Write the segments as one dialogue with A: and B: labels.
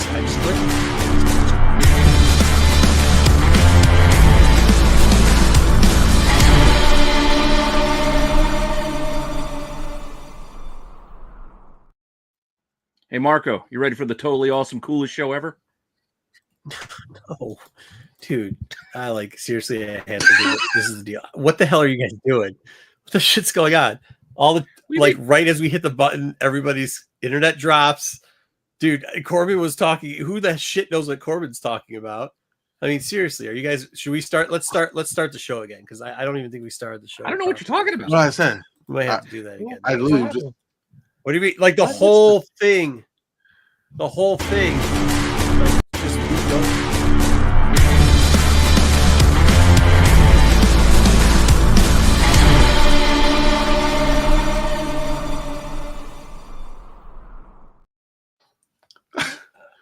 A: I just clicked.
B: Hey, Marco, you ready for the totally awesome, coolest show ever?
A: No, dude, seriously, I have to do it. This is the deal. What the hell are you guys doing? What the shit's going on? Right as we hit the button, everybody's internet drops. Dude, Corbin was talking. Who the shit knows what Corbin's talking about? I mean, seriously, are you guys? Should we start? Let's start the show again because I don't even think we started the show.
B: I don't know what you're talking about.
C: What I said.
A: We might have to do that again.
C: I literally just.
A: What do you mean? Like the whole thing? The whole thing. Like, just don't.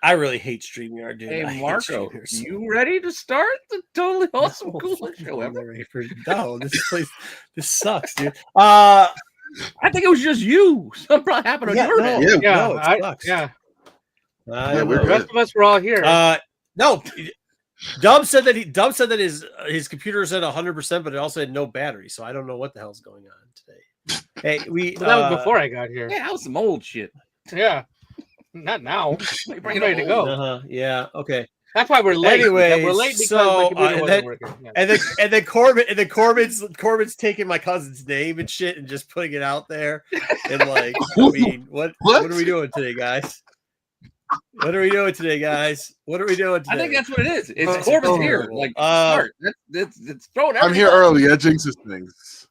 A: I really hate StreamYard, dude.
B: Hey, Marco, you ready to start the totally awesome, coolest show ever?
A: No, this sucks, dude.
B: I think it was just you. Something probably happened on your end.
A: No, it sucks.
D: The rest of us were all here.
A: No, Dub said that his computer is at 100%, but it also had no battery. So I don't know what the hell's going on today. Hey,
D: that was before I got here.
B: Yeah, that was some old shit.
D: Yeah, not now. We're ready to go.
A: Yeah, okay.
D: That's why we're late.
A: Anyway,
D: we're late because
A: so,
D: the computer wasn't working. Yeah.
A: And then Corbin's taking my cousin's name and shit and just putting it out there. And like, I mean, what are we doing today, guys? What are we doing today, guys? What are we doing today?
B: I think that's what it is. It's Corbin's here. Like, smart. It's throwing everything.
C: I'm here early. That jinxes things.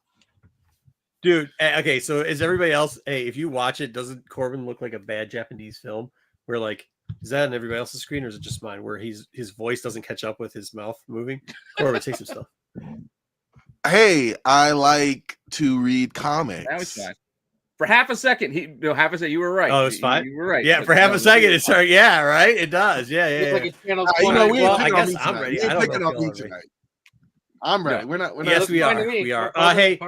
A: Dude, okay, so is everybody else? Hey, if you watch it, doesn't Corbin look like a bad Japanese film? Where like, is that on everybody else's screen or is it just mine? Where his voice doesn't catch up with his mouth moving? Corbin, take some stuff.
C: Hey, I like to read comics.
B: That was fine. For half a second, you were right.
A: Oh, it's fine.
B: You were right.
A: Yeah, for half a second, it's right. Yeah, right. It does. Yeah.
D: Like
A: I guess I'm ready. I don't know
C: tonight. I'm ready. We're not.
A: Yes, we are. We are. Hey,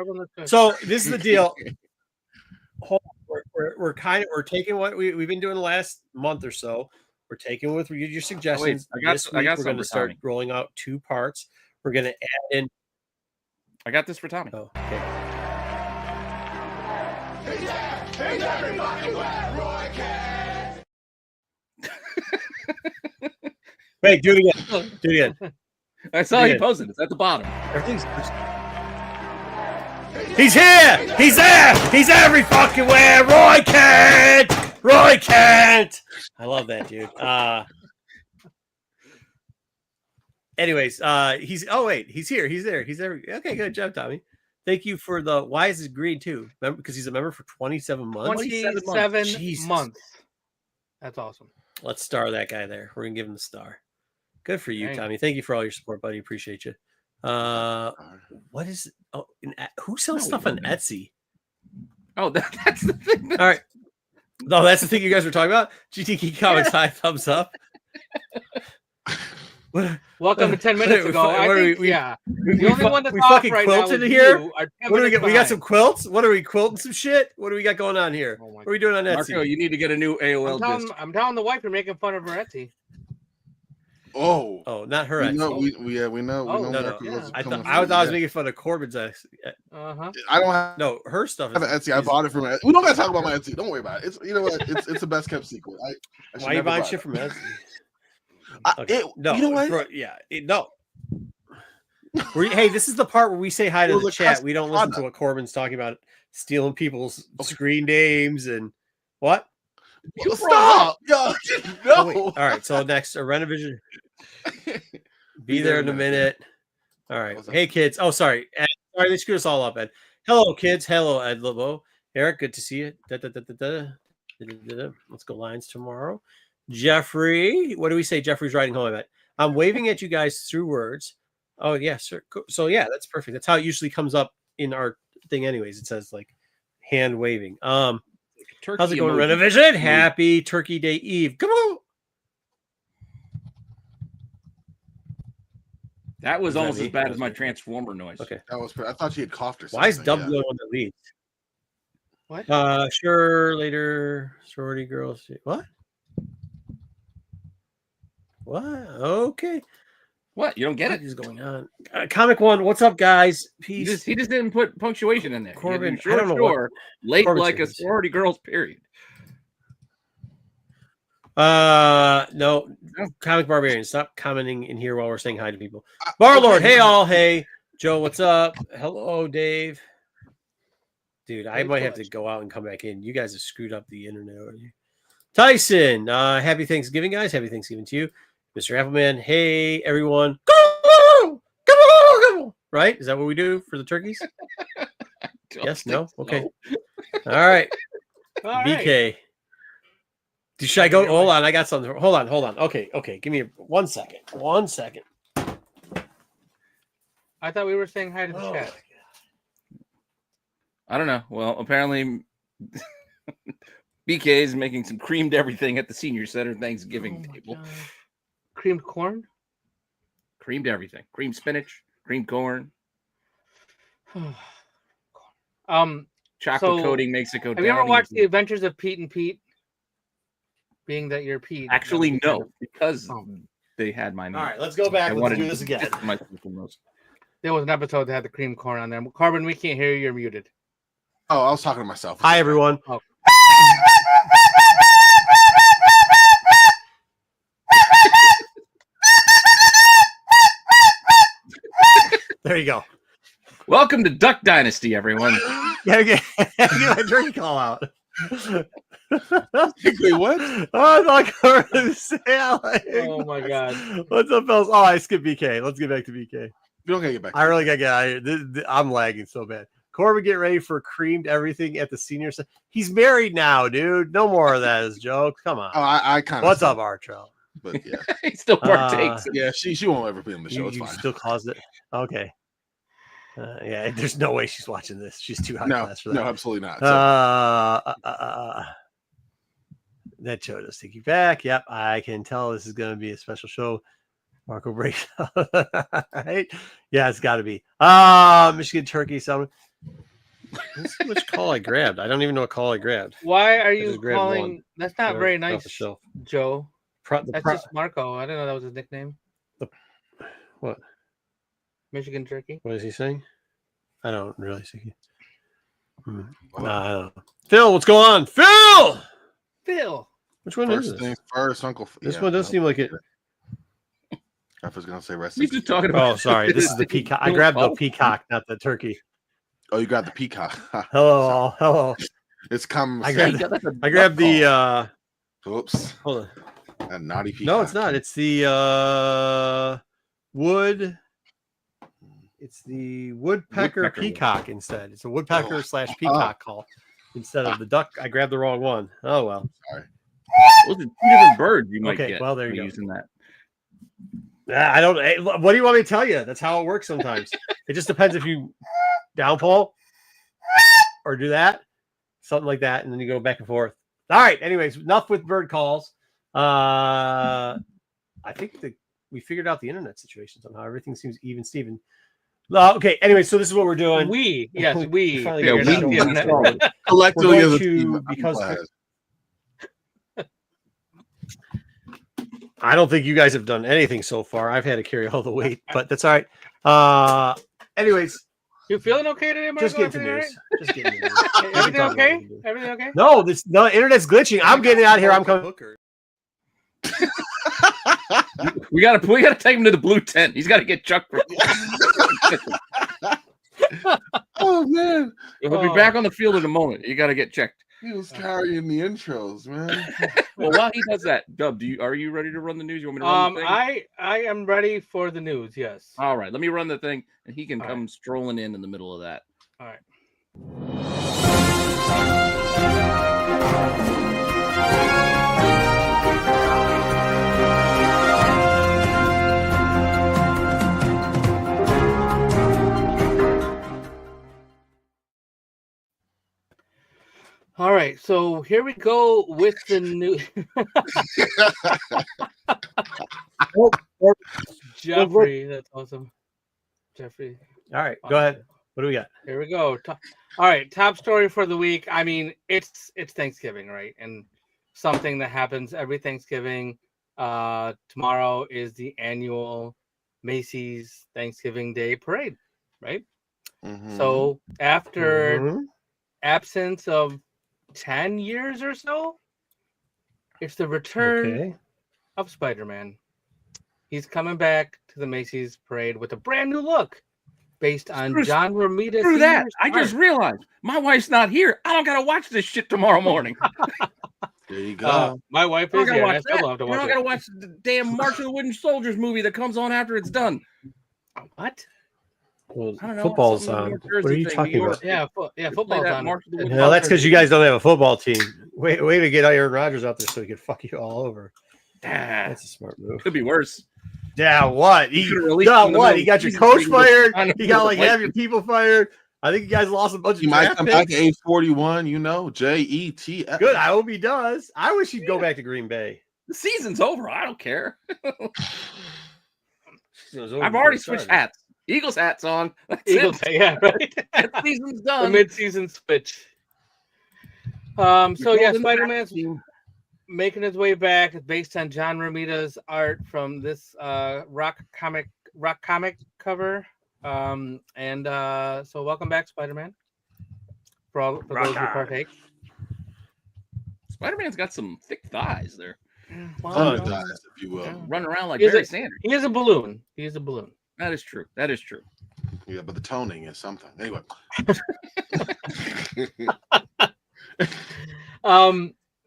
A: so this is the deal. We're taking what we've been doing the last month or so. We're taking with your suggestions. We're going to start rolling out 2 parts. We're going to add in.
B: I got this for Tommy.
A: Oh, okay.
E: Hey, everybody, where Roy can.
A: Wait, do it again.
B: I saw you posted. It's at the bottom.
A: He's here. He's there. He's every fucking where. Roy Kent. I love that, dude. Anyways, he's here. He's there. He's there. Okay, good job, Tommy. Thank you for the. Why is it green too? Remember, because he's a member for 27 months.
D: 27 months. That's awesome.
A: Let's star that guy there. We're gonna give him the star. Good for you, Tommy. Thank you for all your support, buddy. Appreciate you. What is? Oh, who sells stuff on Etsy?
B: Oh, that's the thing.
A: All right. No, that's the thing you guys were talking about. GTK Comics, high thumbs up.
D: Welcome to 10 minutes ago. The only one that's
A: we
D: off
A: fucking
D: right
A: quilted
D: now
A: here.
D: What do we
A: get? We got some quilts. What are we quilting? Some shit. What do we got going on here? What are we doing on Etsy?
B: Marco, you need to get a new AOL disc.
D: I'm telling the wife you're making fun of her Etsy.
C: Oh,
A: not her.
C: We know.
A: No. I thought I was making fun of Corbin's.
C: I don't have
A: her stuff.
C: I have an Etsy. I bought it from Etsy. We don't gotta talk about my Etsy. Don't worry about it. It's it's the best kept secret.
A: Why are you buying shit from Etsy?
C: You know what?
A: No. Hey, this is the part where we say hi to the chat. We don't listen to what Corbin's talking about, stealing people's screen names and what?
C: Stop! No.
A: All right. So next, a Rennavision. Be there in a minute. All right. Hey, kids. Oh, sorry. Ed, sorry, they screwed us all up, Ed. Hello, kids. Hello, Ed Lobo. Eric, good to see you. Let's go Lions tomorrow. Jeffrey, what do we say? Jeffrey's riding home. I'm waving at you guys through words. Oh, yeah, sir. So, yeah, that's perfect. That's how it usually comes up in our thing anyways. It says, like, hand waving. How's it going, Rennavision? Happy Turkey Day Eve. Come on.
B: That was almost as bad as my Transformer noise.
A: Okay.
C: I thought she had coughed or something.
A: Why is Dub the only one that leads?
D: What?
A: Sure. Later. Sorority girls. What? What? Okay.
B: What? You don't get
A: What
B: it?
A: is going on? Comic One. What's up, guys? Peace.
B: He just didn't put punctuation in there.
A: Corbin,
B: Sure,
A: I don't know
B: sure. Late
A: Corbin
B: like a
A: says.
B: sorority girls. Period.
A: No. Comic Barbarian. Stop commenting in here while we're saying hi to people. Barlord. Hey, all. Hey, Joe. What's up? Hello, Dave. Dude, I might have to go out and come back in. You guys have screwed up the internet already. Tyson, happy Thanksgiving, guys. Happy Thanksgiving to you. Mr. Appleman, hey, everyone. Go! Right? Is that what we do for the turkeys? Yes? No? Okay. All right. BK. Should I go? Hold on. I got something. Hold on. Okay. Give me 1 second. 1 second.
D: I thought we were saying hi to the chat.
B: I don't know. Well, apparently BK is making some creamed everything at the senior center Thanksgiving table.
D: God. Creamed corn?
B: Creamed everything. Creamed spinach, creamed corn. Chocolate coating makes it go down.
D: Have you ever watched The Adventures of Pete and Pete? Being that you're Pete.
B: Actually, no, because they had my name.
A: All right, let's go back. Let's do this again.
D: There was an episode that had the cream corn on there. Corbin, we can't hear you. You're muted.
C: Oh, I was talking to myself.
A: Hi, everyone.
D: Oh.
A: There you go.
B: Welcome to Duck Dynasty, everyone.
A: Get my drink call out.
C: Wait, what?
A: Oh
D: my God.
A: What's up, fellas? Oh, I skipped BK. Let's get back to BK.
C: You don't get back.
A: I really gotta get out of here. I'm lagging so bad. Corbin, get ready for creamed everything at the senior center. He's married now, dude. No more of that as jokes. Come on.
C: Oh, I kind of.
A: What's up, Artro?
C: But yeah,
B: he still partakes.
C: Yeah, she won't ever be on the show. It's
A: You
C: fine.
A: still caused it. Okay. Yeah, there's no way she's watching this. She's too high class for that.
C: No, absolutely not.
A: That show does take you back. Yep, I can tell this is going to be a special show. Marco breaks. Right? Yeah, it's got to be. Michigan Turkey. Let's see which call I grabbed. I don't even know what call I grabbed.
D: Why are you calling? One. That's not very nice,
A: off the shelf.
D: Joe. That's just Marco. I didn't know that was his nickname.
A: What?
D: Michigan Turkey.
A: What is he saying? I don't really see. I don't know. Phil, what's going on? Phil! Which one is this?
C: First, Uncle.
A: This one does seem like it.
C: I was going to say rest.
B: We've just talking about.
A: Oh, sorry. This is the peacock. I grabbed the peacock, not the turkey.
C: Oh, you got the peacock.
A: Hello.
C: It's coming.
A: I grabbed the.
C: Oops.
A: Hold on.
C: A naughty peacock.
A: No, it's not. It's the wood. It's the woodpecker peacock instead. It's a woodpecker / peacock call instead of the duck. I grabbed the wrong one. Oh well.
C: Sorry.
B: Those are 2 different birds you might get.
A: Well, there you go.
B: Using that.
A: I don't. What do you want me to tell you? That's how it works sometimes. It just depends if you downpull or do that, something like that, and then you go back and forth. All right. Anyways, enough with bird calls. I think we figured out the internet situation somehow. Everything seems even, Steven. Okay. Anyway, so this is what we're doing.
D: We
C: collectively
A: because I don't think you guys have done anything so far. I've had to carry all the weight, but that's all right. Anyways,
D: you feeling okay today, Marco?
A: Just getting to news. Just getting to news.
D: Everything okay? Everything okay?
A: No, the internet's glitching. I'm getting out of here. I'm coming.
B: We gotta take him to the blue tent. He's got to get Chuck.
C: Oh man,
B: He'll be back on the field in a moment. You got to get checked.
C: He was carrying the intros, man.
B: Well, while he does that, Dub, are you ready to run the news? You want me to run the thing?
D: I am ready for the news. Yes.
B: All right, let me run the thing, and he can come strolling in the middle of that.
D: All right. All right, so here we go with the new Jeffrey. That's awesome, Jeffrey.
A: All right, go ahead. What do we got?
D: Here we go. All right, top story for the week. I mean, it's Thanksgiving, right? And something that happens every Thanksgiving. Tomorrow is the annual Macy's Thanksgiving Day Parade, right?
C: Mhm.
D: So after
A: Mhm.
D: absence of 10 years or so, it's the return
A: Okay.
D: of Spider-Man. He's coming back to the Macy's Parade with a brand new look based on
B: Screw-
D: John Romita.
B: Screw that.
D: Sr.'s
B: I just
D: art.
B: realized my wife's not here. I don't gotta watch this shit tomorrow morning.
C: There you go.
D: My wife
B: I don't
D: is
B: gotta
D: here, and I
B: watch
D: still
B: that.
D: don't have to
B: You
D: watch
B: don't
D: it.
B: gotta watch the damn March of the Wooden Soldiers movie that comes on after it's done.
D: What?
A: Well,
B: I don't know.
A: football's
B: something
A: on.
B: New
A: What are
B: Jersey
A: you
B: thing,
A: talking
B: New York.
A: about?
D: Yeah,
B: Play
D: football's
B: that
D: on.
B: March of the Wooden
A: No, that's because you guys don't have a football team. Way to get Aaron Rodgers out there so he could fuck you all over.
B: Ah,
A: That's a smart move.
B: could be worse.
A: Yeah, what?
B: You
A: He
B: could've released him
A: got
B: in the
A: what?
B: middle
A: He
B: of
A: got
B: the
A: your
B: season
A: coach
B: so you could
A: fired.
B: sign him
A: He
B: with
A: got
B: the
A: like half your
B: Vikings.
A: people fired. I think you guys lost a bunch
C: He
A: of
C: might
A: draft
C: come back
A: picks.
C: at age 41, JETF.
A: Good. I hope he does. I wish he'd go back to Green Bay.
B: The season's over. I don't care.
A: It was over
B: I've
A: before
B: already
A: it
B: switched
A: started.
B: hats. Eagles hats on. That's
D: Eagles,
B: it.
D: yeah, right.
B: That season's
D: The
B: done.
D: mid-season switch. So
B: You're
D: yeah,
B: golden
D: Spider-Man's
B: team.
D: making his way back. It's based on John Romita's art from this rock comic cover. So welcome back, Spider-Man. For those who partake.
B: Spider-Man's got some thick thighs there.
C: Underdized, if you will.
D: Yeah.
B: Running around like
D: He's
B: Barry
D: a-
B: Sanders.
D: He is a balloon. He is a balloon.
B: That is true. That is true.
C: Yeah, but the toning is something. Anyway.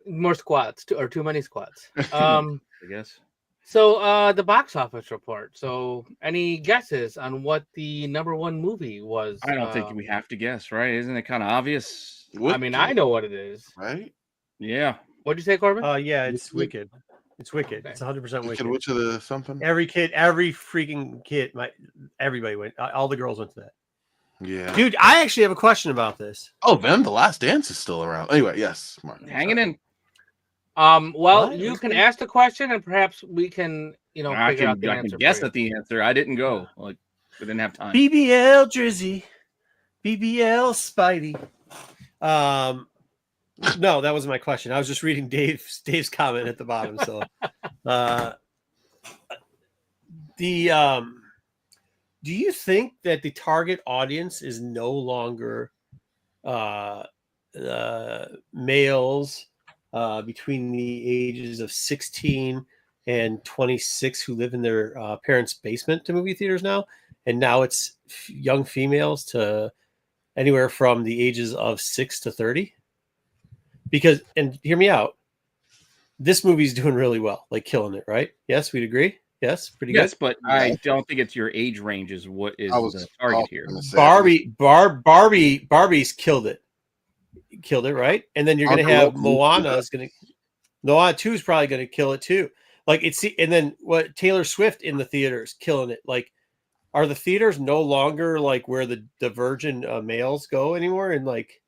D: More squats, or too many squats.
B: I guess.
D: So the box office report. So any guesses on what the #1 movie was?
B: I don't think we have to guess, right? Isn't it kind of obvious?
D: I mean, I know what it is.
C: Right?
B: Yeah.
D: What'd you say, Corbin?
A: Yeah, it's Wicked. It's Wicked.
D: Okay.
A: It's 100%
C: Wicked,
A: Wicked.
C: which of the something?
A: Every freaking kid, everybody went. All the girls went to that.
C: Yeah.
A: Dude, I actually have a question about this.
C: Oh, Venom: The Last Dance is still around. Anyway, yes. Mark.
B: Hanging in.
D: Well,
A: What?
D: you can ask the question, and perhaps we can,
B: I
D: figure out the
B: can
D: answer.
B: guess
D: for you.
B: at the answer. I didn't go. Like, we didn't have time.
A: BBL Drizzy, BBL Spidey. No, that wasn't my question. I was just reading Dave's comment at the bottom. So, do you think that the target audience is no longer males between the ages of 16 and 26 who live in their parents' basement to movie theaters now? And now it's young females to anywhere from the ages of 6 to 30? Because, and hear me out, this movie's doing really well, like killing it, right? Yes, we'd agree. Yes, pretty
B: Yes,
A: good.
B: but I don't think it's your age range is what is the target here.
A: Barbie's killed it, right? And then you're going to have Moana 2 is probably going to kill it too. Like and then what Taylor Swift in the theaters killing it. Like, are the theaters no longer like where the virgin males go anymore? And like,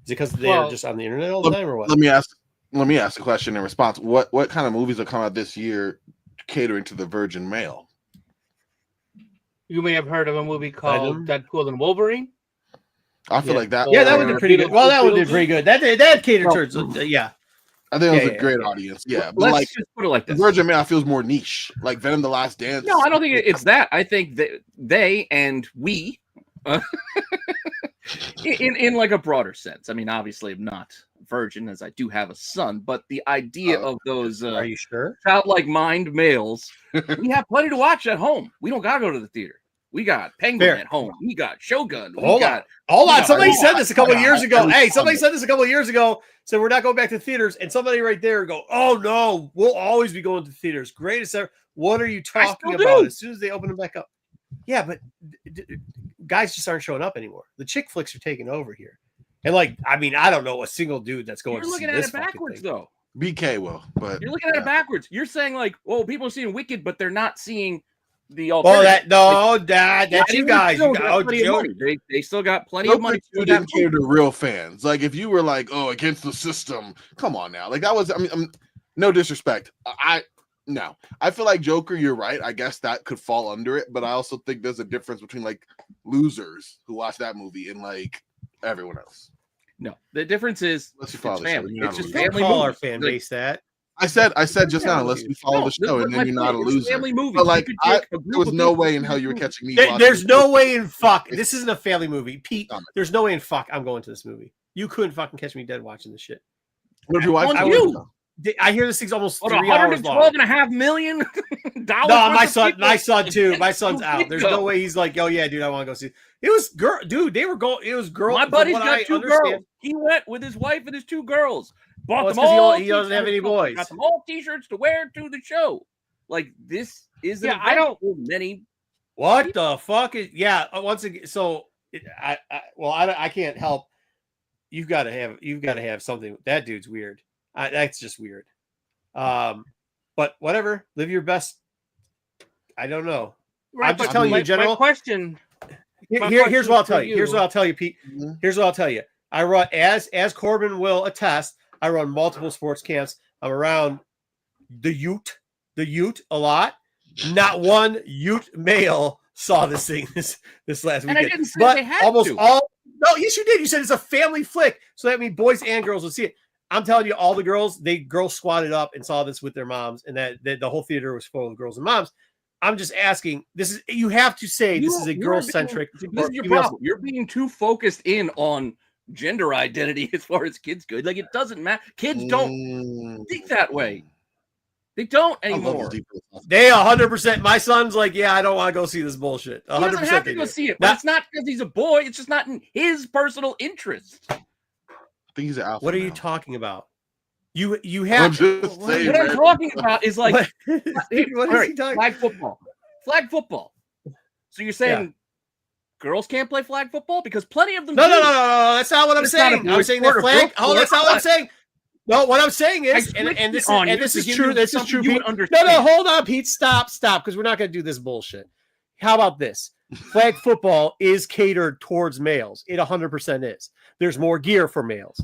A: is it because they're just on the internet all the time, or what?
C: Let me ask a question in response. What kind of movies are coming out this year catering to the virgin male?
D: You may have heard of a movie called Deadpool and Wolverine.
C: I feel like that.
A: Yeah, that one did pretty good. Well, that one did pretty good. That catered towards yeah.
C: I think it was a great audience. Yeah, but
B: Let's just put it like this.
C: Virgin male feels more niche, like Venom: The Last Dance.
B: No, I don't think it's that. I think that they and we, in like a broader sense. I mean, obviously, I'm not virgin, as I do have a son, but the idea of those
A: are you sure?
B: childlike mind males, we have plenty to watch at home. We don't gotta go to the theater. We got Penguin at home. We got Shogun.
A: Hold on. Somebody said this a couple of years ago. Hey, somebody said this a couple of years ago. So we're not going back to theaters. And somebody right there go, "Oh no, we'll always be going to theaters. Greatest ever." What are you talking about? As soon as they open them back up, yeah, but guys just aren't showing up anymore. The chick flicks are taking over here. And like, I mean, I don't know a single dude that's going.
B: You're looking at it backwards, though.
C: BK will, but
B: you're looking at it backwards. You're saying like, well, people are seeing Wicked, but they're not seeing the alternative.
A: That's you guys.
B: They still got plenty of money.
C: You didn't cater to real fans. Like if you were like, oh, against the system, come on now. Like that was. I mean, no disrespect. No, I feel like Joker, you're right. I guess that could fall under it, but I also think there's a difference between like losers who watch that movie and like everyone else.
B: No, the difference is
C: Unless you
B: it's
C: follow the show,
B: family.
C: you're not
B: It's
C: a
B: just
C: loser.
B: family
A: Call our
B: movies.
A: fan
B: Like,
A: base that.
C: I said just now, unless you follow the show, and then you're not a loser.
B: Family movies.
C: But like,
B: You could take a group
C: there was
B: of
C: no
B: people
C: way
B: to
C: in
B: see
C: hell you were
B: this
C: catching me.
A: There's
C: watching
A: no
C: this.
A: way in fuck. This isn't a family movie, Pete.
C: Damn it.
A: There's no way in fuck I'm going to this movie. You couldn't fucking catch me dead watching this shit.
C: What if your wife?
B: On you.
A: I hear this thing's almost
B: What,
A: 3 hours long.
B: $112.5 million?
A: No, my son's out. My son's out. There's no way he's like, oh yeah, dude, I want to go see. It was girl, dude. They were going. It was girl.
B: My
A: from
B: buddy's
A: what
B: got
A: I
B: two
A: understand.
B: girls. He went with his wife and his two girls. Bought
A: Well, it's
B: them
A: 'cause
B: all.
A: he doesn't have any
B: t-shirts.
A: boys.
B: Got them all t-shirts to wear to the show. Like this is an
D: Yeah,
B: event for many.
A: What the fuck is? Yeah, once again, so I can't help. You've got to have something. That dude's weird. That's just weird. But whatever. Live your best. I don't know.
D: Right,
A: I'm just
D: but
A: telling you
D: my-
A: in general.
D: My question.
A: Here's what I'll tell
D: for
A: you. Here's what I'll tell you, Pete.
C: Mm-hmm.
A: Here's what I'll tell you. I run as Corbin will attest. I run multiple sports camps. I'm around the Ute a lot. Not one Ute male saw this thing this last
B: And
A: weekend.
B: I didn't say
A: but
B: they had
A: almost
B: to.
A: all. No, yes, you did. You said it's a family flick, so that means boys and girls will see it. I'm telling you, all the girls squatted up and saw this with their moms, and that the whole theater was full of girls and moms. I'm just asking. You have to say this is a girl centric.
B: This is your problem. You're being too focused in on gender identity as far as kids go. Like it doesn't matter. Kids don't think that way. They don't anymore.
A: They 100%. My son's like, yeah, I don't want to go see this bullshit. 100%.
B: He doesn't have to go see it. But it's not because he's a boy. It's just not in his personal interest.
C: I think he's an alpha.
A: What are you
C: now.
A: talking about? You
C: I'm
A: have.
C: just saying,
B: What I'm
C: man.
B: talking about is like
A: What
B: all
A: is
B: right,
A: he talking?
B: flag football. Flag football. So you're saying girls can't play flag football because plenty of them
A: No.
B: do.
A: That's not what I'm
B: It's not
A: saying.
B: a
A: I'm saying that
B: sport,
A: flag.
B: bro.
A: Oh, that's not what I'm saying. No, what I'm saying is,
B: I
A: and this
B: switched it on you
A: is
B: to give
A: true.
B: you
A: This is
B: something
A: true,
B: you
A: Pete.
B: would understand.
A: No, hold on, Pete. Stop, because we're not going to do this bullshit. How about this? Flag football is catered towards males. It 100% is. There's more gear for males.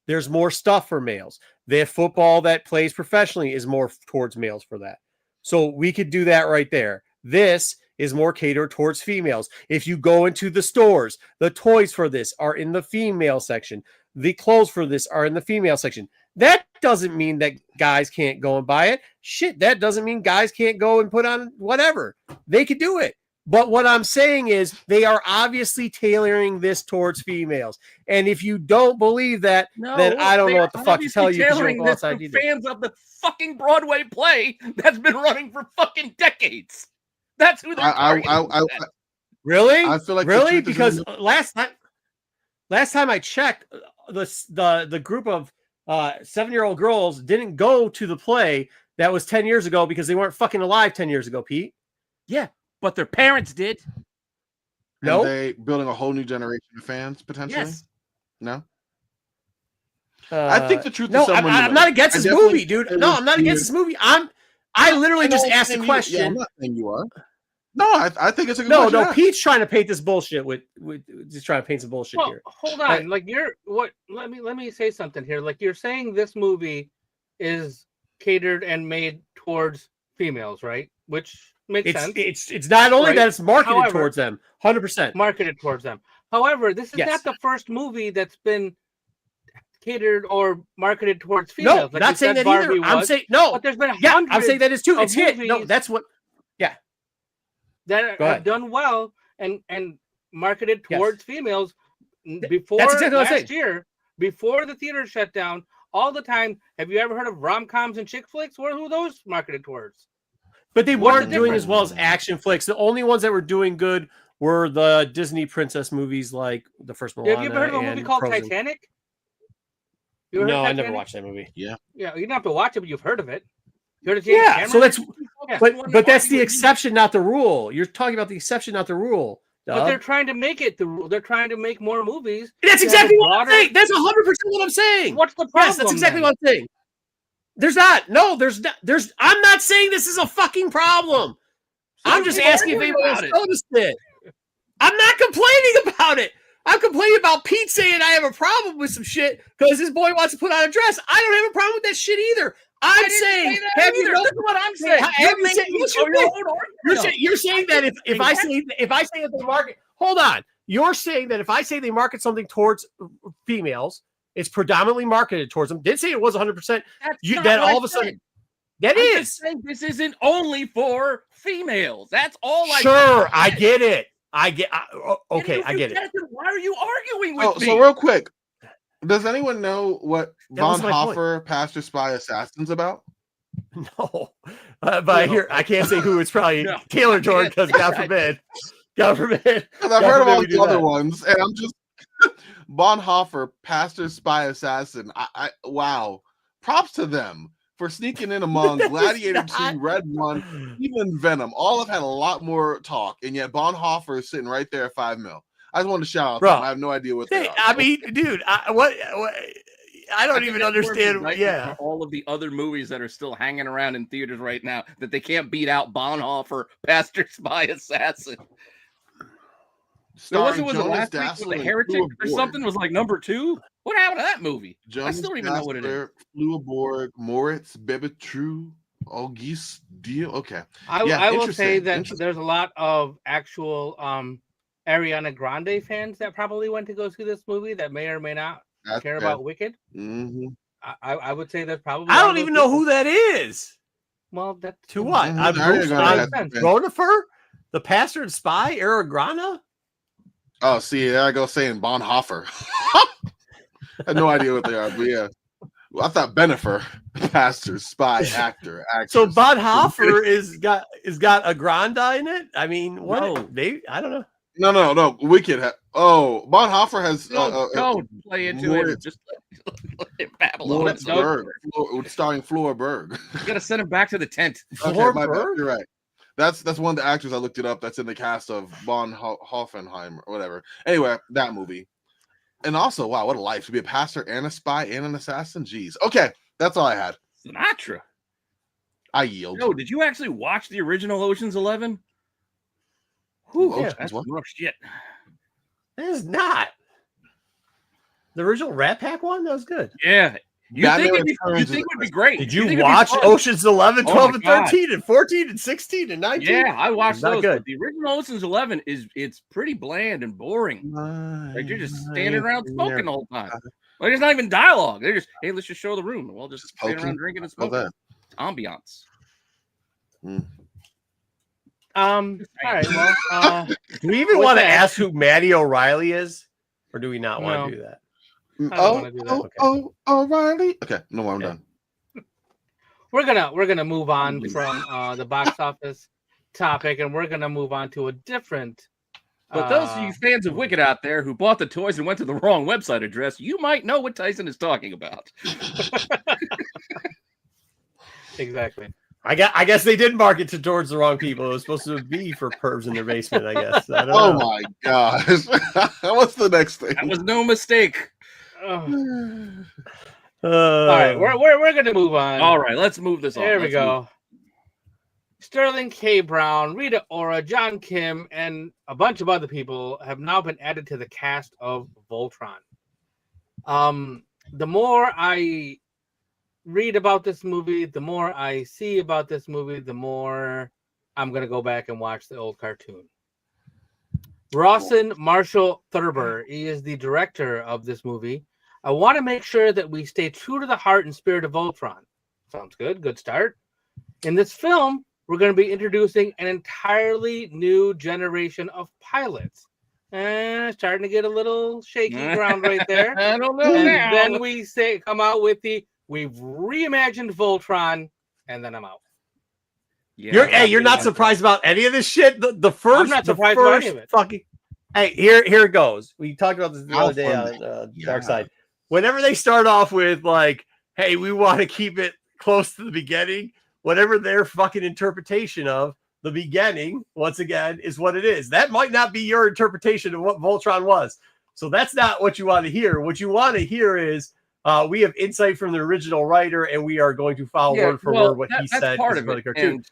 A: There's more stuff for males. The football that plays professionally is more towards males for that. So we could do that right there. This is more catered towards females. If you go into the stores, the toys for this are in the female section. The clothes for this are in the female section. That doesn't mean that guys can't go and buy it. Shit, that doesn't mean guys can't go and put on whatever. They could do it. But what I'm saying is they are obviously tailoring this towards females. And if you don't believe that, then I don't know what the fuck to tell you.
B: Tailoring this to fans of the fucking Broadway play that's been running for fucking decades. That's who they're
A: Really?
C: I feel like
A: really, because last time I checked, the group of 7-year-old girls didn't go to the play that was 10 years ago because they weren't fucking alive 10 years ago, Pete.
B: Yeah, but their parents did.
A: No,
C: they building a whole new generation of fans potentially.
B: Yes.
C: No. I think the truth
A: no,
C: is somewhere.
A: I'm not against this movie, dude. No, I'm not against this movie. I literally just asked a question.
C: Yeah, I'm not saying you are. No, I think it's a good
A: no,
C: question.
A: no. Pete's trying to paint this bullshit with just trying to paint some bullshit
D: Well,
A: here.
D: hold on. Like let me say something here. Like you're saying this movie is catered and made towards females, right? Which makes sense.
A: It's not only
D: right?
A: that it's marketed
D: However,
A: towards them, 100%.
D: Marketed towards them. However, this is
A: Yes.
D: not the first movie that's been catered or marketed towards females.
A: No,
D: Like
A: not
D: you
A: saying
D: said
A: that either.
D: Barbie
A: I'm
D: was,
A: saying no.
D: but there's been
A: Yeah,
D: hundreds
A: I'm saying that is too.
D: of
A: It's hit. No,
D: movies
A: that's what.
D: that
A: Go
D: have
A: ahead.
D: done well and marketed
A: Yes.
D: towards females before
A: That's exactly what I'm
D: last year, before the theater shut down. All the time. Have you ever heard of rom-coms and chick flicks? Who are those marketed towards?
A: But they
D: What's
A: weren't
D: the
A: doing
D: difference?
A: as well as action flicks. The only ones that were doing good were the Disney princess movies, like the first Moana.
D: Have you ever heard of a movie
A: and
D: called
A: Frozen.
D: Titanic? You ever heard
A: No,
D: of
A: I never
D: Titanic?
A: watched that movie.
D: Yeah, you don't have to watch it, but you've heard of it. You heard of James
A: Yeah,
D: Cameron?
A: so that's
D: Yeah.
A: but that's the exception, not the rule. You're talking about the exception, not the rule.
D: But
A: Dub.
D: they're trying to make it the rule. They're trying to make more movies.
A: That's
D: that
A: exactly
D: have
A: what I'm
D: broader-
A: saying. That's 100% what I'm saying.
D: What's the problem?
A: Yes, that's exactly
D: then?
A: what I'm saying. There's not. No, there's not. There's. I'm not saying this is a fucking problem. I'm just asking if anybody else noticed it. I'm not complaining about it. I'm complaining about Pete saying I have a problem with some shit because his boy wants to put on a dress. I don't have a problem with that shit either. I'm saying, have you
B: That's what I'm saying.
A: You're saying that if I say that they market, hold on, you're saying that if I say they market something towards females, it's predominantly marketed towards them. Didn't say it was 100%. That all of a sudden, that
B: I'm
A: is.
B: just saying this isn't only for females. That's all.
A: I get it. Okay, I get it.
B: Why are you arguing with me?
C: So real quick, does anyone know what
A: was my
C: Bonhoeffer Pastor Spy Assassin's about?
A: No, but here I can't say who. It's probably Taylor Jordan because God forbid. God forbid.
C: Because I've heard of all the other ones, and I'm just Bonhoeffer Pastor Spy Assassin. Wow, props to them for sneaking in among Gladiator 2, Red One, even Venom. All have had a lot more talk, and yet Bonhoeffer is sitting right there at $5 million. I just wanted to shout out. I have no idea what they are.
A: I mean, dude, what? I don't even understand.
B: For all of the other movies that are still hanging around in theaters right now, that they can't beat out Bonhoeffer, Pastor Spy Assassin. Was it the last week with the Heretic or something? Was like number 2. What happened to that movie? I still don't even know what it is.
C: Flew aboard Moritz Bebetru Auguste Deal. Okay,
D: I will say that there's a lot of actual Ariana Grande fans that probably went to go see this movie that may or may not care about Wicked.
C: Mm-hmm.
D: I would say that's probably.
A: I don't even know who that is.
D: Well, that's
A: to what? I'm Ronifer, the Pastor and Spy, Aragrana.
C: Oh, see, there I go saying Bonhoeffer. I had no idea what they are, but yeah. Well, I thought Benifer, pastor, spy, actor.
A: So Bonhoeffer is got a Grande in it. I mean, what? No. I don't know.
C: No. Wicked. Bonhoeffer has.
B: Don't play into it. Just let him babble on.
C: Starring Flora Berg.
B: You got to send him back to the tent.
C: Okay, my bad. You're right. That's one of the actors I looked it up. That's in the cast of Hoffenheim or whatever. Anyway, that movie. And also, wow, what a life to be a pastor and a spy and an assassin. Jeez. Okay, that's all I had.
B: Sinatra.
C: I yield.
B: No, did you actually watch the original Ocean's 11? Whew, that's rough shit.
A: That is not. The original Rat Pack one? That was good.
B: Yeah. You think it would be great.
A: Did you watch Ocean's 11, 12, and 13, and 14, and 16, and 19?
B: Yeah, I watched those. But the original Ocean's 11 it's pretty bland and boring. Like you're just standing around smoking the whole time. Like there's not even dialogue. They're just, hey, let's just show the room. We'll just stand around drinking and smoking. Ambiance.
D: All right. Well,
A: do we even want to ask who Maddie O'Reilly is, or do we not want to do that?
C: O'Reilly. Okay, no, I'm done.
D: We're gonna move on from the box office topic, and we're gonna move on to a different.
B: But those of you fans of Wicked out there who bought the toys and went to the wrong website address, you might know what Tyson is talking about.
D: Exactly.
A: I guess they did market towards the wrong people. It was supposed to be for pervs in their basement, I guess. I don't know.
C: My gosh. What's the next thing?
B: That was no mistake.
D: All right, we're gonna move on.
B: All right, let's move this on.
D: There we go. Sterling K. Brown, Rita Ora, John Kim, and a bunch of other people have now been added to the cast of Voltron. The more I read about this movie, the more I see about this movie, the more I'm gonna go back and watch the old cartoon. Rawson Marshall Thurber, he is the director of this movie. I want to make sure that we stay true to the heart and spirit of Voltron. Sounds good. Good start. In this film, we're going to be introducing an entirely new generation of pilots. Starting to get a little shaky ground right there.
B: I don't know.
D: And then we come out with we've reimagined Voltron, and then I'm out.
A: Yeah, you're not surprised about any of this shit. The first,
D: I'm not surprised about any of it.
A: Fucking. Hey, here it goes. We talked about this the other day on Dark Side. Whenever they start off with like, "Hey, we want to keep it close to the beginning," whatever their fucking interpretation of the beginning, once again, is what it is. That might not be your interpretation of what Voltron was. So that's not what you want to hear. What you want to hear is we have insight from the original writer, and we are going to follow word for word what he said.
B: Part of the cartoon.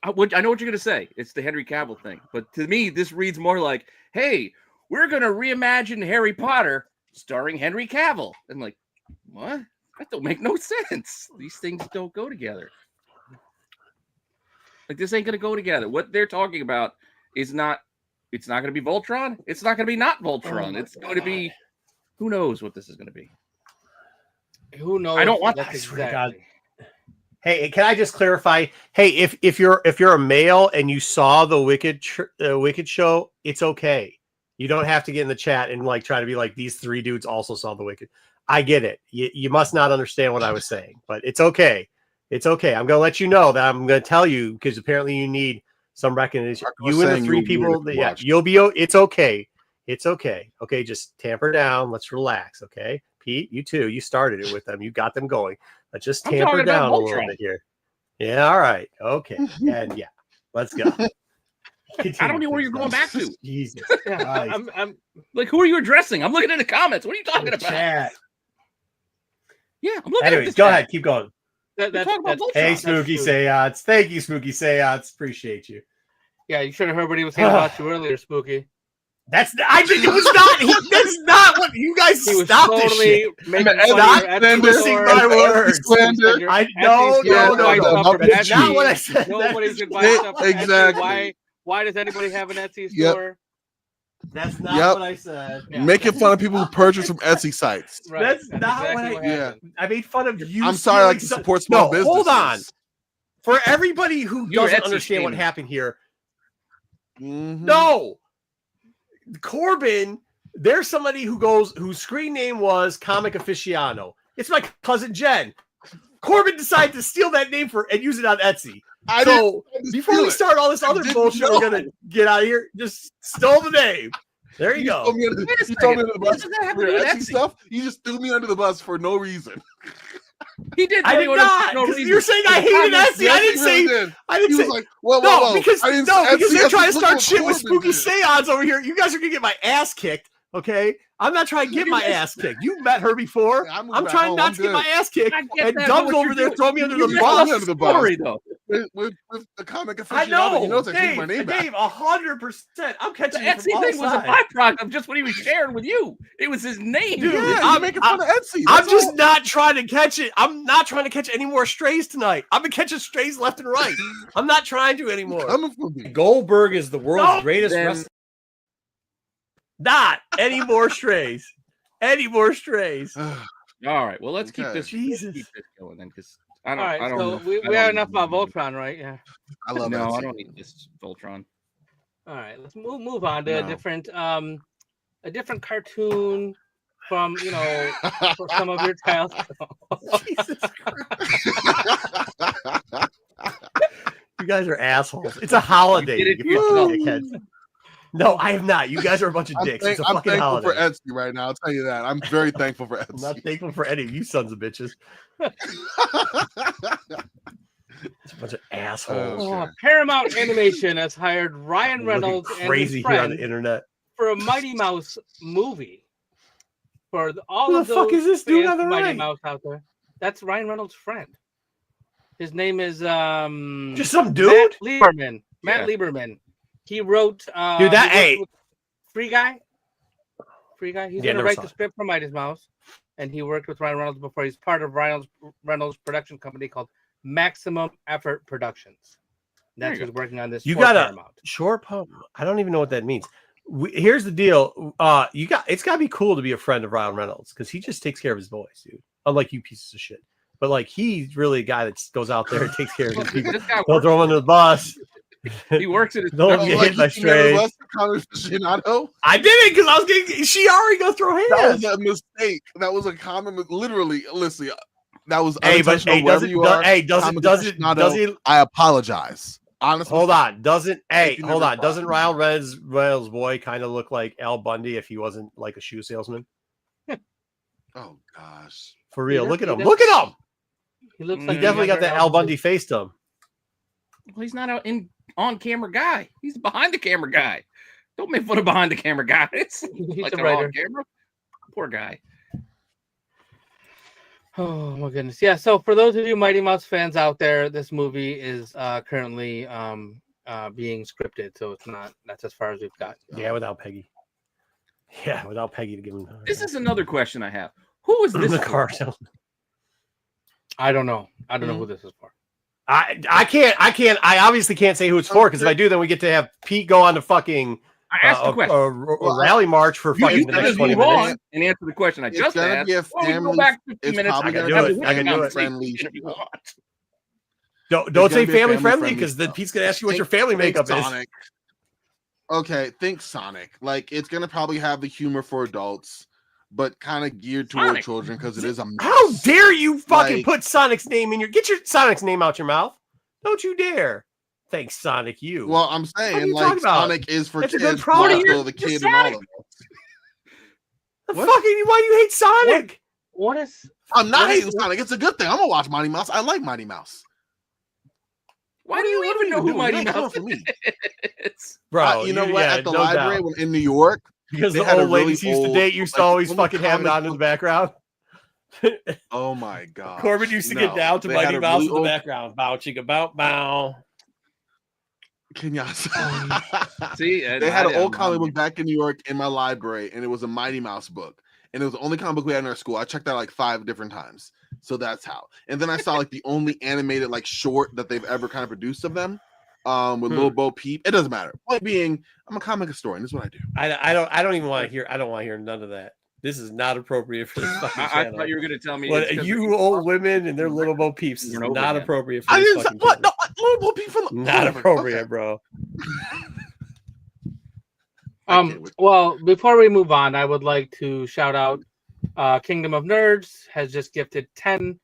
B: I know what you're going to say. It's the Henry Cavill thing. But to me, this reads more like, hey, we're going to reimagine Harry Potter starring Henry Cavill. And like, what? That don't make no sense. These things don't go together. Like, this ain't gonna go together. What they're talking about is not. It's not going to be Voltron. It's not going to be not Voltron. It's going to be. Who knows what this is going to be?
D: Who knows?
B: I don't want
D: that.
A: Exactly. Hey, can I just clarify? Hey, if you're a male and you saw the Wicked show, it's okay. You don't have to get in the chat and like try to be like these three dudes also saw the Wicked. I get it. You must not understand what I was saying, but it's okay. It's okay. I'm going to let you know that I'm going to tell you because apparently you need some recognition. You and the three people, you'll be. It's okay. It's okay. Okay, just tamper down. Let's relax. Okay, Pete, you too. You started it with them. You got them going. Let's just tamper down a little bit here. Yeah. All right. Okay. And yeah, let's go. Continue,
B: I don't know where you're going back to.
A: Jesus.
B: I'm like, who are you addressing? I'm looking at the comments. What are you talking about?
A: Chat.
B: Yeah. I'm looking
A: Anyways,
B: at
A: go ahead. Keep going.
B: That's
A: Hey, Spooky Seance. Thank you, Spooky Seance. Appreciate you.
D: Yeah, you should have heard what he was saying about you earlier, Spooky.
A: I think it was not. That's not what you guys.
D: He was
A: stop
D: totally
A: this shit.
D: making
A: Not twisting my words. I know. No. That's not what I said.
D: Nobody should buy stuff.
C: Exactly.
D: Why does anybody have an Etsy store?
A: That's not what I said.
C: Yeah. Making fun of people who purchase from Etsy sites.
D: Right.
A: That's not
D: exactly
A: what I. I made fun of you.
C: I'm sorry, I like to support small businesses.
A: Hold on. For everybody who doesn't understand what happened here, no, Corbin. There's somebody whose screen name was Comic Aficionado. It's my cousin Jen. Corbin decided to steal that name and use it on Etsy. Before we start all this other bullshit, we're gonna get out of here. Just stole the name. There you go.
C: You told me under the bus for Etsy stuff. You just threw me under the bus for no reason.
B: He did.
A: I did not. No you're saying I hated Etsy. I didn't say. I didn't say.
C: Like, whoa.
A: Because they're trying to start shit with Spooky Seance over here. You guys are gonna get my ass kicked. Okay, I'm not trying to get my ass kicked. You met her before. I'm trying not to get my ass kicked. And Dub's over there throwing me under the bus.
C: Under the bus. Though. With the Comic Aficionado,
A: I know.
C: You know it's Dave, my name
A: Dave, 100%. I'm catching
B: the Etsy thing was a byproduct of just what he was sharing with you. It was his name.
C: Dude, I'm making fun of Etsy.
A: I'm just not trying to catch it. I'm not trying to catch any more strays tonight. I've been catching strays left and right. I'm not trying to anymore.
F: Goldberg is the world's greatest wrestler.
A: Not any more strays. Any more strays.
B: All right. Well, let's keep this.
A: Jesus.
B: Keep this going then, because I don't.
D: All right,
B: I don't.
D: So we have enough about Voltron, right? Yeah.
C: I love it.
B: No, I don't need this Voltron.
D: All right, let's move on to a different cartoon from for some of your childhood.
A: Jesus Christ. You guys are assholes. It's a holiday. You fucking dickheads. No, I have not. You guys are a bunch of dicks. It's a
C: I'm
A: fucking
C: thankful
A: holiday.
C: for Etsy right now. I'll tell you that. I'm very thankful for Etsy.
A: I'm not thankful for any of you sons of bitches. It's a bunch of assholes.
D: Paramount Animation has hired Ryan Reynolds
A: crazy
D: and his
A: here on
D: friend
A: the internet
D: for a Mighty Mouse movie. For all
A: Who
D: of
A: the fuck
D: those
A: is this dude on the
D: Mighty
A: right?
D: Mouse out there, that's Ryan Reynolds' friend. His name is
A: just some dude.
D: Matt Lieberman. He wrote.
A: Dude, that
D: Free Guy. He's gonna write the script for Mighty Mouse, and he worked with Ryan Reynolds before. He's part of Ryan Reynolds' production company called Maximum Effort Productions. That's who's working on this.
A: You got a short poem. I don't even know what that means. Here's the deal. It's got to be cool to be a friend of Ryan Reynolds because he just takes care of his boys, dude. Unlike you pieces of shit. But like he's really a guy that goes out there and takes care of his people. Don't throw him under the bus.
B: He works at his.
A: Don't get hit by strays. I did it because I was getting. She already go throw hands.
C: That was a mistake. That was a common. Literally, listen. That was
A: does it?
C: I apologize. Honestly,
A: hold on. Doesn't Ryan Reynolds' boy kind of look like Al Bundy if he wasn't like a shoe salesman?
C: Oh gosh,
A: for real. Look at him. Look at him.
D: He looks like
A: he definitely got that Al Bundy face to him.
B: Well, he's not an on-camera guy. He's behind the camera guy. Don't make fun of behind the camera guys.
D: He's
B: like
D: a
B: they're
D: writer.
B: on camera. Poor guy.
D: Oh my goodness. Yeah. So for those of you Mighty Mouse fans out there, this movie is currently being scripted. So it's not. That's as far as we've got.
A: Yeah, without Peggy. Yeah, without Peggy to give him.
B: This is another question I have. Who is this?
A: The car.
D: I don't know. I don't know who this is for.
A: I obviously can't say who it's for, because if I do, then we get to have Pete go on to fucking
B: I asked the question.
A: a rally march for fucking the next 20
B: move
A: minutes.
B: on and answer the question I just asked.
C: Be a
B: Or we can go
C: family,
B: back 50
C: it's
B: minutes.
C: probably
B: I
C: gonna
B: can
C: be
A: I can do it.
C: friendly.
A: Don't say
C: gonna be a
A: family friendly,
C: family
A: because then
C: stuff.
A: Pete's gonna ask you what your family makeup is.
C: Okay, think Sonic. Like, it's gonna probably have the humor for adults, but kind of geared toward children, because it is a mouse.
A: How dare you fucking
C: Like-
A: put Sonic's name in your Sonic's name out your mouth? Don't you dare. Thanks, Sonic. You.
C: Well, I'm
A: What
C: saying,
A: are you
C: like,
A: talking about?
C: Sonic is for
A: That's a
C: kids,
A: good product.
C: but still the kid in all of us.
A: The
C: What?
A: fucking why do you hate Sonic?
D: What is?
C: I'm not
D: What is-
C: hating Sonic. It's a good thing. I'm gonna watch Mighty Mouse. I like Mighty Mouse.
B: Why do you even know who Mighty
C: You're not
B: Mouse
C: coming for me.
B: is?
A: Bro,
C: You know what?
A: yeah,
C: At the
A: no
C: library
A: doubt.
C: when in New York,
A: Because
C: they
A: the
C: had a
A: old ladies
C: really
A: used to
C: old,
A: date, used to
C: like,
A: always
C: only
A: fucking have it
C: comic
A: on in the
C: book-
A: background.
C: oh my god.
A: Corbin used to get down to
C: They had
A: Mighty
C: a
A: Mouse
C: really
A: in the
C: old-
A: background. Bow chicka bow bow.
C: Can y'all
B: See,
C: they had an old comic book back in New York in my library, and it was a Mighty Mouse book. And it was the only comic book we had in our school. I checked out like 5 different times. So that's how. And then I saw like the only animated like short that they've ever kind of produced of them. With Lil Bo Peep. It doesn't matter. Point being, I'm a comic historian. This is what I do.
A: I don't even want to hear. I don't want to hear none of that. This is not appropriate for this fucking
B: I
A: channel.
B: thought you were going to tell me.
A: What, you old women and their little Bo Peeps is
B: Over
A: not
B: again.
A: appropriate for
C: I
A: this
C: didn't say
A: fucking
C: what?
A: channel.
C: No, Lil Bo Peep from
A: Not
C: whatever.
A: appropriate,
C: Okay.
A: bro.
D: Well, before we move on, I would like to shout out Kingdom of Nerds has just gifted 10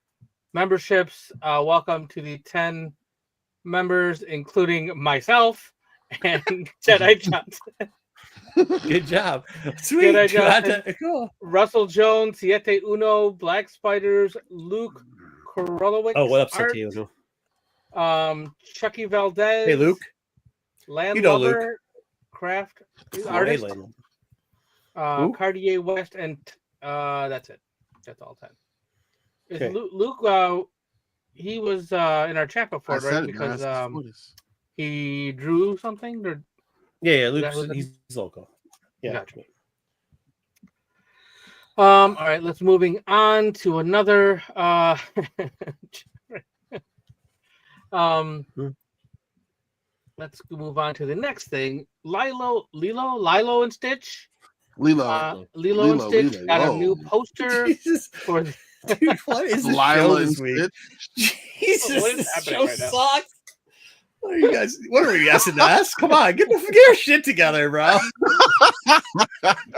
D: memberships. Welcome to the 10 members, including myself and Jedi Johnson.
A: Good job. Sweet.
D: Jedi Johnson,
A: Cool.
D: Russell Jones, Siete Uno, Black Spiders, Luke Korolowicz.
A: Oh, what up,
D: Art,
A: Santiago?
D: Chucky Valdez.
A: Hey, Luke.
D: Landlover,
A: Luke.
D: Craft
A: Oh,
D: artist.
A: hey, Lane.
D: Cartier West, and that's it. That's all 10. Is
A: Okay.
D: Luke, he was in our chat before,
C: I
D: right?
C: said it,
D: Because
C: man. What is-
D: he drew something. Or
A: Yeah,
D: That was
A: Luke's he's local. Yeah.
D: Gotcha. All right, let's moving on to another. Let's move on to the next thing. Lilo and Stitch.
C: Lilo.
D: Lilo and Stitch
C: Lilo,
D: got a
C: whoa.
D: new poster
A: Jesus.
D: for the
A: Dude, what is this
C: Lila
A: show
C: and
A: this week?
C: Stitch.
A: Jesus,
D: What is
A: this
D: happening
A: show
D: right now?
A: sucks. What are you guys? What are we S&S? Come on, get your shit together, bro.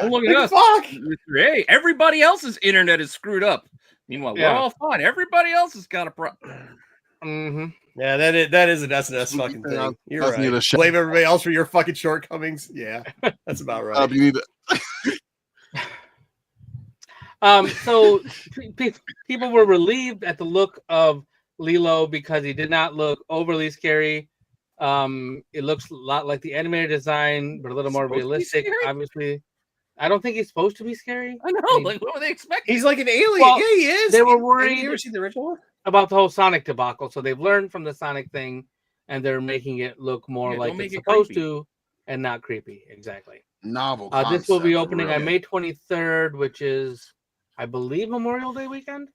B: Oh, look at us.
A: Fuck.
B: Hey, everybody else's internet is screwed up. Meanwhile, we're all fine. Everybody else has got a problem.
D: Mm-hmm.
A: Yeah, that is an S&S fucking thing. You're
C: Us need a
A: right.
C: show.
A: Blame everybody else for your fucking shortcomings. Yeah, that's about right.
C: You need
D: So people were relieved at the look of Lilo because he did not look overly scary. It looks a lot like the animated design, but a little more
B: Supposed to be
D: realistic.
B: scary?
D: Obviously, I don't think he's supposed to be scary.
B: I know. Like, what were they expecting?
A: He's like an alien.
D: Well,
A: yeah, he is.
D: they were
A: Have
D: worried-
A: you ever seen the original one?
D: About the whole Sonic debacle, so they've learned from the Sonic thing, and they're making it look more
B: Yeah,
D: like
B: don't make
D: it's
B: it
D: supposed
B: creepy.
D: to, and not creepy. Exactly.
C: novel.
D: This will be
C: concept,
D: opening
C: really.
D: on May 23rd, which is, I believe, Memorial Day weekend,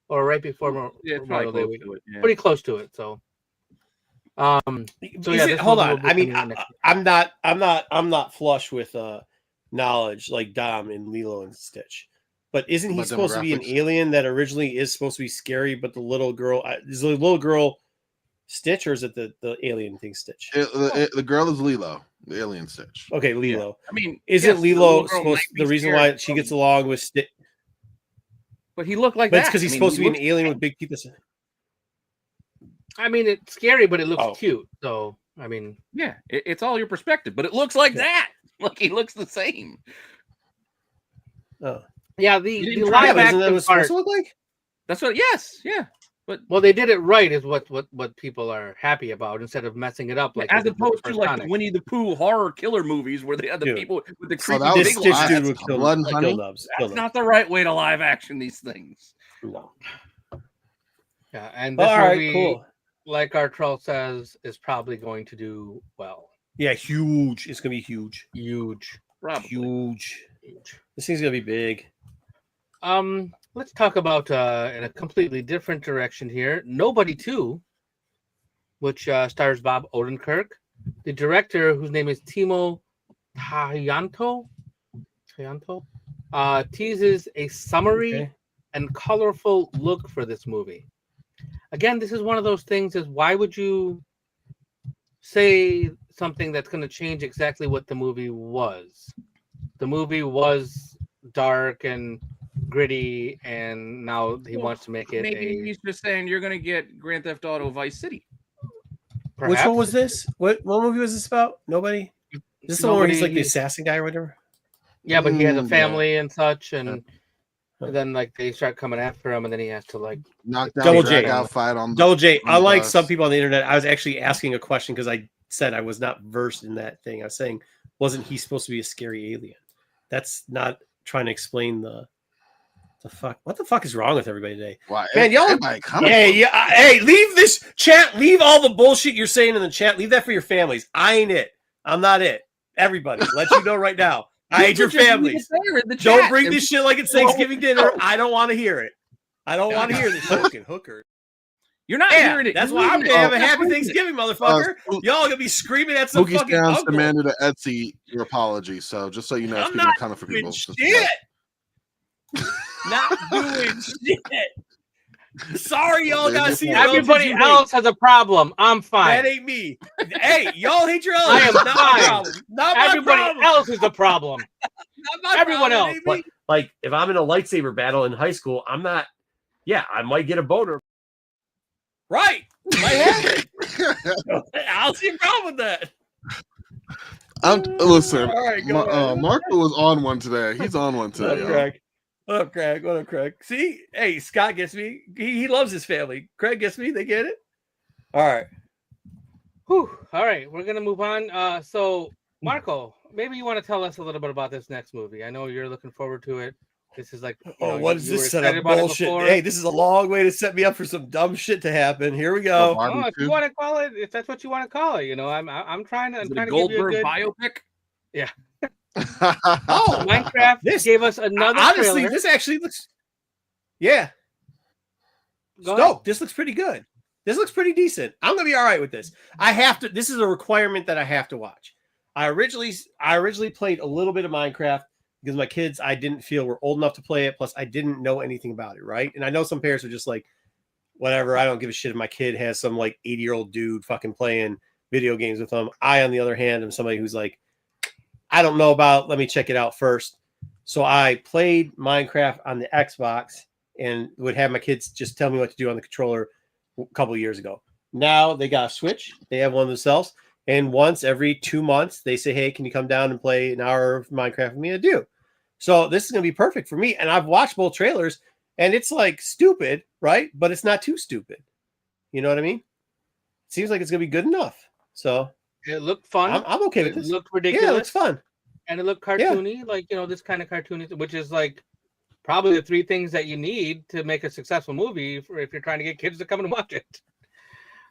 D: or right before
B: Yeah, it's
D: Memorial Day
B: probably close
D: weekend.
B: to it. Yeah.
D: Pretty close to it. So,
A: Is
D: yeah,
A: it-
D: this
A: hold
D: movie will
A: on.
D: be
A: I mean,
D: coming out next
A: I'm not flush with knowledge like Dom in Lilo and Stitch. But isn't he
C: About
A: supposed to be an
C: demographics?
A: alien that originally is supposed to be scary? But the little girl is the little girl Stitch, or is it the alien thing Stitch?
C: The girl is Lilo, the alien Stitch.
A: Okay, Lilo.
B: I mean,
A: Isn't
B: yes, the
A: Lilo
B: little girl
A: supposed
B: might be
A: the reason
B: scary,
A: why she gets along with Stitch?
B: but he looked like
A: But
B: that.
A: it's because he's
B: I mean,
A: supposed to
B: he
A: be an alien with big teeth.
D: I mean, it's scary, but it looks
A: Oh.
D: cute. So, I mean,
B: Yeah, it's all your perspective, but it looks like that. Like he looks the same.
A: Oh,
D: yeah,
B: You
D: the
B: didn't try
A: yeah,
D: live
A: but isn't that
D: action
A: what it's supposed
D: part.
A: to look like?
B: That's what. Yes, yeah.
D: Well, they did it right, is what people are happy about, instead of messing it up like
B: As
D: they did with
B: opposed
D: the
B: to
D: first
B: like
D: Sonic.
B: the Winnie the Pooh horror killer movies where they had the
A: Dude.
B: people with the
C: So
B: creepy
C: that was
A: This
B: big
A: Stitch
B: eyes.
A: dude would kill
C: Blood and
A: kill
C: Honey?
A: Nubs.
B: That's not the right way to live action these things.
A: No.
D: Yeah, and this
A: All right,
D: movie,
A: cool.
D: like our troll says, is probably going to do well.
A: Yeah, huge. It's gonna be huge.
D: Huge.
B: Probably.
A: Huge. This thing's gonna be big.
D: Let's talk about in a completely different direction here. Nobody 2, which stars Bob Odenkirk. The director, whose name is Timo Thayanto, teases a summery and colorful look for this movie. Again, this is one of those things is why would you say something that's going to change exactly what the movie was? The movie was dark and gritty, and now he wants to make it.
B: Maybe he's just saying you're going to get Grand Theft Auto Vice City.
A: Perhaps. Which one was this? What movie was this about? Nobody? This is the one where he's like the assassin guy or whatever?
D: Yeah, but he has a family and such, and then like they start coming after him, and then he has to like
C: knock down
A: Double J
C: out fight on
A: Double J. Unlike some people on the internet, I was actually asking a question because I said I was not versed in that thing. I was saying, wasn't he supposed to be a scary alien? That's not trying to explain the fuck. What the fuck is wrong with everybody today?
C: Why?
A: Man, y'all. Hey, leave this chat. Leave all the bullshit you're saying in the chat. Leave that for your families. I ain't it. I'm not it. Everybody, let you know right now. I hate your families. Don't bring this shit like it's Thanksgiving dinner. I don't want to hear it. I don't want to hear this fucking hooker.
B: You're not hearing it.
A: That's why I'm gonna have a happy Thanksgiving, motherfucker. Y'all gonna be screaming at some fucking uncle.
C: Demanded an Etsy your apology, so just so you know,
A: I'm not doing people. Shit. Not doing shit. Sorry, y'all gotta see.
D: Everybody else has a problem. I'm fine.
A: That ain't me. Hey, y'all hate your own.
D: I am
A: not
D: fine.
A: My problem. Not my
D: Everybody
A: problem.
D: else is the problem.
A: Not my
D: Everyone
A: problem,
D: else.
F: Like if I'm in a lightsaber battle in high school, I'm not. Yeah, I might get a boner.
A: Right. Might happen. I'll see a problem with that.
C: Listen.
A: All right,
C: Marco was on one today. He's on one today.
A: What up, Craig? See, hey, Scott gets me. He loves his family. Craig gets me. They get it. All right.
D: Whew. All right, we're gonna move on. So, Marco, maybe you want to tell us a little bit about this next movie. I know you're looking forward to it. This is like,
A: what is this set of bullshit? Hey, this is a long way to set me up for some dumb shit to happen. Here we go.
D: If you want to call it, if that's what you want to call it, I'm trying to.
B: Is it a Goldberg biopic?
D: Yeah. Minecraft gave us another.
A: Honestly,
D: trailer.
A: this actually looks. Yeah. This looks pretty good. This looks pretty decent. I'm gonna be all right with this. I have to. This is a requirement that I have to watch. I originally played a little bit of Minecraft because my kids I didn't feel were old enough to play it. Plus, I didn't know anything about it. Right, and I know some parents are just like, whatever. I don't give a shit if my kid has some like 80-year-old dude fucking playing video games with them. I, on the other hand, am somebody who's like, I don't know about. Let me check it out first. So I played Minecraft on the Xbox and would have my kids just tell me what to do on the controller a couple of years ago. Now they got a Switch. They have one themselves. And once every 2 months, they say, hey, can you come down and play an hour of Minecraft with me? I do. So this is going to be perfect for me. And I've watched both trailers and it's like stupid, right? But it's not too stupid. You know what I mean? It seems like it's going to be good enough. So
D: it looked fun.
A: I'm okay with this.
D: It looked ridiculous.
A: Yeah, it looks fun.
D: And it looked cartoony, like, this kind of cartoony, which is like probably the 3 things that you need to make a successful movie if you're trying to get kids to come and watch it.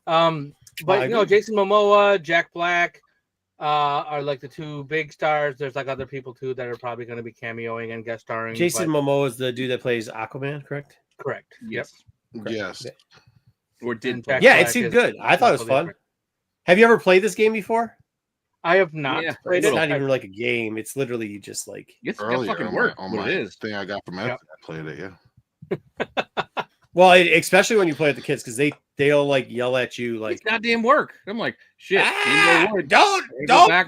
D: But Jason Momoa, Jack Black are like the 2 big stars. There's like other people too that are probably going to be cameoing and guest starring.
A: Jason Momoa is the dude that plays Aquaman, correct?
D: Correct.
B: Yes.
C: Correct. Yes.
B: Or did
A: it seemed good. I thought it was fun. Have you ever played this game before?
D: I have not played it.
A: It's not even like a game. It's literally just like
B: it's fucking work.
C: On my thing I got from Etsy, I played it. Yeah.
A: Well, especially when you play with the kids, because they'll like yell at you like
B: it's goddamn work. I'm like, shit.
A: Don't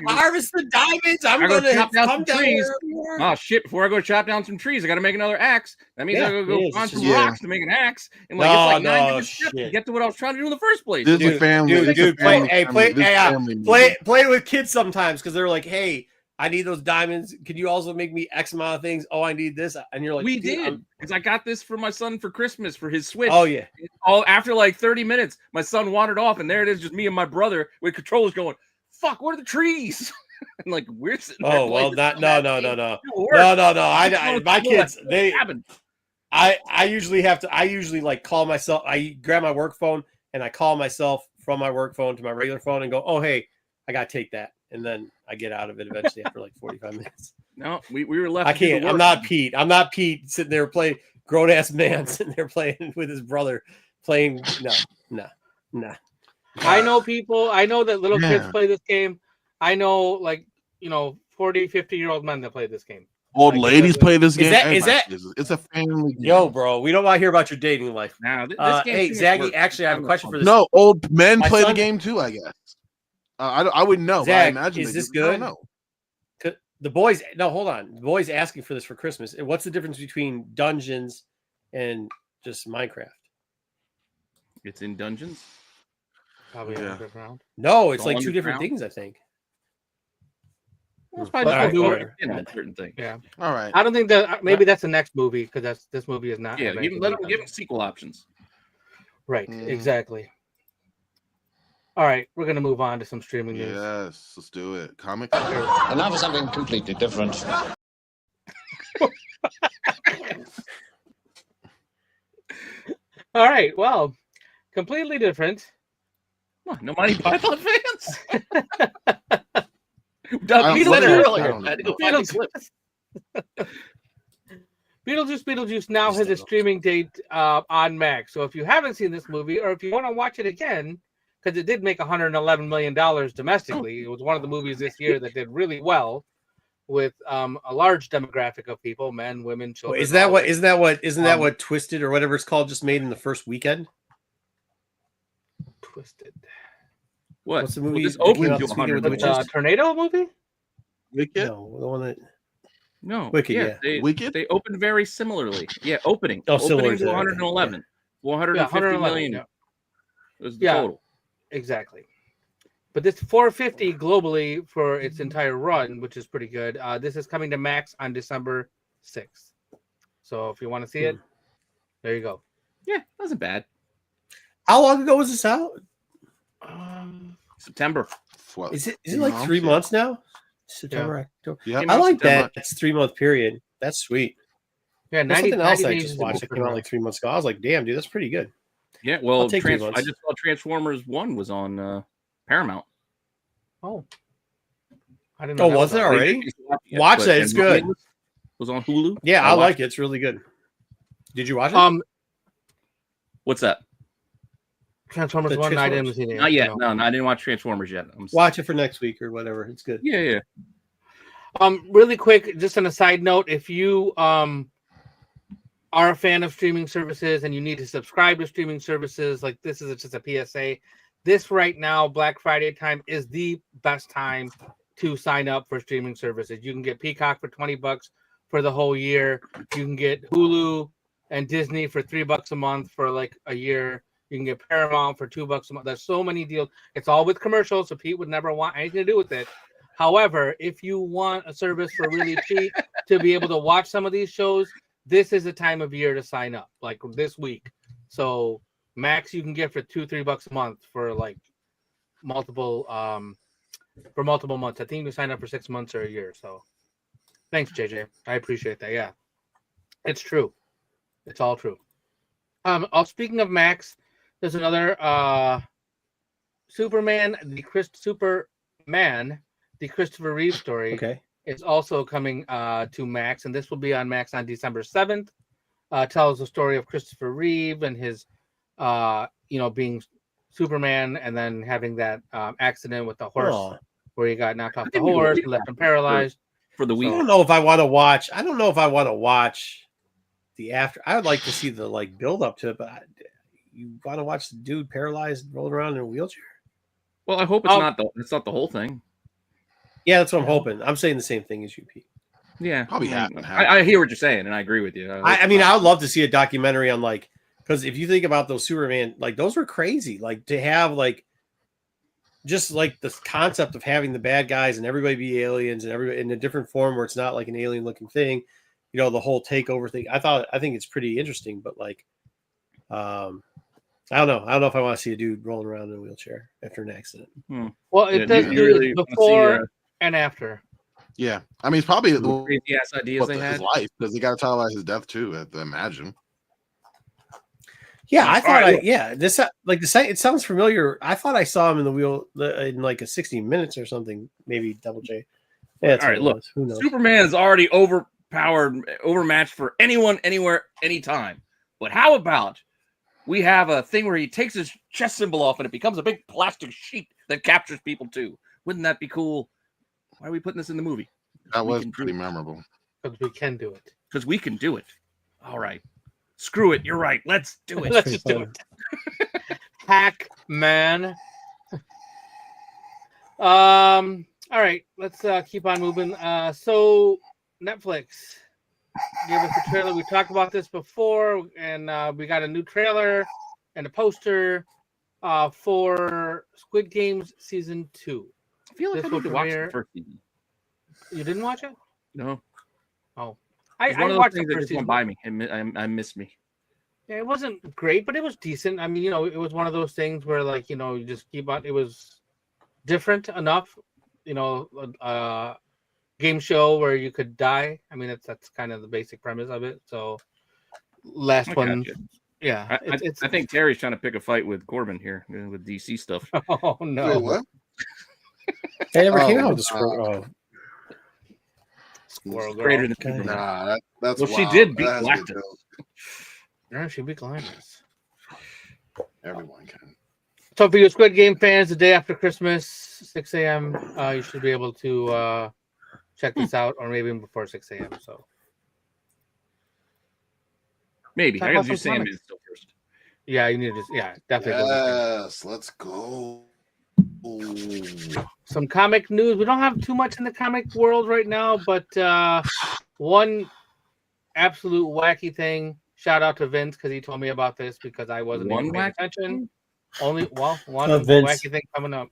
A: harvest the diamonds. I'm gonna
B: chop down some trees. Oh shit! Before I go chop down some trees, I got to make another axe. That means I gotta go find some rocks to make an axe. And like it's like 9 different steps to get to what I was trying to do in the first place.
C: This is a family.
A: Dude, play with kids sometimes because they're like, hey, I need those diamonds. Could you also make me X amount of things? Oh, I need this. And you're like,
B: we did. Because I got this for my son for Christmas for his Switch.
A: Oh, yeah.
B: After like 30 minutes, my son wandered off, and there it is, just me and my brother with controllers going, fuck, what are the trees? And like, we're sitting there.
A: Oh, well, no. My kids, I usually like call myself, I grab my work phone and I call myself from my work phone to my regular phone and go, oh, hey, I got to take that. And then I get out of it eventually after like 45 minutes.
B: No, we were left.
A: I can't. I'm not Pete. I'm not Pete sitting there playing. grown ass man sitting there playing with his brother, playing. No.
D: I know people. I know that little kids
C: Yeah.
D: play this game. I know, 40, 50-year-old men that play this game.
C: Old
D: Like,
C: ladies play this
A: Is
C: game.
A: that-
C: Everybody
A: is that-
C: plays it. It's a family game.
A: Yo, bro, we don't want to hear about your dating life.
B: Now, this game
A: Hey,
B: too much
A: Zaggy,
B: work.
A: actually, I have a question for this.
C: No, old men
A: My
C: play
A: son-
C: the game too, I guess. I wouldn't know. But I
A: Zach,
C: imagine
A: is
C: they
A: this
C: do. I don't
A: good?
C: know.
A: The boys, no, hold on. The boys asking for this for Christmas. And what's the difference between Dungeons and just Minecraft?
B: It's in Dungeons.
D: Probably
C: Yeah.
D: a different round.
A: No, it's
B: It's
A: like
B: all
A: two different
B: underground?
A: things, I think.
B: Well, it's probably
A: All
B: just
A: right,
B: new
A: all
B: way
A: right.
B: in certain things.
D: Yeah,
C: All right.
D: I don't think that. Maybe that's the next movie because this movie is not.
B: Yeah,
D: advanced
B: let them
D: enough.
B: give them sequel options.
D: Right,
C: Mm.
D: exactly. All right, we're gonna move on to some streaming news.
C: Yes, let's do it. Comics.
G: And now for something completely different.
D: All right, well, completely different.
B: Come on, no Monty Python fans.
C: I
B: Doug,
C: don't
B: he
C: know.
B: said it
C: I
B: earlier.
C: don't
B: I had to go
C: know.
B: find the clip.
D: Beetlejuice now has a streaming date on Max. So if you haven't seen this movie, or if you want to watch it again, because it did make $111 million domestically, it was one of the movies this year that did really well with a large demographic of people, men, women, children.
A: Isn't that
D: all
A: what?
D: that.
A: Isn't that what Twisted or whatever it's called just made in the first weekend?
D: Twisted?
B: What?
A: What's the
B: Well,
A: movie
B: this
A: that came
B: opened
A: out
B: to
A: this weekend with
B: 100.
A: the witches?
D: Tornado movie?
C: Wicked.
A: No, the one that.
B: No,
A: Wicked,
B: yeah,
A: yeah.
B: They,
C: Wicked?
B: They opened very similarly. Yeah, opening.
A: Oh, similar
B: Opening
A: to
B: to
A: that,
B: 111. 150
D: 111,
B: million
D: yeah.
B: was the
D: Yeah.
B: total.
D: Exactly. But this 450 globally for its entire run, which is pretty good. This is coming to Max on December 6th. So if you want to see it, there you go.
B: Yeah, wasn't bad.
A: How long ago was this out?
B: September.
C: What?
A: Is it like 3 months now? September, October.
C: Yeah.
B: Came
A: I
B: out
A: like
B: September.
A: that. It's 3 month period. That's sweet.
D: Yeah,
A: There's
D: 90,
A: something else
D: 90
A: I
D: days
A: just
D: is a
A: watched that
D: good
A: came out
D: run.
A: like 3 months ago. I was like, damn, dude, that's pretty good.
B: Yeah, well,
A: I'll take 3 months.
B: I just saw Transformers 1 was on Paramount.
D: Oh. I didn't know.
A: Oh,
D: that
A: was it
D: out.
A: already?
B: Yet,
A: Watch
B: but-
A: that, it's
B: and
A: good.
B: Was on Hulu.
A: Yeah, I
B: watched
A: like it. It's really good. Did you watch it?
B: What's that?
D: Transformers
A: The
D: 1, I
A: Transformers.
D: didn't see it.
B: Not yet. No, I didn't watch Transformers yet.
A: Watch it for next week or whatever. It's good.
B: Yeah.
D: Really quick, just on a side note, if you are a fan of streaming services and you need to subscribe to streaming services, like this is just a PSA. This right now, Black Friday time, is the best time to sign up for streaming services. You can get Peacock for $20 for the whole year. You can get Hulu and Disney for $3 a month for like a year. You can get Paramount for $2 a month. There's so many deals. It's all with commercials, so Pete would never want anything to do with it. However, if you want a service for really cheap to be able to watch some of these shows, this is the time of year to sign up, like this week. So Max you can get for $2-3 a month for like multiple months. I think you can sign up for 6 months or a year. So thanks, JJ. I appreciate that. Yeah. It's true. It's all true. Speaking of Max, there's another Superman, the Christopher Reeve story.
A: Okay.
D: It's also coming to Max, and this will be on Max on December 7th. Tells the story of Christopher Reeve and his, being Superman and then having that accident with the horse
A: Oh.
D: where he got knocked off the
B: think we
D: horse
B: believe
D: and left him paralyzed.
B: For the
A: I
B: week.
A: don't know if I want to watch. I don't know if I want to watch the after. I would like to see the like build up to it, but you want to watch the dude paralyzed rolling around in a wheelchair?
B: Well, I hope it's not the whole thing.
A: Yeah, that's what I'm hoping. I'm saying the same thing as you, Pete.
B: Yeah,
C: Probably happen.
B: I hear what you're saying, and I agree with you.
A: I mean, I would love to see a documentary on like, because if you think about those Superman, like those were crazy. Like to have like, just like the concept of having the bad guys and everybody be aliens and everybody in a different form where it's not like an alien looking thing, the whole takeover thing. I think it's pretty interesting, but like, I don't know. I don't know if I want to see a dude rolling around in a wheelchair after an accident.
D: Well, it does
B: you
D: do
B: really
D: it
B: wanna see,
D: before and after.
C: Yeah. I mean, it's probably
B: the crazy ass ideas they
C: his
B: had.
C: life because they got to televise his death too, I have to imagine.
A: Yeah, I thought
B: right,
A: this like the site. It sounds familiar. I thought I saw him in the wheel in like a 60 Minutes or something. Maybe Double J. Yeah,
B: All right, look,
A: who knows?
B: Superman is already overmatched for anyone, anywhere, anytime. But how about we have a thing where he takes his chest symbol off and it becomes a big plastic sheet that captures people too? Wouldn't that be cool? Why are we putting this in the movie?
C: That was pretty memorable.
D: Because we can do it.
B: Because we can do it. All right. Screw it. You're right. Let's do it.
D: Let's just do it. Hack-Man. All right. Let's keep on moving. So Netflix gave us a trailer. We talked about this before, and we got a new trailer and a poster for Squid Games Season 2.
B: I feel like I need to watch the first season.
D: You didn't watch it?
B: No.
D: Oh.
B: I watched things that just went by me and I missed me.
D: Yeah, it wasn't great, but it was decent. I mean, it was one of those things where, like, you just keep on. It was different enough, game show where you could die. I mean, that's kind of the basic premise of it. So, last one, yeah.
B: I think Terry's trying to pick a fight with Corbin here with DC stuff.
D: Oh no!
C: Wait, what?
A: They never came out with the Squirrel.
D: Squirrel Girl.
B: Greater than
C: Nah, that's
B: well,
C: wild.
B: she did beat
C: That has to be
B: Galactus.
C: dope.
D: Yeah, she beat Galactus.
C: Everyone can.
D: So for you Squid Game fans, the day after Christmas, 6 a.m., you should be able to check this out, or maybe even before 6 a.m. So
B: Maybe.
D: Talk
B: I
D: about
B: gotta do
D: some
B: Sam
D: comics.
B: is still first.
D: yeah, you need to definitely. Go
C: Yes, let's go. Ooh.
D: Some comic news. We don't have too much in the comic world right now, but one absolute wacky thing. Shout out to Vince because he told me about this because I wasn't
B: One
D: even paying
B: wacky
D: attention. One
A: Vince.
D: wacky thing coming up.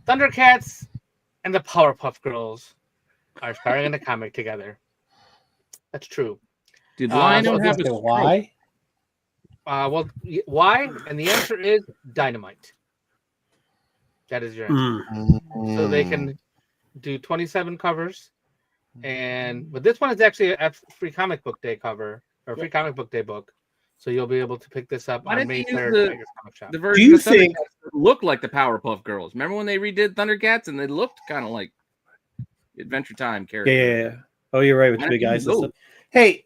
D: Thundercats and the Powerpuff Girls are starring in a comic together. That's true.
B: Did
D: so
B: Lionel have a
A: Okay,
B: stroke?
A: why?
D: Well, why? And the answer is Dynamite. That is your answer. So they can do 27 covers, but this one is actually a free comic book day cover or free comic book day book. So you'll be able to pick this up
B: Why
D: on
B: didn't
D: May
B: they use
D: 3rd at your comic shop.
B: The version
A: you
B: of
A: think-
B: Thundercats that looked like the Powerpuff Girls? Remember when they redid Thundercats and they looked kind of like Adventure Time characters?
A: Yeah. Oh, you're right with the
B: Why
A: big
B: didn't
A: eyes
B: you
A: and
B: go?
A: stuff. Hey,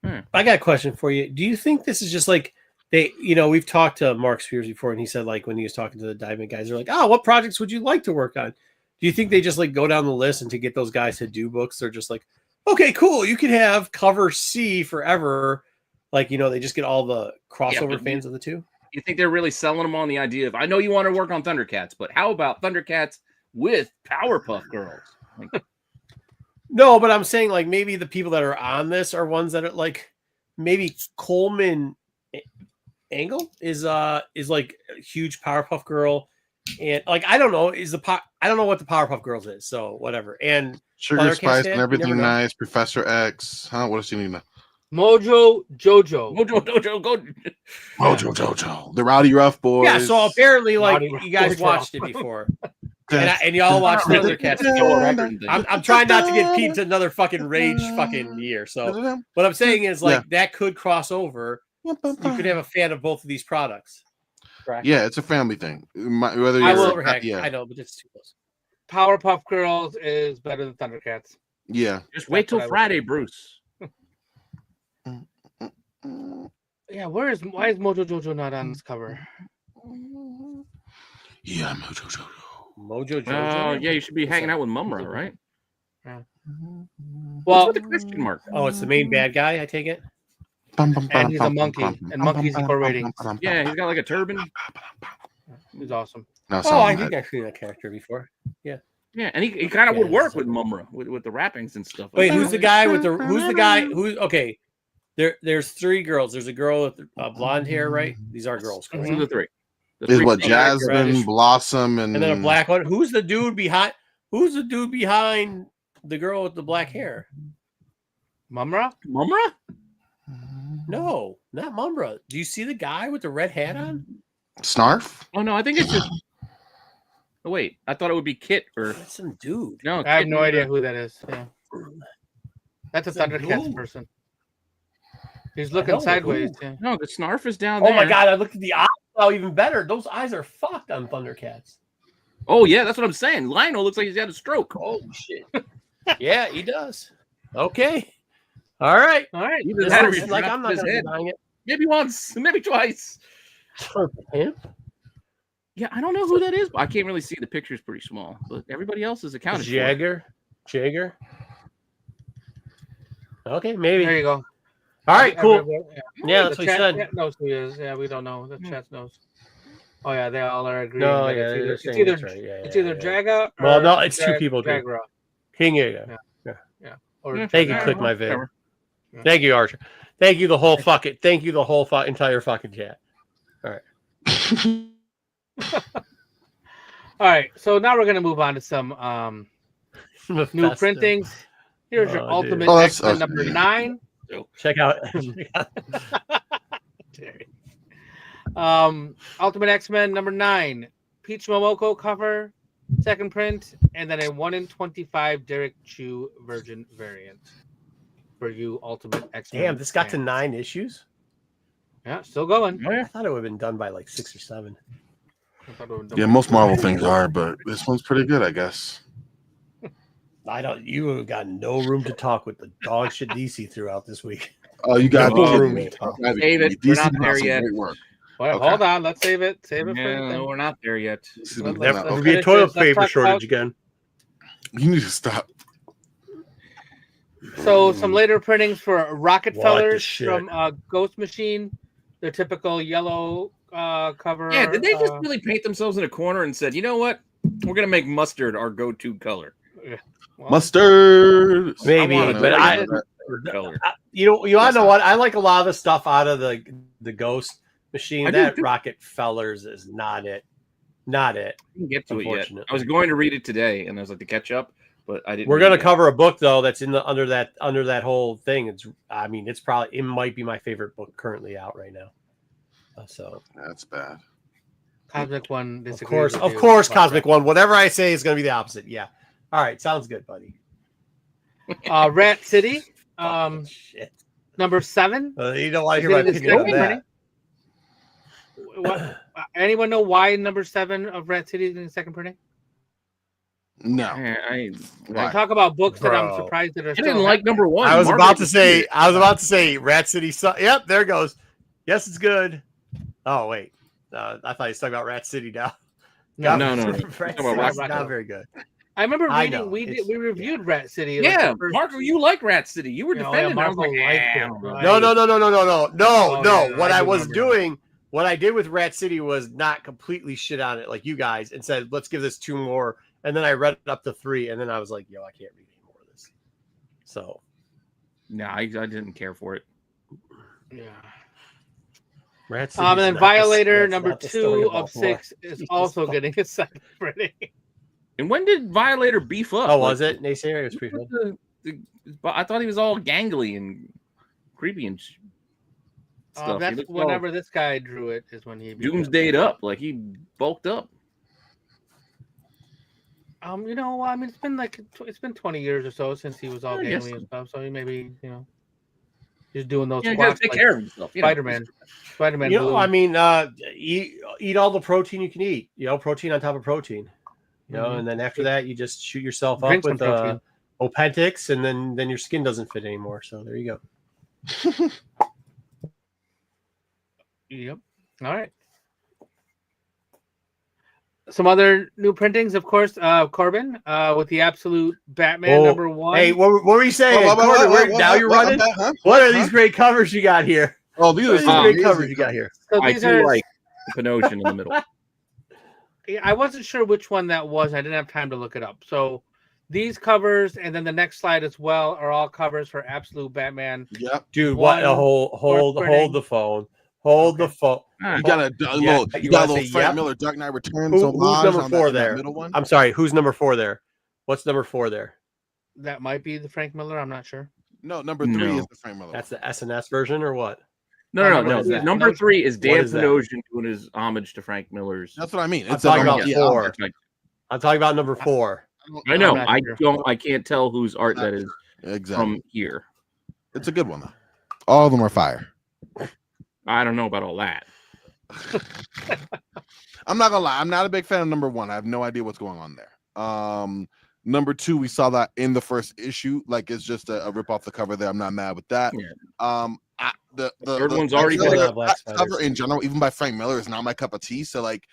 B: Hmm.
A: I got a question for you. Do you think this is just like we've talked to Mark Spears before, and he said like when he was talking to the Diamond guys, they're like, "Oh, what projects would you like to work on?" Do you think they just like go down the list and to get those guys to do books, they're just like, "Okay, cool, you can have cover C forever." Like they just get all the crossover
B: but
A: fans of the two.
B: You think they're really selling them on the idea of, I know you want to work on Thundercats, but how about Thundercats with Powerpuff Girls? Like,
A: No, but I'm saying like maybe the people that are on this are ones that are like maybe Coleman Angle is like a huge Powerpuff Girl, and like I don't know I don't know what the Powerpuff Girls is, so whatever. And
C: Sugar
A: Thundercats
C: Spice
A: fan?
C: and
A: You
C: everything
A: never know.
C: nice. Professor X. Huh? What else do you need to know?
D: Mojo Jojo.
B: Mojo Dojo, go.
C: Mojo Jojo. The Rowdy Rough Boys.
A: yeah, so apparently like
D: Naughty
A: you guys
D: Boys
A: watched it
D: Rock.
A: before, and y'all watched Thundercats. I'm trying not to get Pete to another fucking rage fucking year. So what I'm saying is like that could cross over. You could have a fan of both of these products. Correct?
C: Yeah, it's a family thing. Whether
D: I
C: you're
D: will
A: Overhead.
C: yeah,
A: I know, but it's too close.
D: Powerpuff Girls is better than Thundercats.
C: yeah.
B: Just wait till
D: That's what I would
B: Friday,
D: say.
B: Bruce.
D: Yeah, why is Mojo Jojo not on this cover?
C: Yeah, Mojo Jojo.
A: Mojo
B: Oh,
A: Jojo.
B: yeah, you should be hanging out with Mumra, right? What's
D: Well,
B: with the question mark?
A: Oh, it's the main bad guy. I take it.
D: and he's a monkey, and monkeys equal ratings.
B: Yeah, he's got like a turban.
D: He's awesome.
C: No,
A: Oh, I think I've seen that character before.
B: Yeah, and he kind of
A: Yeah,
B: would work
A: he's
B: with Mumra with the wrappings and stuff.
A: Wait, who's the guy with the? Who's the guy who? Okay, there's three girls. There's a girl with blonde hair, right? These are girls.
B: Who's
A: Correct?
B: the three? The
C: Is
B: three
C: what
B: girls.
C: Jasmine,
A: Reddish.
C: Blossom, and
A: And then a black one. Who's the dude behind? Who's the dude behind the girl with the black hair?
D: Mumra?
B: Mumra?
A: No, not Mumbra. Do you see the guy with the red hat on?
C: Snarf.
B: Oh no, I think it's just. Oh wait, I thought it would be Kit or
A: That's some dude.
B: no.
D: I have
B: Kit
D: no
B: and,
D: idea who that is. Yeah. That's a
A: That's a
D: Thundercats
A: dude.
D: person. He's looking
A: know,
D: sideways.
A: who?
D: Yeah.
B: No, the Snarf is down
A: Oh
B: there.
A: my god! I looked at the eyes. Oh, even better. Those eyes are fucked on Thundercats.
B: Oh yeah, that's what I'm saying. Lionel looks like he's got a stroke.
A: Oh shit!
F: Yeah, he does. Okay. All right.
D: All right.
B: Either
F: This
B: that or
F: looks
B: he's
F: like
B: dropped
F: I'm not
B: his
F: going to
B: head.
F: be buying it.
B: Maybe once, maybe twice.
F: For him?
B: Yeah, I don't know who that is, but I can't really see. The picture's pretty small, but everybody else is accounted for.
F: Jagger. Okay, maybe.
D: There you go.
F: All right, cool. Yeah,
D: The
F: that's what he
D: chat
F: said.
D: knows who he is. Yeah, we don't know. The chat knows. Oh yeah, they all are agreeing.
F: No,
D: that
F: yeah,
D: it's
F: they're
D: either,
F: saying that's right. Yeah,
D: it's
F: yeah,
D: either
F: yeah.
D: Jaga or
F: Well, no, it's two people, too.
D: Jagra.
F: King, yeah.
D: Or
F: Thank you,
D: Jagra.
F: click my vid.
B: Whatever.
F: Thank you, Archer. Thank you, the whole entire fucking chat. All right.
D: All right, so now we're gonna move on to some new
F: Mephisto.
D: printings. Here's your
F: Oh,
D: Ultimate
F: dude.
D: X-Men number 9.
F: Check out.
D: Ultimate X-Men number 9. Peach Momoko cover, second print, and then a 1 in 25 Derek Chew Virgin variant for you Ultimate X-Men.
F: Damn, this got to
D: fans.
F: 9 issues?
D: Yeah, still going.
B: Oh,
F: I
B: yeah.
F: thought it would have been done by like 6 or 7.
C: Yeah, most Marvel things are, but this one's pretty good, I guess.
F: You have got no room to talk with the dog shit DC throughout this week.
C: Oh, you got
F: No
C: to
F: room to talk.
B: Save it. We're not there yet.
C: Great work.
D: Wait,
C: Okay.
D: hold on. Let's save it. Save it for
B: Yeah,
D: anything.
B: we're not there yet.
C: This has
D: Let's-
C: been-
D: let's-
F: There'll
C: okay.
F: be a
D: finish
F: toilet
D: this. Let's
F: paper
D: talk
F: shortage
D: about-
F: again.
C: You need to stop.
D: So some later printings for
F: What the
D: Rockefellers
F: shit?
D: from Ghost Machine. Their typical yellow cover.
B: Yeah, did they just really paint themselves in a corner and said, you know what? We're gonna make mustard our go-to color.
D: well,
C: Mustard.
F: Maybe,
B: I wanna
F: but
B: know color.
F: you want to know what? I like a lot of the stuff out of the Ghost Machine.
B: I do
F: That
B: too.
F: Rockefellers is not it. Not it.
B: I didn't get to it yet.
F: Unfortunately.
B: I was going to read it today, and I was like to catch up, but I didn't.
F: We're
B: read
F: gonna
B: it.
F: cover a book though that's in the under that whole thing. It might be my favorite book currently out right now. So
C: That's bad.
D: Cosmic One.
F: of
D: disagrees
F: course,
D: with you about
F: Cosmic One. Whatever I say is gonna be the opposite. Yeah. All right, sounds good, buddy.
D: Rat City.
F: Shit.
D: Number 7.
F: You don't want to
D: Is
F: hear my
D: it in the
F: opinion on
D: second
F: that.
D: What, anyone know why number 7 of Rat City is in the second printing?
C: No.
B: I
C: Why?
D: Talk about books that I'm
F: Bro.
D: surprised that are
B: didn't
D: still
B: like number 1.
F: I was
B: Marvel
F: about to
B: was
F: say.
B: weird.
F: I was about to say Rat City. Yep, there it goes. Yes, it's good. Oh wait, I thought you was talking about Rat City now.
D: No,
B: no.
F: Rat
B: Talking about
F: City's
B: Rat
F: not
D: City.
F: very good.
D: I remember
F: I
D: reading.
F: know,
D: We reviewed Rat City.
B: Yeah,
D: the first-
B: Marco, you like Rat City. You were
D: You know,
B: defending.
D: yeah,
B: I was
D: Marco
B: like,
D: liked it,
B: I don't know.
D: right?
F: No.
D: yeah,
F: What
D: I
F: I
D: do
F: was
D: remember
F: doing, what I did with Rat City was not completely shit on it like you guys and said, let's give this 2 more. And then I read it up to 3, and then I was like, yo, I can't read any more of this. So,
B: No, I didn't care for it.
D: Yeah.
F: Rat City.
D: And then Violator number 2 of 6 is also getting a second printing.
B: And when did Violator beef up?
F: Oh, was it? Naysayer was pretty
B: What
F: good.
B: but I thought he was all gangly and creepy and stuff. He
D: That's
B: looked all
D: whenever this guy drew it is when he
B: doomsdayed up, like he bulked up.
D: You know, I mean, it's been 20 years or so since he was all
B: I guess
D: gangly and stuff. So he maybe, he's doing those.
B: Yeah, you gotta
D: squats
B: take
D: like
B: care of himself.
D: Spider-Man.
F: You know,
D: Blue.
F: I mean, eat all the protein you can eat. Protein on top of protein. And then after that, you just shoot yourself
D: Drink
F: up
D: some
F: with
D: protein.
F: Opentix, and then your skin doesn't fit anymore. So there you go.
D: Yep. All right. Some other new printings, of course. Corbin with the Absolute Batman number 1.
F: Hey, what were you saying? Corbin, now you're running. What are these great covers you got here?
C: Oh,
F: What are these great covers you got here?
D: So
B: I
D: these
B: do
D: are.
B: like Pinocchio in the middle.
D: I wasn't sure which one that was. I didn't have time to look it up. So these covers, and then the next slide as well, are all covers for Absolute Batman.
C: Yep.
F: Dude,
D: One,
F: hold
D: printing.
F: the phone. Hold the phone.
C: You got a
F: Yeah,
C: little,
F: you
C: you got a
F: wanna
C: little
F: say
C: Frank
F: yep?
C: Miller Dark Knight Returns
F: Who's
C: homage
F: number
C: on
F: 4
C: that
F: there?
C: middle one.
F: I'm sorry, who's number 4 there? What's number 4 there?
D: That might be the Frank Miller. I'm not sure.
C: No, number 3
B: No.
C: is the Frank Miller.
F: That's the SNS version or what?
B: No.
D: What is that?
B: Number 3 is Dan
F: is that?
B: Pinocchio doing his homage to Frank Miller's.
C: That's what I mean.
F: I'm
C: It's
F: talking
C: a-
F: about
C: yeah,
F: 4. I'm talking about number 4.
B: I know.
D: I'm not
B: I
D: sure.
B: don't. I can't tell whose art that is
C: Exactly.
B: from here.
C: It's a good one though. All of them are fire.
B: I don't know about all that.
C: I'm not gonna lie. I'm not a big fan of number 1. I have no idea what's going on there. Number 2, we saw that in the first issue. Like it's just a rip off the cover there. I'm not mad with that.
B: Yeah.
C: The
B: third one's already
C: cover in general, even by Frank Miller, is not my cup of tea. So like,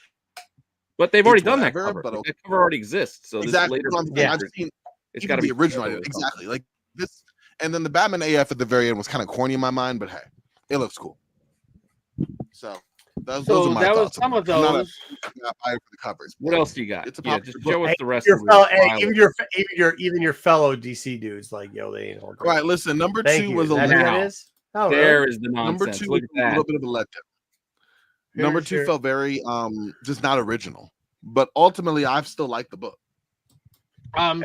B: but they've already done
C: whatever,
B: that cover.
C: but
B: That cover already exists. So
C: exactly.
B: This later,
C: I've seen
B: it's got to
C: the
B: be
C: original. Exactly. Like this, and then the Batman AF at the very end was kind of corny in my mind, but hey, it looks cool. So those are my thoughts.
D: Some of those.
C: I'm not fired for the covers.
B: What else do you got?
C: It's a
B: just show us the rest
F: Your
B: of
F: fellow,
B: the
F: even your fellow DC dudes, like yo, they ain't all great.
C: All right, listen. Number
F: Thank
C: 2
F: you.
C: was
F: Is that who that
B: Wow.
F: is? Oh,
B: There
F: really?
B: is the nonsense.
C: number 2
B: Look
C: was
B: at
C: a
B: that.
C: little bit of a letdown. Number 2
D: Sure.
C: felt very just not original, but ultimately I've still liked the book.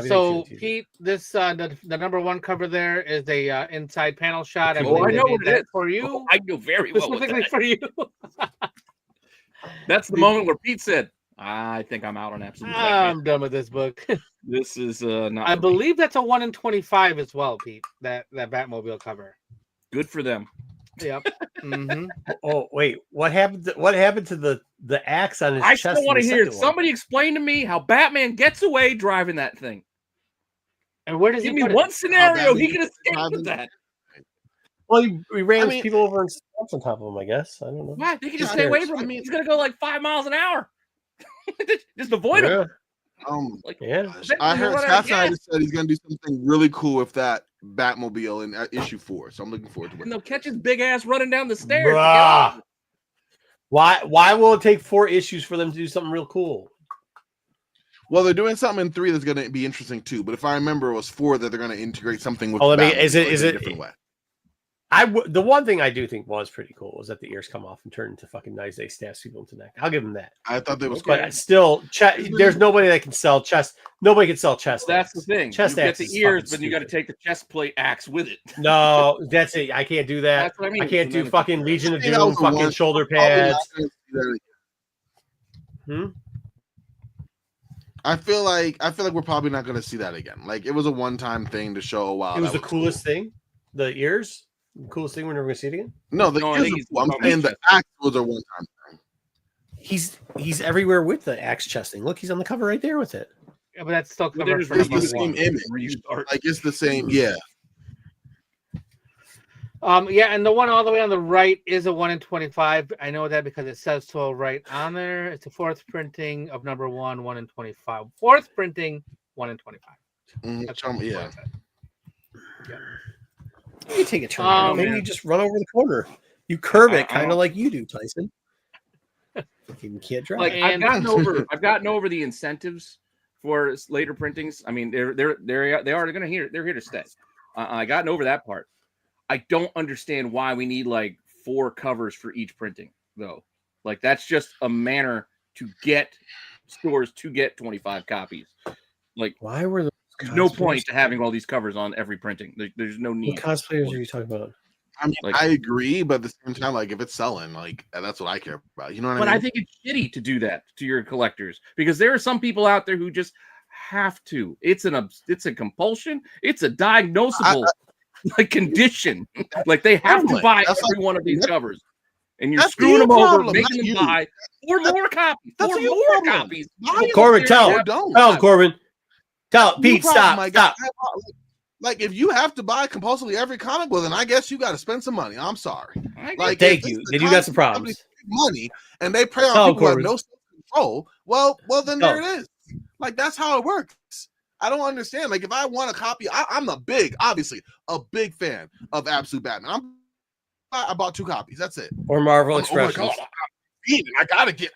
D: So Pete, this the number 1 cover there is a inside panel shot. I believe
B: I
D: they
B: know
D: made
B: what it
D: that
B: is
D: for you.
B: I know very well. What
D: Specifically
B: that.
D: for you.
B: That's the moment where Pete said, "I think I'm out on Absolute Batman."
D: I'm done with this book.
B: This is not.
D: I
B: for me.
D: believe that's a 1 in 25 as well, Pete. That Batmobile cover.
B: Good for them.
D: Yep. Mm-hmm.
F: Oh wait, what happened? What happened to the axe on his
B: I
F: chest?
B: still want to
F: in the
B: hear
F: second one?
B: somebody explain to me how Batman gets away driving that thing.
D: And where does
B: Give
D: he
B: me
D: put
B: one
D: it?
B: scenario he can escape with that.
F: Well, he ran
C: I mean-
F: people over and steps on top of him. I guess I don't know.
B: Why? They can just
C: Yeah,
B: stay away
C: I
B: from him.
C: mean-
B: He's gonna go like 5 miles an hour. Just avoid him. Like,
F: Yeah.
B: then
C: I
B: he'll
C: heard
B: run out of
C: Scott Snyder
B: gas.
C: said he's gonna do something really cool with that Batmobile in issue 4. So I'm looking forward to
B: And
C: it.
B: they'll catch his big ass running down the stairs. To get
F: Bruh.
B: off.
F: Why will it take 4 issues for them to do something real cool?
C: Well, they're doing something in 3 that's going to be interesting too. But if I remember, it was 4 that they're going to integrate something with.
F: Oh, I mean,
C: Batmobile
F: is it-
C: in
F: is
C: a
F: it-
C: different way?
F: The one thing I do think was pretty cool was that the ears come off and turn into fucking knives. They stabs people into the neck. I'll give them that.
C: I thought that was
F: But
C: cool.
F: still, there's nobody that can sell chest. Nobody can sell chest.
B: Well, that's the
F: axe.
B: thing.
F: Chest
B: You get
F: axe
B: the
F: is
B: ears,
F: fucking
B: but you got to
F: stupid.
B: take the chest plate axe with it.
F: No, that's it. I can't do that.
B: That's what I mean.
F: I can't
B: So
F: do
B: then
F: fucking Legion of
C: I think that
F: Doom,
C: was the
F: fucking
C: one-
F: shoulder
C: Probably not
F: pads.
C: gonna see that again.
F: Hmm?
C: I feel like we're probably not going to see that again. Like it was a one-time thing to show. Wow,
F: It was
C: that
F: the coolest thing. The ears, the coolest thing. We're never gonna see it again.
C: No,
B: No, I
C: ears
B: think
C: are
B: he's
C: cool. I'm
B: probably
C: saying the
B: just-
C: axe was a one-time thing.
F: He's everywhere with the axe chesting. Look, he's on the cover right there with it.
D: Yeah, but that's still
B: Well, they're
D: covered
B: just
D: for
C: It's
D: number
C: the
B: reusing
C: same
D: 1.
C: image.
B: Restart.
C: Like it's the same. Yeah.
D: Yeah, and the one all the way on the right is a 1 in 25. I know that because it says so right on there. It's a 4th printing of number 1, 1 in 25. 4th printing, 1 in 25.
C: Mhm,
D: That's
C: yeah.
D: what I said.
F: You take a turn.
D: Oh,
F: You just run over the corner. You curb it,
B: I
F: kind
B: don't-
F: of like you do, Tyson. You can't drive.
B: Like
D: And-
B: I've gotten over the incentives for later printings. I mean, they are going to here. They're here to stay. I gotten over that part. I don't understand why we need like 4 covers for each printing, though. Like that's just a manner to get stores to get 25 copies. Like
F: Why were those
B: there's no
F: cosplayers-
B: point to having all these covers on every printing. There's no
F: What
B: need.
F: cosplayers are you talking about?
C: I mean,
B: Like-
C: I agree, but at the same time, like if it's selling, like that's what I care about. You know what
B: But
C: I
B: I
C: mean?
B: think it's shitty to do that to your collectors because there are some people out there who just have to. It's a compulsion. It's a diagnosable like condition. Like they have to
C: Family.
B: buy
C: That's
B: every one of these covers, and you're
C: That's
B: screwing
C: your
B: them over,
C: problem,
B: making
C: not
B: them
C: you.
B: buy 4 more copies.
C: That's
B: 4
C: your
B: more
C: problem.
B: copies.
C: Buy them.
F: Corbin, tell
C: Or
F: him.
C: don't.
F: Tell him, Corbin. Tell him.
C: Your
F: Pete,
C: problem,
F: stop.
C: my guy.
F: Stop.
C: Like if you have to buy compulsively every comic, well, then I guess you got to spend some money. I'm sorry. Like,
F: Thank
C: if
F: you.
C: it's
F: Then
C: the
F: you got some
C: comic
F: problems.
C: company money, and they prey on
F: Tell him,
C: people who have
F: Corbin.
C: no self-control. Well, then
F: Tell
C: there it is. Like that's how it works. I don't understand. Like if I want a copy, I'm obviously a big fan of Absolute Batman. I bought 2 copies. That's it.
F: Or Marvel
C: Oh my
F: Expressions.
C: God, I gotta get.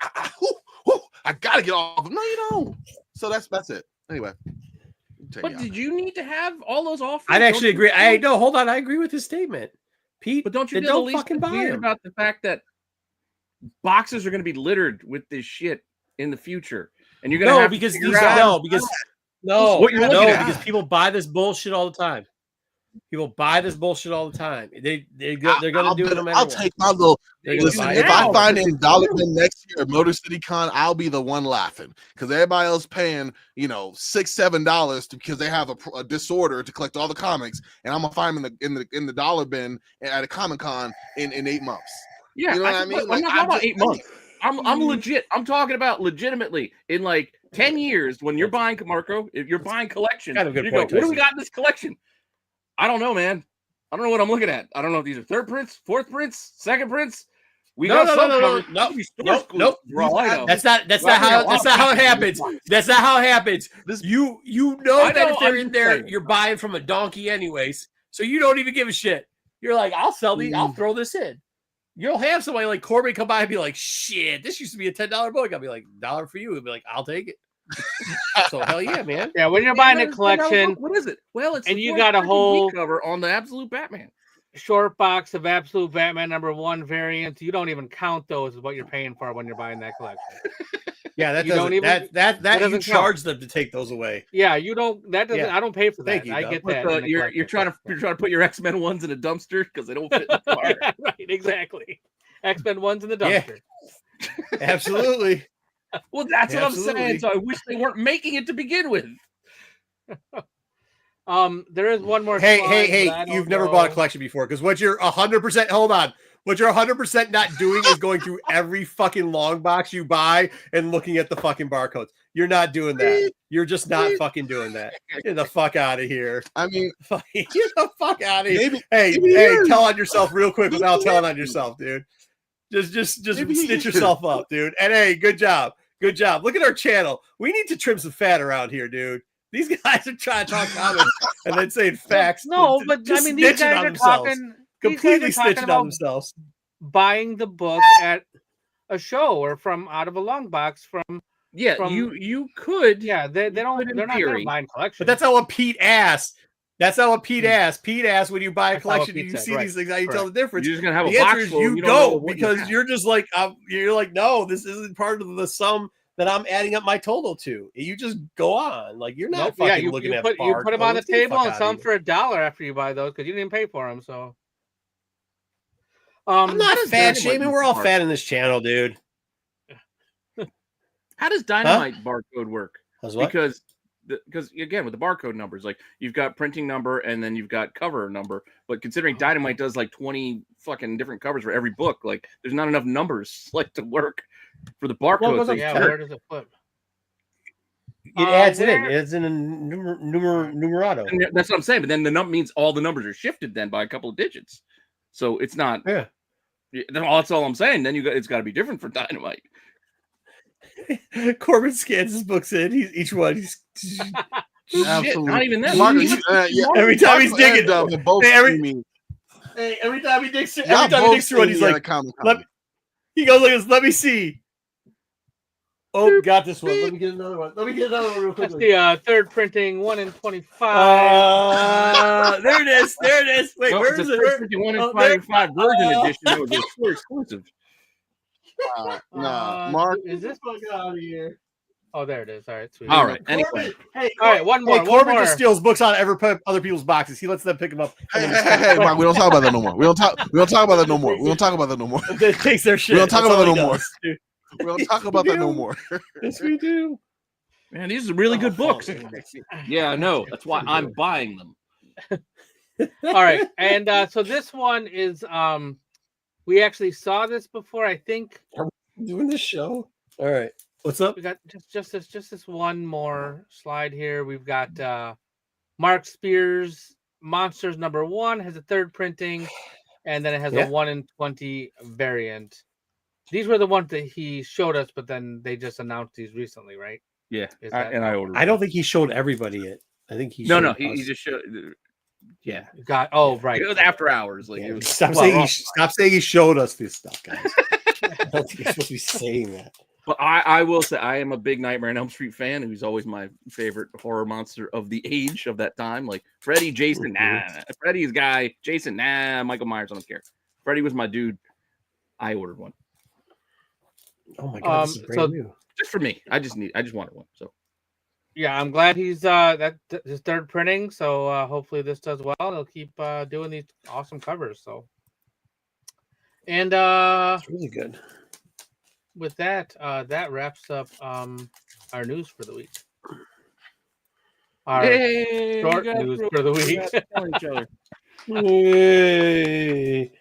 C: I gotta get off. No, you don't. So that's it. Anyway. Take
B: But
C: me out.
B: did you need to have all those offers?
F: I'd actually
B: Don't you
F: agree.
B: feel-
F: Hold on. I agree with his statement, Pete.
B: But don't you
F: then
B: feel
F: don't
B: at least
F: fucking buy
B: weird
F: them.
B: about the fact that boxes are going to be littered with this shit in the future, and you're going to
F: No,
B: have
F: because
B: to figure
F: these
B: out
F: no,
B: what you're looking
F: no,
B: at.
F: because people buy this bullshit all the time. People buy this bullshit all the time. They're gonna do it no matter
C: I'll
F: what.
C: take my little.
F: They're gonna
C: Listen,
F: buy
C: if
F: it
C: I
F: now.
C: find in Dollar Bin next year at Motor City Con, I'll be the one laughing because everybody else paying, $6-7 because they have a disorder to collect all the comics, and I'm gonna find them in the Dollar Bin at a Comic Con in 8 months.
B: Yeah,
C: You know what I mean?
B: I'm
C: Like,
B: not
C: I'm
B: talking about
C: just
B: 8 months. I'm legit. I'm talking about legitimately in like 10 years when you're buying Marco, if you're buying collection,
A: Kind of a good
B: you
A: point,
B: go, what do we
A: Tyson.
B: got in this collection? I don't know, man. I don't know what I'm looking at. I don't know if these are third prints, fourth prints, second prints. We got some covers.
A: Nope.
C: That's
A: That's not how it happens. That's not how it happens. You know that if they're in there, you're buying from a donkey anyways. So you don't even give a shit. You're like, I'll sell these, I'll throw this in. You'll have somebody like Corbin come by and be like, shit, this used to be a $10 book. I'll be like, $1 for you. He'll be like, I'll take it. So hell yeah, man.
D: Yeah, when you're buying a collection,
B: what is it? Well, it's
D: and you got a whole
B: cover on the Absolute Batman.
D: Short box of Absolute Batman #1 variants. You don't even count those as what you're paying for when you're buying that collection.
A: Yeah, that
D: You
A: doesn't
D: don't even-
A: that
D: that
A: you
D: doesn't
A: charge them to take those away.
D: Yeah, you don't. That doesn't.
A: Yeah.
D: I don't pay for that.
A: Thank you,
D: I
A: Doug.
D: get
B: But,
D: that.
B: you're trying to put your X-Men ones in a dumpster because they don't fit in the car.
D: Yeah, right, exactly. X-Men ones in the
A: Yeah.
D: dumpster.
A: Absolutely.
B: Well, that's what I'm
A: Absolutely.
B: saying. So I wish they weren't making it to begin with.
D: There is one more.
A: Hey,
D: slide,
A: hey,
D: but I
A: hey!
D: don't
A: You've never bought a
D: know.
A: collection before because what you're 100%. Hold on. What you're 100% not doing is going through every fucking long box you buy and looking at the fucking barcodes. You're not doing that. You're just not fucking doing that. Get the fuck out of here.
C: I mean,
A: Get the fuck out of here.
C: maybe
A: Hey,
C: maybe
A: hey!
C: he
A: Tell
C: is.
A: on yourself real quick
C: Maybe
A: without
C: he
A: telling
C: is.
A: on yourself, dude. Just
C: Maybe he
A: stitch
C: is.
A: yourself up, dude. And hey, good job. Good job. Look at our channel. We need to trim some fat around here, dude. These guys are trying to talk comments and then saying facts.
D: No, but I
A: just
D: mean, these
A: snitching
D: guys
A: on
D: are
A: themselves.
D: talking.
A: Completely
D: these guys are talking
A: snitching on
D: about
A: themselves.
D: buying the book at a show or from out of a long box from.
B: Yeah,
D: From-
B: you could.
D: Yeah, they don't.
B: could in
D: They're not
B: theory.
D: gonna buying collections.
A: But that's not what Pete asked. That's not what Pete asked. Pete asked when you buy a
D: That's not what
A: collection,
D: Pete
A: you
D: said,
A: see
D: right.
A: these things, how you tell the
B: You're
A: difference.
B: just gonna have
A: The
B: a
A: answer
B: box
A: is
B: full and
A: you
B: don't know
A: don't
B: what you
A: because
B: have.
A: you're just like you're like, no, this isn't part of the sum that I'm adding up my total to. You just go on. Like you're not
D: Nope,
A: fucking
D: yeah, you
A: looking at
D: put them on the
A: barcodes. Get
D: table
A: fuck
D: and
A: outta
D: sell them
A: here.
D: for $1 after you buy those because you didn't pay for them. So
A: I'm not
B: does
A: fat
B: Dynamite
A: shaming.
B: use
A: We're all
B: the
A: fat in this channel, dude.
B: How does Dynamite barcode work?
A: How's what?
B: Because again, with the barcode numbers, like you've got printing number and then you've got cover number. But considering Dynamite does like 20 fucking different covers for every book, like there's not enough numbers like to work for the barcode. thing.
D: yeah, where does it flip?
A: It adds it in.
D: where-
A: It adds in a numerato.
B: And that's what I'm saying. But then the number means all the numbers are shifted then by a couple of digits. So it's not.
A: Yeah.
B: That's all I'm saying. Then it's got to be different for Dynamite.
A: Corbin scans his books in. Each one.
B: Shit,
C: Absolutely.
B: not even that.
C: Marco,
B: You-
A: Every time he's
C: Marco and
A: digging.
C: Dub have both
A: Hey,
C: seen me.
A: Hey, every time he digs through,
C: Y'all
A: every time he
C: both
A: digs through one,
C: seen
A: he's
C: me at
A: like,
C: a Comic-Con.
A: let me, he goes like this. Let me see. Oh, got this one. Let me get another one. Let me get another one real
D: That's
A: quickly.
D: the third printing 1 in 25.
A: There it is. There it is. Wait,
B: No,
A: where
B: it's
A: is
B: a
A: it? Where?
B: 51
A: Oh,
B: and
A: there.
B: 5 Virgin edition. That was a store exclusive.
C: Nah, Mark.
D: Is this
A: Fuck out of here.
D: Oh, there it is. All right, sweet.
B: All right. Anyway,
A: Corbin, hey,
D: All right, one more.
A: Hey, Corbin
D: one more.
A: just steals books on other people's boxes. He lets them pick them up.
C: Hey, Mark, we don't talk about that no more. We don't talk about that no more. We don't talk about that no more.
A: They takes their shit.
C: We don't talk
A: That's
C: about
A: all
C: that
A: he
C: no more.
A: does, dude.
C: We don't talk about that no more.
A: Yes, we do.
B: man, these are really good books.
A: Oh,
B: Yeah, I know. That's why I'm buying them.
D: All right, and so this one is we actually saw this before. I think
A: Doing this show. All right. What's up?
D: we got just this one more slide here. We've got Mark Spears Monsters #1 has a third printing, and then it has
A: Yeah.
D: a 1 in 20 variant. These were the ones that he showed us, but then they just announced these recently, right?
B: Yeah,
D: Is that-
B: and I ordered.
A: I don't think he showed everybody it. I think he
B: No,
A: showed
B: he
A: us.
B: just showed. Yeah,
D: Right.
B: it was after hours. Like
A: Yeah,
B: it was,
A: stop
B: well,
A: saying he showed us this stuff, guys. I don't think you're supposed to be saying that.
B: But I will say I am a big Nightmare on Elm Street fan, who's always my favorite horror monster of the age of that time. Like Freddy, Jason, nah. Freddy's guy, Jason, nah. Michael Myers, I don't care. Freddy was my dude. I ordered one
A: Oh my god, this is brand new.
B: just for me. I just wanted one. So
D: Yeah, I'm glad he's that his third printing. So hopefully this does well. They'll keep doing these awesome covers. So, and
A: It's really good.
D: with that, that wraps up our news for the week. Our
B: Yay,
D: short
B: we got
D: news
B: through
D: for the
B: it. We
D: week.
B: got to tell each other.
A: Yay.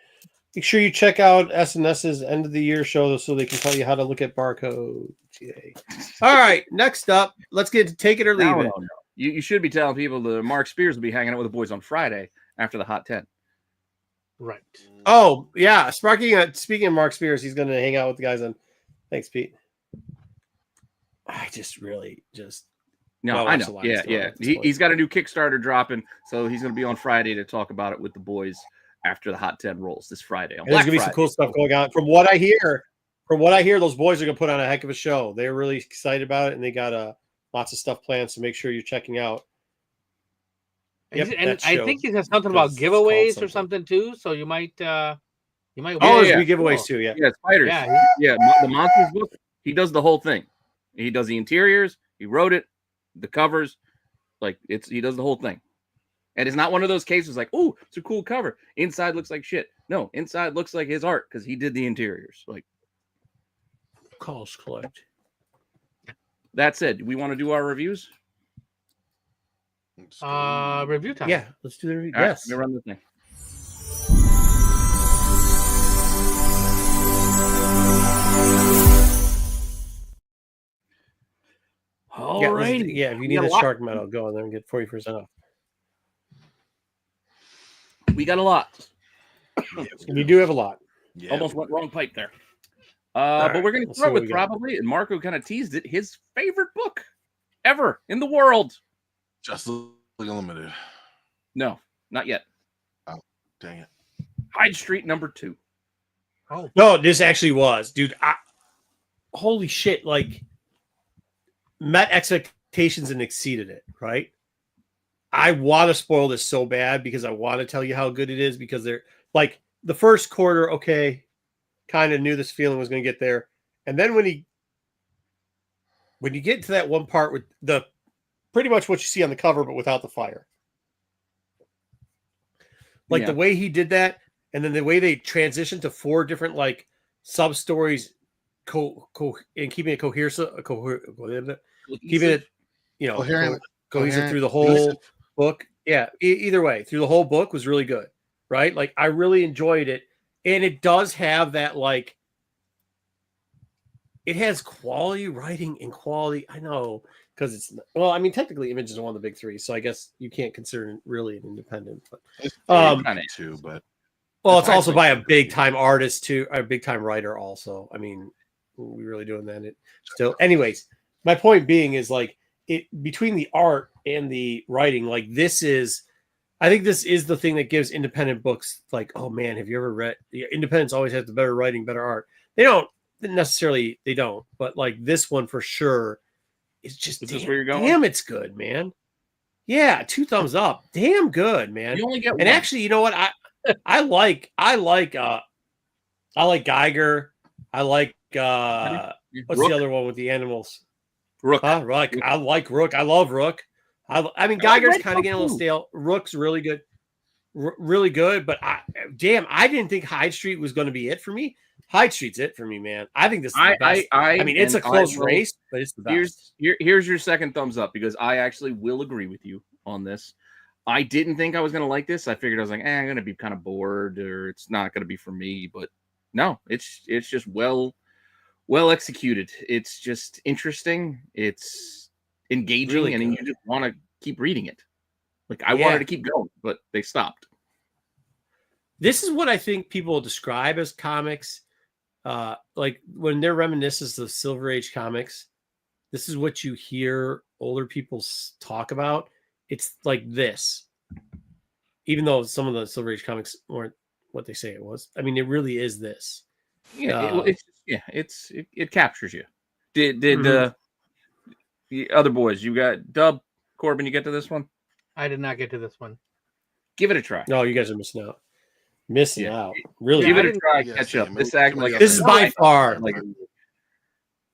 F: Make sure you check out SNS's end of the year show so they can tell you how to look at barcodes. Yay. All right, next up, let's get to take it or leave it.
B: No. You should be telling people that Mark Spears will be hanging out with the boys on Friday after the Hot 10.
D: Right.
F: Oh, yeah. Speaking of Mark Spears, he's going to hang out with the guys on. Thanks, Pete. I just really just.
B: No,
F: well,
B: I know. Yeah. He's got a new Kickstarter dropping, so he's going to be on Friday to talk about it with the boys after the Hot 10 rolls this Friday.
F: There's going to be some cool stuff going on. From what I hear, those boys are going to put on a heck of a show. They're really excited about it, and they got lots of stuff planned, so make sure you're checking out.
D: Yep, and I think he has something about giveaways or something too, so you might
F: Oh, there's be giveaways too, yeah.
B: Yeah, spiders. Yeah, the Monsters book, he does the whole thing. He does the interiors, he wrote it, the covers, he does the whole thing. And it's not one of those cases like, oh, it's a cool cover. Inside looks like shit. No, inside looks like his art because he did the interiors.
F: Calls collect.
B: That said, we want to do our reviews?
D: Review time.
F: Yeah, let's do the review.
B: Yes. Let me run the thing.
F: All right. Yeah, if you need a shark metal, go on there and get 40% off.
B: We got a lot.
F: We do have a lot.
B: Yeah. Almost went wrong pipe there. But we're going to start with probably, and Marco kind of teased it, his favorite book ever in the world.
C: Justice League Unlimited.
B: No, not yet.
C: Oh, dang it.
B: Hyde Street #2.
F: Oh. No, this actually was. Dude, holy shit. Met expectations and exceeded it, right? I want to spoil this so bad because I want to tell you how good it is because they're the first quarter, okay, kind of knew this feeling was going to get there. And then when you get to that one part with the pretty much what you see on the cover, but without the fire. The way he did that, and then the way they transitioned to 4 different sub-stories and keeping it cohesive, keeping it, cohesive through the whole book. Yeah, either way, through the whole book was really good, right? I really enjoyed it, and it does have that it has quality writing and quality. I know because it's technically Image is one of the big 3, so I guess you can't consider it really an independent. But it's also by a big time artist too, a big time writer also. I mean, we really doing that? It still, anyways. My point being is it between the art and the writing, I think this is the thing that gives independent books oh man, have you ever read? Independents always have the better writing, better art. They don't, but this one for sure is just damn, it's good, man. Yeah, 2 thumbs up. Damn good, man.
B: You only get one.
F: Actually, you know what? I like Geiger. I like what's
B: Rook?
F: the other one with the animals?
B: Rook.
F: Rook. I like Rook. I love Rook. Geiger's kind of getting a little stale. Rook's really good. Really good, but I didn't think Hyde Street was going to be it for me. Hyde Street's it for me, man. I think this is the best. It's a close race, but it's the best.
B: Here's your second thumbs up because I actually will agree with you on this. I didn't think I was going to like this. I figured I was I'm going to be kind of bored or it's not going to be for me, but no, it's just well executed. It's just interesting. It's engaging, really, and you just want to keep reading it. I wanted to keep going, but they stopped.
F: This is what I think people describe as comics. When they're reminiscent of Silver Age comics, this is what you hear older people talk about. It's like this, even though some of the Silver Age comics weren't what they say it was. I mean, it really is this.
B: Yeah, it captures you. Did the other boys? You got Dub, Corbin. You get to this one?
D: I did not get to this one.
B: Give it a try.
F: No, you guys are missing out. Really,
B: give it a try. Catch up. This
F: is by far.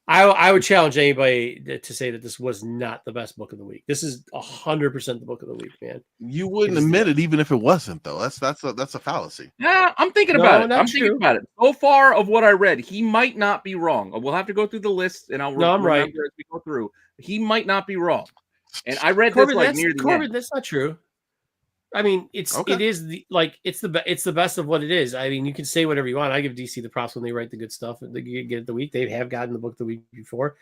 F: I would challenge anybody to say that this was not the best book of the week. This is 100% the book of the week, man.
C: You wouldn't admit it even if it wasn't, though. That's a fallacy.
B: Yeah, I'm thinking about it. Thinking about it. So far of what I read, he might not be wrong. We'll have to go through the list, and I'm right as we go through. He might not be wrong. And I read
F: Corbin,
B: this near the end.
F: That's not true. I mean, it
C: Okay.
F: is it's the best of what it is. I mean, you can say whatever you want. I give DC the props when they write the good stuff and they get it the week. They have gotten the book the week before.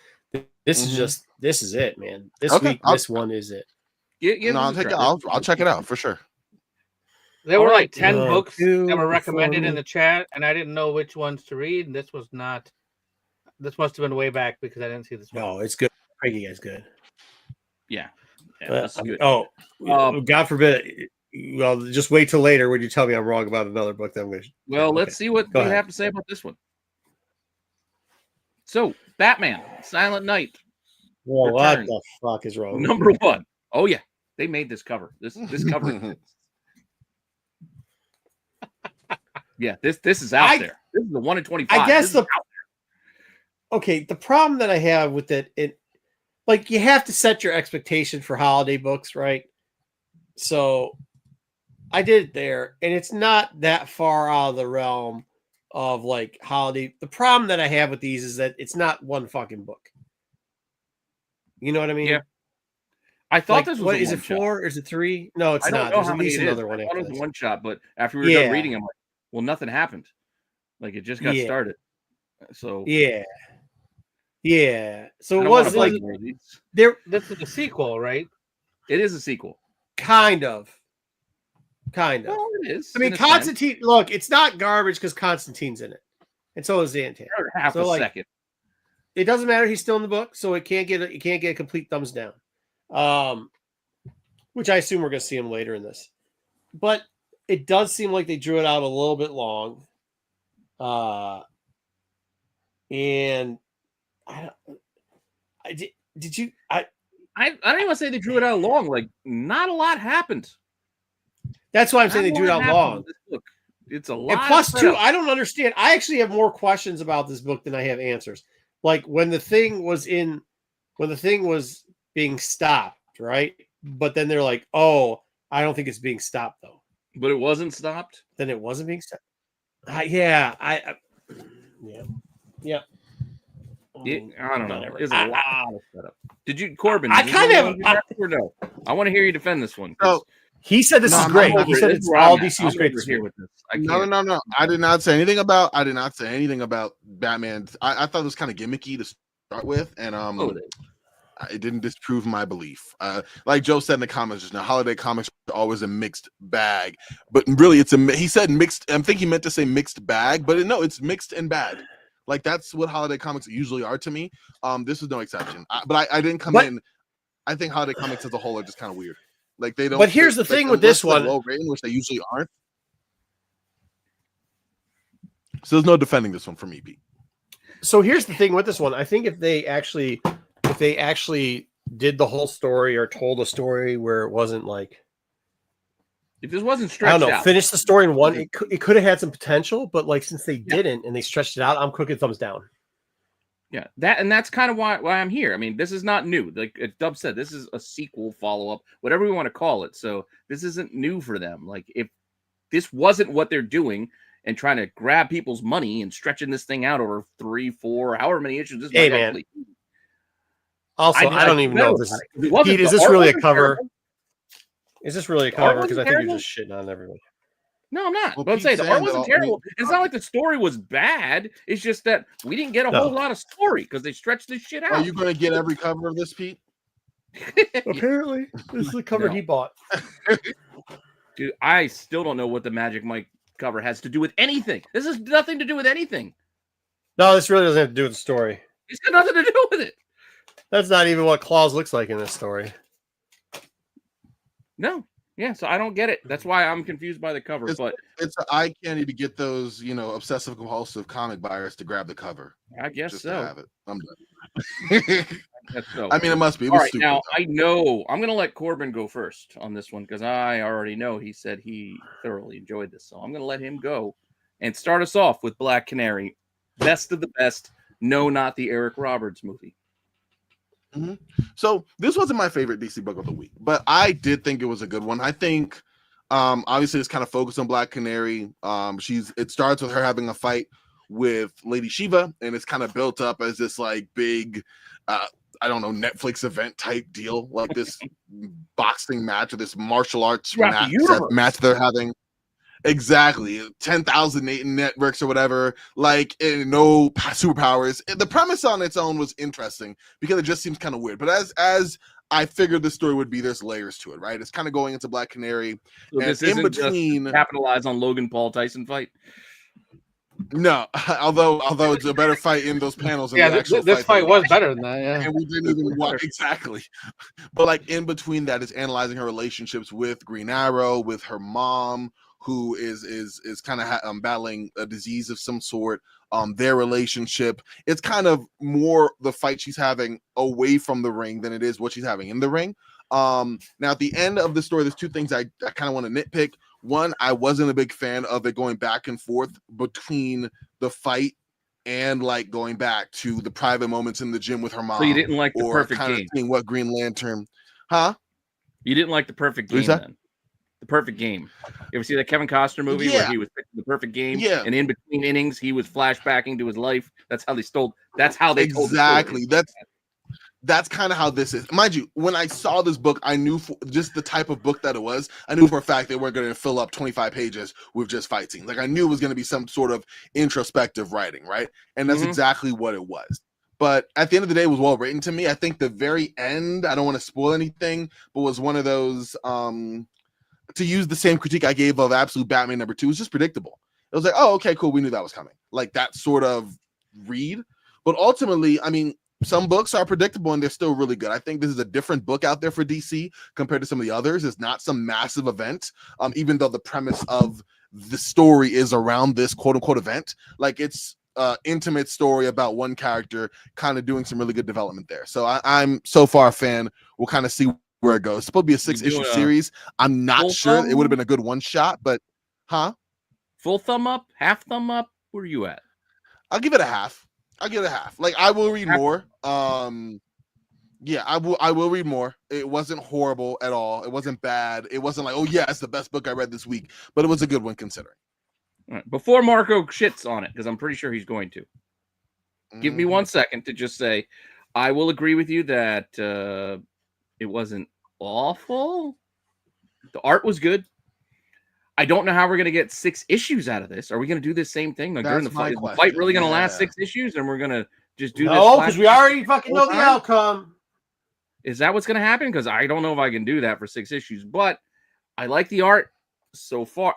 F: This is it, man. This week, this one is it.
C: I'll check it out for sure.
D: There were like 10
F: Right.
D: books that were recommended
F: me.
D: in the chat, and I didn't know which ones to read. And this was not. This must have been way back because I didn't see this one.
F: No, it's good. Craigie guy's good.
B: Yeah, that's good.
F: God forbid. Well, just wait till later when you tell me I'm wrong about another book. That I'm going to.
B: Well, let's see what we have to say about this one. So, Batman, Silent Night.
F: Well, what the fuck is wrong?
B: Number 1. Oh yeah, they made this cover. This cover. Yeah, this is out there. This is the 1 in 25.
F: I guess okay. The problem that I have with it, like you have to set your expectation for holiday books, right? So I did it there, and it's not that far out of the realm of like holiday. The problem that I have with these is that it's not one fucking book. You know what I mean?
B: Yeah. I thought this was
F: what is it 4 or is it 3? No, it's not. There's at least another one.
B: I thought it was one shot, but after we were done reading, I'm like, well, nothing happened. Like it just got started. So
F: yeah. So it was like
D: This is a sequel, right?
B: It is a sequel.
F: Kind of.
B: Well, it is.
F: I mean, Constantine. Look, it's not garbage because Constantine's in it, and so is Zantan.
B: Half a second.
F: It doesn't matter. He's still in the book, so it can't get a complete thumbs down. Which I assume we're going to see him later in this, but it does seem like they drew it out a little bit long. And did you? I
B: don't even want to say they drew it out long. Like not a lot happened.
F: That's why I'm saying they drew it out long.
B: It's a lot.
F: And plus, too, I don't understand. I actually have more questions about this book than I have answers. Like when the thing was being stopped, right? But then they're like, "Oh, I don't think it's being stopped though."
B: But it wasn't stopped.
F: Then it wasn't being stopped. Yeah.
B: I don't know. There's a lot of setup. Did you, Corbin?
F: I kind of
B: or no. I want to hear you defend this one.
C: Oh,
F: he said this is great. He said it's all DC was great
B: here with this.
C: No. I did not say anything about Batman. I thought it was kind of gimmicky to start with, and it didn't disprove my belief. Like Joe said in the comments just now, holiday comics are always a mixed bag, but really he said mixed. I think he meant to say mixed bag, but no, it's mixed and bad. Like that's what holiday comics usually are to me. This is no exception. But I didn't come in. I think holiday comics as a whole are just kind of weird. Like they don't.
F: But here's the thing with this one,
C: low rating, which they usually aren't. So there's no defending this one for me, Pete.
F: So here's the thing with this one. I think if they actually did the whole story or told a story where it wasn't like,
B: if this wasn't stretched
F: I don't know,
B: out,
F: finish the story in one, it could have had some potential, but like since they didn't and they stretched it out, I'm cooking thumbs down.
B: Yeah, that's kind of why I'm here. I mean, this is not new. Like Dub said, this is a sequel, follow-up, whatever we want to call it. So this isn't new for them. Like if this wasn't what they're doing and trying to grab people's money and stretching this thing out over 3, 4, however many issues this might actually.
F: Also, I don't even know if this Pete, is this really a cover? Terrible. Is this really a cover? Because I think you're just shitting on everybody.
B: No, I'm not. But I'm saying the art wasn't terrible. It's not like the story was bad. It's just that we didn't get a whole lot of story because they stretched this shit out.
C: Are you going to get every cover of this, Pete?
F: Apparently, this is the cover he bought.
B: Dude, I still don't know what the Magic Mike cover has to do with anything. This has nothing to do with anything.
F: No, this really doesn't have to do with the story.
B: It's got nothing to do with it.
F: That's not even what Claus looks like in this story.
B: No. Yeah, so I don't get it. That's why I'm confused by the cover.
C: It's an eye candy to get those, obsessive compulsive comic buyers to grab the cover.
B: I guess
C: just
B: so.
C: To have it. I'm done.
B: I guess so.
C: I mean, it must be. It
B: was
C: all right,
B: stupid, now though. I know I'm going to let Corbin go first on this one because I already know he said he thoroughly enjoyed this. So I'm going to let him go and start us off with Black Canary, best of the best. No, not the Eric Roberts movie.
C: Mm-hmm. So this wasn't my favorite DC book of the week, but I did think it was a good one. I think obviously it's kind of focused on Black Canary. It starts with her having a fight with Lady Shiva, and it's kind of built up as this like big I don't know, Netflix event type deal, like this boxing match or this martial arts match they're having. Exactly, 10,000 networks or whatever, like no superpowers. The premise on its own was interesting because it just seems kind of weird. But as I figured the story would be, there's layers to it, right? It's kind of going into Black Canary,
B: so
C: and
B: this
C: in
B: isn't
C: between,
B: just capitalize on Logan Paul Tyson fight.
C: No, although it's a better fight in those panels.
D: Yeah, this fight was better than that. Yeah,
C: and we didn't even watch exactly. But like in between that is analyzing her relationships with Green Arrow, with her mom, who is kind of battling a disease of some sort. Their relationship. It's kind of more the fight she's having away from the ring than it is what she's having in the ring. Now at the end of the story, there's two things I kind of want to nitpick. One, I wasn't a big fan of it going back and forth between the fight and like going back to the private moments in the gym with her mom.
B: So you didn't like the
C: or
B: perfect
C: kind
B: game.
C: of seeing what Green Lantern, huh?
B: You didn't like the perfect game then. The perfect game. You ever see that Kevin Costner movie where he was picking the perfect game?
C: Yeah.
B: And in between innings, he was flashbacking to his life. That's how they told the
C: story. That's kind of how this is. Mind you, when I saw this book, I knew just the type of book that it was. I knew for a fact they weren't going to fill up 25 pages with just fight scenes. Like I knew it was going to be some sort of introspective writing, right? And that's exactly what it was. But at the end of the day, it was well written to me. I think the very end, I don't want to spoil anything, but was one of those, to use the same critique I gave of Absolute Batman #2, was just predictable. It was like, oh, okay, cool. We knew that was coming. Like that sort of read. But ultimately, I mean, some books are predictable and they're still really good. I think this is a different book out there for DC compared to some of the others. It's not some massive event, even though the premise of the story is around this quote unquote event. Like it's an intimate story about one character kind of doing some really good development there. So I'm so far a fan. We'll kind of see where it goes. It's supposed to be a 6-issue series. I'm not sure. It would have been a good one shot, but
B: full thumb up, half thumb up. Where are you at?
C: I'll give it a half. Like I will read more. Yeah, I will read more. It wasn't horrible at all. It wasn't bad. It wasn't like, oh yeah, it's the best book I read this week, but it was a good one considering.
B: All right. Before Marco shits on it, because I'm pretty sure he's going to. Give me 1 second to just say, I will agree with you that it wasn't awful. The art was good. I don't know how we're going to get 6 issues out of this. Are we going to do the same thing? Like during the fight? Is the fight really going to last 6 issues and we're going to just do this?
F: No, because we already fucking know the outcome.
B: Is that what's going to happen? Because I don't know if I can do that for 6 issues, but I like the art so far.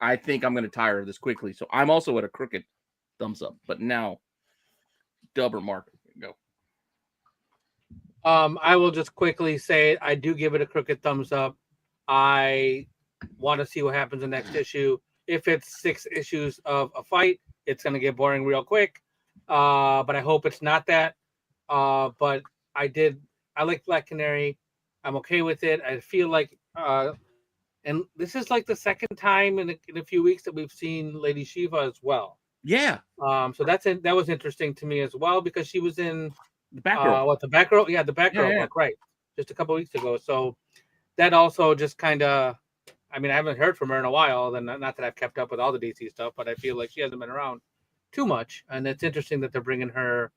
B: I think I'm going to tire of this quickly. So I'm also at a crooked thumbs up. But now, Dub or Mark, go.
D: I will just quickly say I do give it a crooked thumbs up. I want to see what happens in the next issue. If it's 6 issues of a fight, it's going to get boring real quick. But I hope it's not that. But I like Black Canary. I'm okay with it. I feel like, and this is like the second time in a few weeks that we've seen Lady Shiva as well.
B: Yeah.
D: So that was interesting to me as well because she was in
B: the Batgirl.
D: The Batgirl? Yeah, the Batgirl book, right? Just a couple weeks ago. So that also just kind of, I mean, I haven't heard from her in a while. Then not that I've kept up with all the DC stuff, but I feel like she hasn't been around too much, and it's interesting that they're bringing her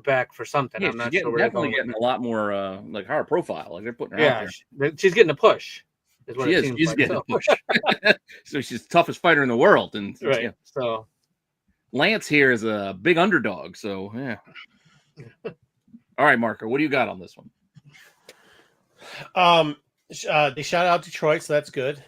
D: back for something.
B: Yeah,
D: I'm not
B: sure. Definitely getting a lot more like higher profile. Like they're putting her out there.
D: She's getting a push. Is what
B: she
D: it
B: is.
D: Seems
B: She's
D: like.
B: getting a push. So she's the toughest fighter in the world, and
D: right.
B: Yeah.
D: So
B: Lance here is a big underdog. So yeah. All right, Marco, what do you got on this one?
F: They shout out Detroit, so that's good.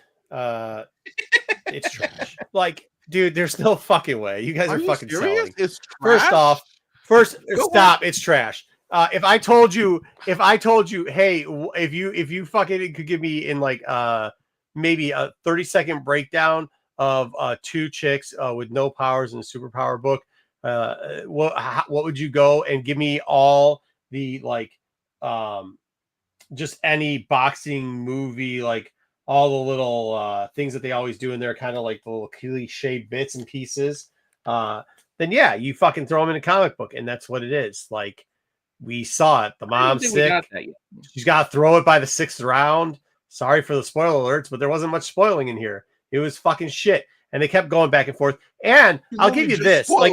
F: It's trash. Like, dude, there's no fucking way. You guys are fucking selling.
C: It's
F: trash? First, stop. It's trash. If I told you, hey, if you fucking could give me in like maybe a 30-second breakdown of 2 chicks with no powers in a superpower book, what would you go and give me all the like just any boxing movie, like all the little things that they always do in there, kind of like the little cliche bits and pieces, then yeah, you fucking throw them in a comic book, and that's what it is. Like, we saw it. The mom's sick. She's got to throw it by the 6th round. Sorry for the spoiler alerts, but there wasn't much spoiling in here. It was fucking shit. And they kept going back and forth. And I'll give you this. Like,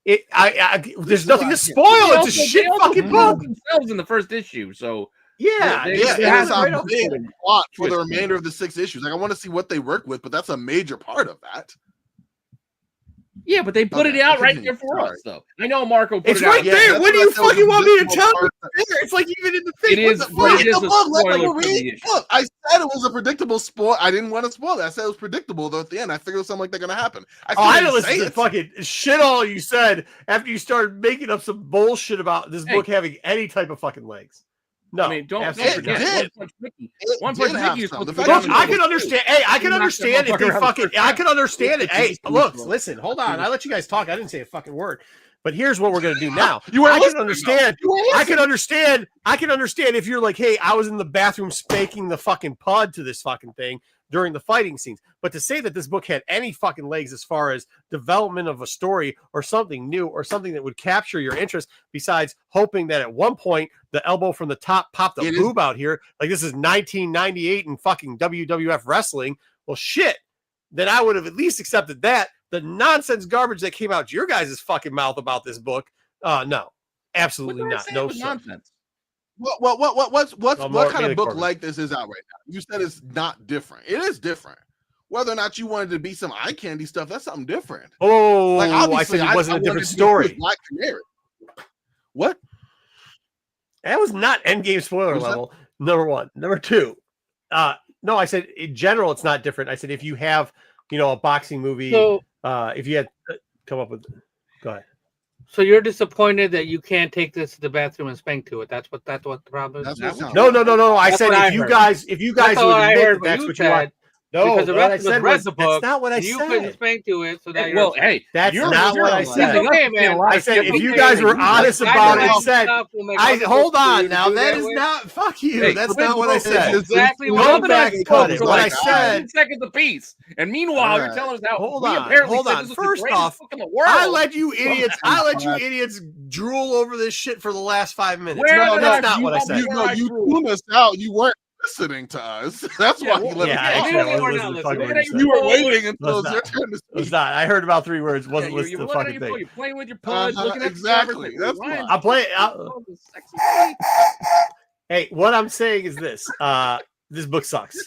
F: There's nothing to spoil. It's a shit fucking book.
B: Themselves in the first issue, so
F: yeah,
C: It has a big plot for the remainder of the 6 issues. Like I want to see what they work with, but that's a major part of that.
B: Yeah, but they put it out right there for us, though. I know Marco put
F: it's
B: it
F: right
B: out.
F: there. What do you fucking want me to tell you? It's like even in the thing.
B: It is, but it is a spoiler for the issue.
C: Look, I said it was a predictable spoil. I didn't want to spoil it. I said it was predictable, though. At the end, I figured something like that going to happen.
F: I didn't listen to fucking shit all you said after you started making up some bullshit about this book having any type of fucking legs. No,
B: I mean, don't
C: forget.
B: One Punch Mickey is supposed to be.
F: Look, I can understand. Hey, I can understand if they fucking. I can understand it. Hey, look, listen, hold on. I let you guys talk. I didn't say a fucking word. But here's what we're gonna do now. I can understand. I can understand. I can understand if you're like, hey, I was in the bathroom spanking the fucking pud to this fucking thing during the fighting scenes. But to say that this book had any fucking legs as far as development of a story or something new or something that would capture your interest, besides hoping that at one point the elbow from the top popped a boob out here, like this is 1998 in fucking WWF wrestling. Well, shit. Then I would have at least accepted that. The nonsense garbage that came out your guys' fucking mouth about this book, no, absolutely not. No nonsense.
C: What kind of book like this is out right now? You said it's not different. It is different. Whether or not you wanted to be some eye candy stuff, that's something different.
F: Oh, like I said it wasn't a different story. What? That was not Endgame spoiler level. Number one. Number two. No, I said in general it's not different. I said if you have, a boxing movie, if you had come up with, go ahead.
D: So you're disappointed that you can't take this to the bathroom and spank to it. That's what the problem is.
F: No. I said if you guys would admit that's what you want. No,
D: because the rest of the book,
F: that's not what I said.
D: You couldn't spank to it, so that
F: that's not what I said.
D: Okay, man.
F: I said if you guys were honest about it, hold on now. That is not fuck you.
B: Hey,
F: that's not what I said.
D: Exactly.
F: Go back and cut it. What I said.
B: Seconds apiece. And meanwhile, you're telling us how.
F: Hold on. First off, I let you idiots drool over this shit for the last 5 minutes. No, that's not what I said.
C: You tuned us out. You weren't listening to us. That's why you let
F: you
C: were waiting until it was your turn to speak.
F: It's not. I heard about 3 words. Wasn't listening to the fucking thing.
B: You're playing with your puds, looking at
C: exactly. That's why.
F: I'm playing. Hey, what I'm saying is this. This book sucks.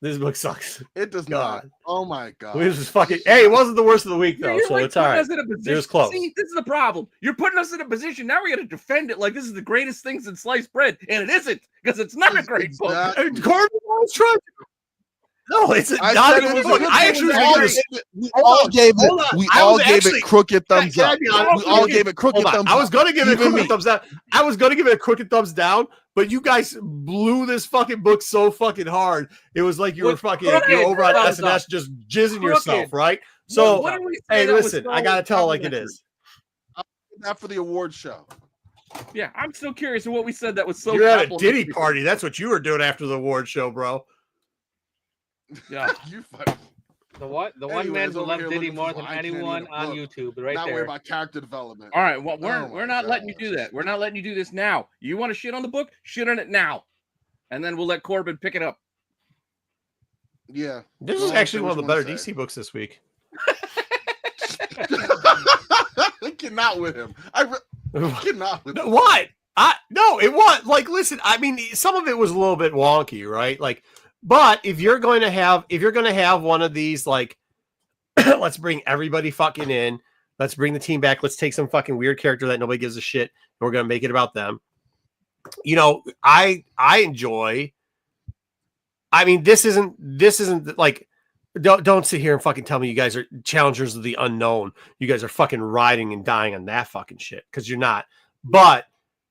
F: This book sucks.
C: It does not. Oh my god.
F: This was fucking. Hey, it wasn't the worst of the week though, so it's all right. It was close.
B: See, this is the problem. You're putting us in a position now. We got to defend it like this is the greatest thing since sliced bread, and it isn't because it's not a great book.
F: Corbin was trying to. No, it's not a good book. I actually
C: we all gave it crooked thumbs up. We all gave it crooked thumbs up.
F: I was going to give it crooked thumbs down. I was going to give it a crooked thumbs down, but you guys blew this fucking book so fucking hard. It was like you were fucking over on SNS just jizzing yourself, right? So, hey, listen, I got to tell it like it is.
C: Not for the award show.
B: Yeah, I'm still curious of what we said that was so.
F: You're at a Diddy party. That's what you were doing after the award show, bro.
B: Yeah,
C: you funny.
D: The one man who loved Diddy more than anyone on YouTube, right
C: not
D: there.
C: Not worry about character development.
B: All right, well, we're not letting you do that. We're not letting you do this now. You want to shit on the book? Shit on it now, and then we'll let Corbin pick it up.
C: Yeah,
F: this is actually one of the better DC books this week.
C: I cannot with him. I cannot with him.
F: What? No, it was like, listen. I mean, some of it was a little bit wonky, right? Like. But if you're going to have one of these, like, let's bring everybody fucking in, let's bring the team back, let's take some fucking weird character that nobody gives a shit, and we're going to make it about them. I enjoy. I mean, this isn't like, don't sit here and fucking tell me you guys are challengers of the unknown. You guys are fucking riding and dying on that fucking shit because you're not. But.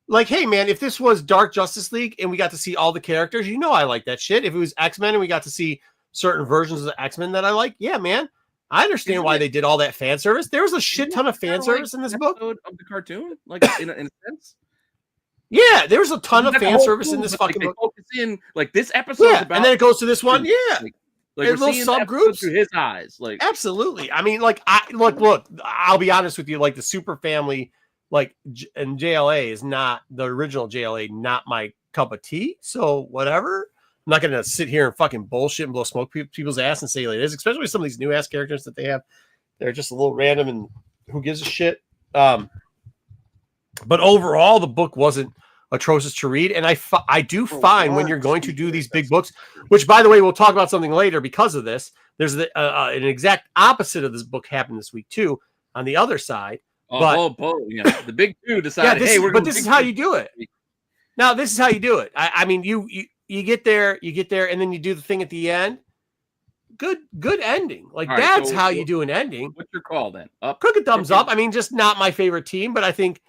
F: Like, hey, man, if this was Dark Justice League and we got to see all the characters, I like that shit. If it was X-Men and we got to see certain versions of the X-Men that I like, yeah, man, I understand why they did all that fan service. There was a shit ton of fan service in this book.
B: Of the cartoon, like in a sense.
F: Yeah, there was a ton of fan service in this fucking book.
B: Focus in like this episode, about,
F: and then it goes to this one. Yeah,
B: like we're seeing subgroups through his eyes. Like
F: absolutely. I mean, like look. I'll be honest with you. Like the Super Family. Like, and JLA is not the original JLA, not my cup of tea. So whatever. I'm not going to sit here and fucking bullshit and blow smoke people's ass and say like it is, especially with some of these new ass characters that they have. They're just a little random and who gives a shit. But overall, the book wasn't atrocious to read. And I do find when you're going to do these big books, which, by the way, we'll talk about something later because of this. There's an exact opposite of this book happened this week, too, on the other side.
B: The big two decided,
F: this is how you do it. Now, this is how you do it. I mean, you get there, and then you do the thing at the end. Good ending. Like, right, that's how you do an ending.
B: What's your call then? Up?
F: Crooked thumbs up. I mean, just not my favorite team, but I think,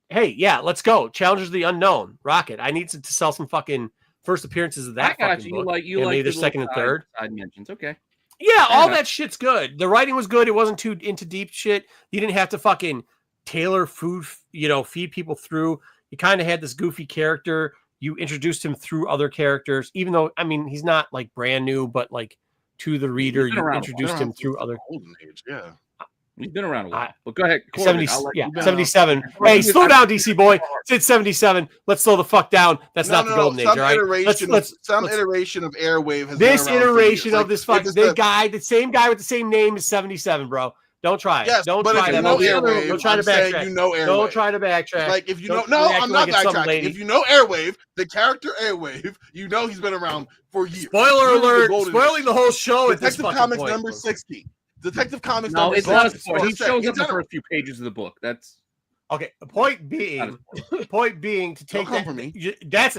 F: hey, yeah, let's go. Challengers of the Unknown. Rocket. I need to sell some fucking first appearances of that fucking book. You like the second and third.
B: Side mentions. Okay.
F: Yeah, all that shit's good. The writing was good. It wasn't too into deep shit. You didn't have to fucking tailor food, feed people through. You kind of had this goofy character. You introduced him through other characters, even though, I mean, he's not like brand new, but like to the reader, you introduced him through other.
C: Golden Age, yeah.
B: He's been around a while. But go ahead.
F: 77. Hey, slow down, DC boy. It's 77. Let's slow the fuck down. That's not the Golden Age, all right?
C: Some iteration of Airwave has
F: this iteration of this fucking the same guy with the same name is 77, bro. Don't try it.
C: Yes,
F: don't
C: try
F: it.
C: Don't
F: try to backtrack.
C: You know Airwave.
F: Don't try to backtrack.
C: Like if you know, no, I'm not backtracking. If you know Airwave, the character Airwave, you know he's been around for years.
F: Spoiler alert! Spoiling the whole show.
C: Detective Comics number 60. Detective Comics.
B: No, it's not a spoiler. He shows up in the first few pages of the book. That's
F: okay. Point being to take that.
C: For me.
F: That's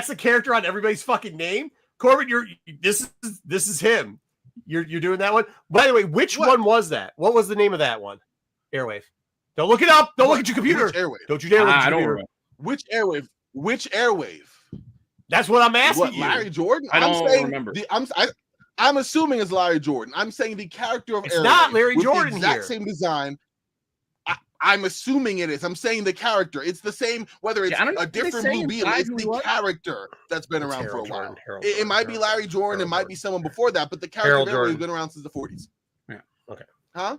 F: the character on everybody's fucking name. Corbin, this is him. You're doing that one. By the way, which one was that? What was the name of that one? Airwave. Don't look it up. Don't look at your computer.
C: Which Airwave?
F: Don't you dare look at your computer.
C: Which Airwave? Which Airwave?
F: That's what I'm asking you.
C: Larry Jordan?
B: I don't remember.
C: I'm assuming it's Larry Jordan. I'm saying the character of Airwave.
F: It's not Larry Jordan
C: the exact same design. I'm assuming it is. I'm saying the character. It's the same, whether it's a different Blue Beetle. It's the character that's been around for a while. It might be Larry Jordan. It might be someone before that, but the character has been around since the 40s.
F: Yeah. Okay.
C: Huh?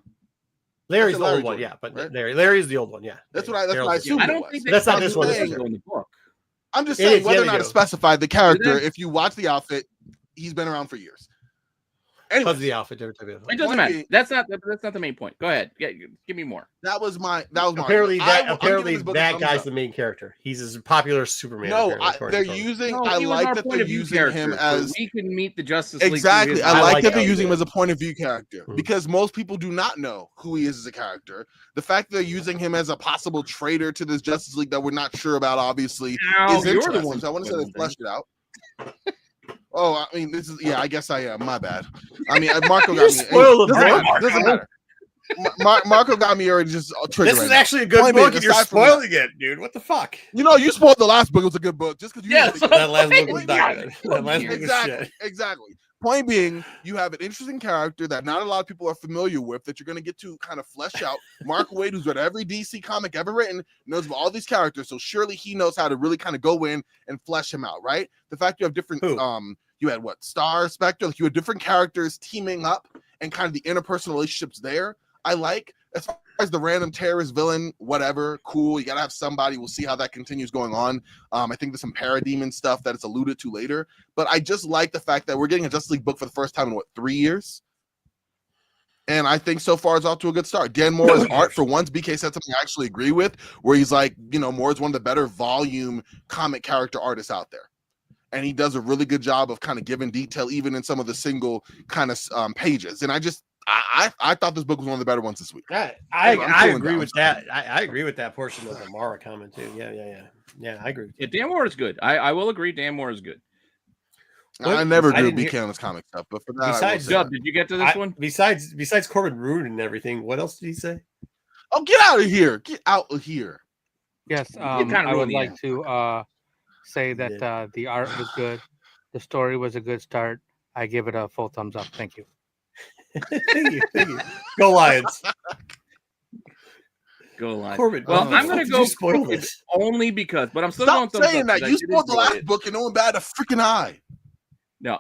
F: Larry's the old one, yeah. But right? Larry's the old one, yeah.
C: That's what I assume.
B: I don't think
F: that's not this one.
B: In the book.
C: I'm just saying whether or not it's specified the character. If you watch the outfit, he's been around for years.
F: Anyway, the outfit.
B: It doesn't matter. That's not the main point. Go ahead. Give me more.
C: That was my.
F: Apparently that guy's the main character. He's as popular as Superman.
C: No, they're using. I like that they're using him as.
B: We can meet the Justice League.
C: Exactly. I like that they're using him as a point of view character because most people do not know who he is as a character. The fact that they're using him as a possible traitor to this Justice League that we're not sure about, obviously, is interesting. So I want to say they fleshed it out. Oh, I mean, this is I guess I am. My bad. I mean, Marco got me. Doesn't matter. Marco got me already just triggered.
F: This is actually a good book, and you're spoiling it, dude. What the fuck?
C: You spoiled the last book. It was a good book just because you.
F: Yeah, that last book was not good. That last book was shit.
C: Exactly. Point being, you have an interesting character that not a lot of people are familiar with that you're going to get to kind of flesh out. Mark Waid, who's read every DC comic ever written, knows about all these characters, so surely he knows how to really kind of go in and flesh him out, right? The fact you have different, you had Star, Spectre, you had different characters teaming up and kind of the interpersonal relationships there. I like. As far as the random terrorist villain, whatever, cool. You gotta have somebody. We'll see how that continues going on. I think there's some parademon stuff that it's alluded to later. But I just like the fact that we're getting a Justice League book for the first time in 3 years. And I think so far it's off to a good start. Dan Moore's art, for once, BK said something I actually agree with, where he's like, Moore is one of the better volume comic character artists out there. And he does a really good job of kind of giving detail, even in some of the single kind of pages. And I thought this book was one of the better ones this week.
F: I agree with that. I agree with that portion of the Mara comment too. Yeah. I agree.
B: Dan Moore is good. I will agree. Dan Moore is good.
C: I never do BK on this comic stuff, but for that,
B: besides, did you get to this one?
F: Besides Corbin Rude and everything, what else did he say?
C: Oh, get out of here! Get out of here!
D: Yes, I would like to say that the art was good, the story was a good start. I give it a full thumbs up. Thank you.
F: Thank you. Go Lions.
B: Go Lions.
F: Corbin,
B: well, I'm going to go spoil this only because, but I'm still
C: Stop
B: going
C: saying that. You spoiled the last book and no one batted a freaking eye.
B: No,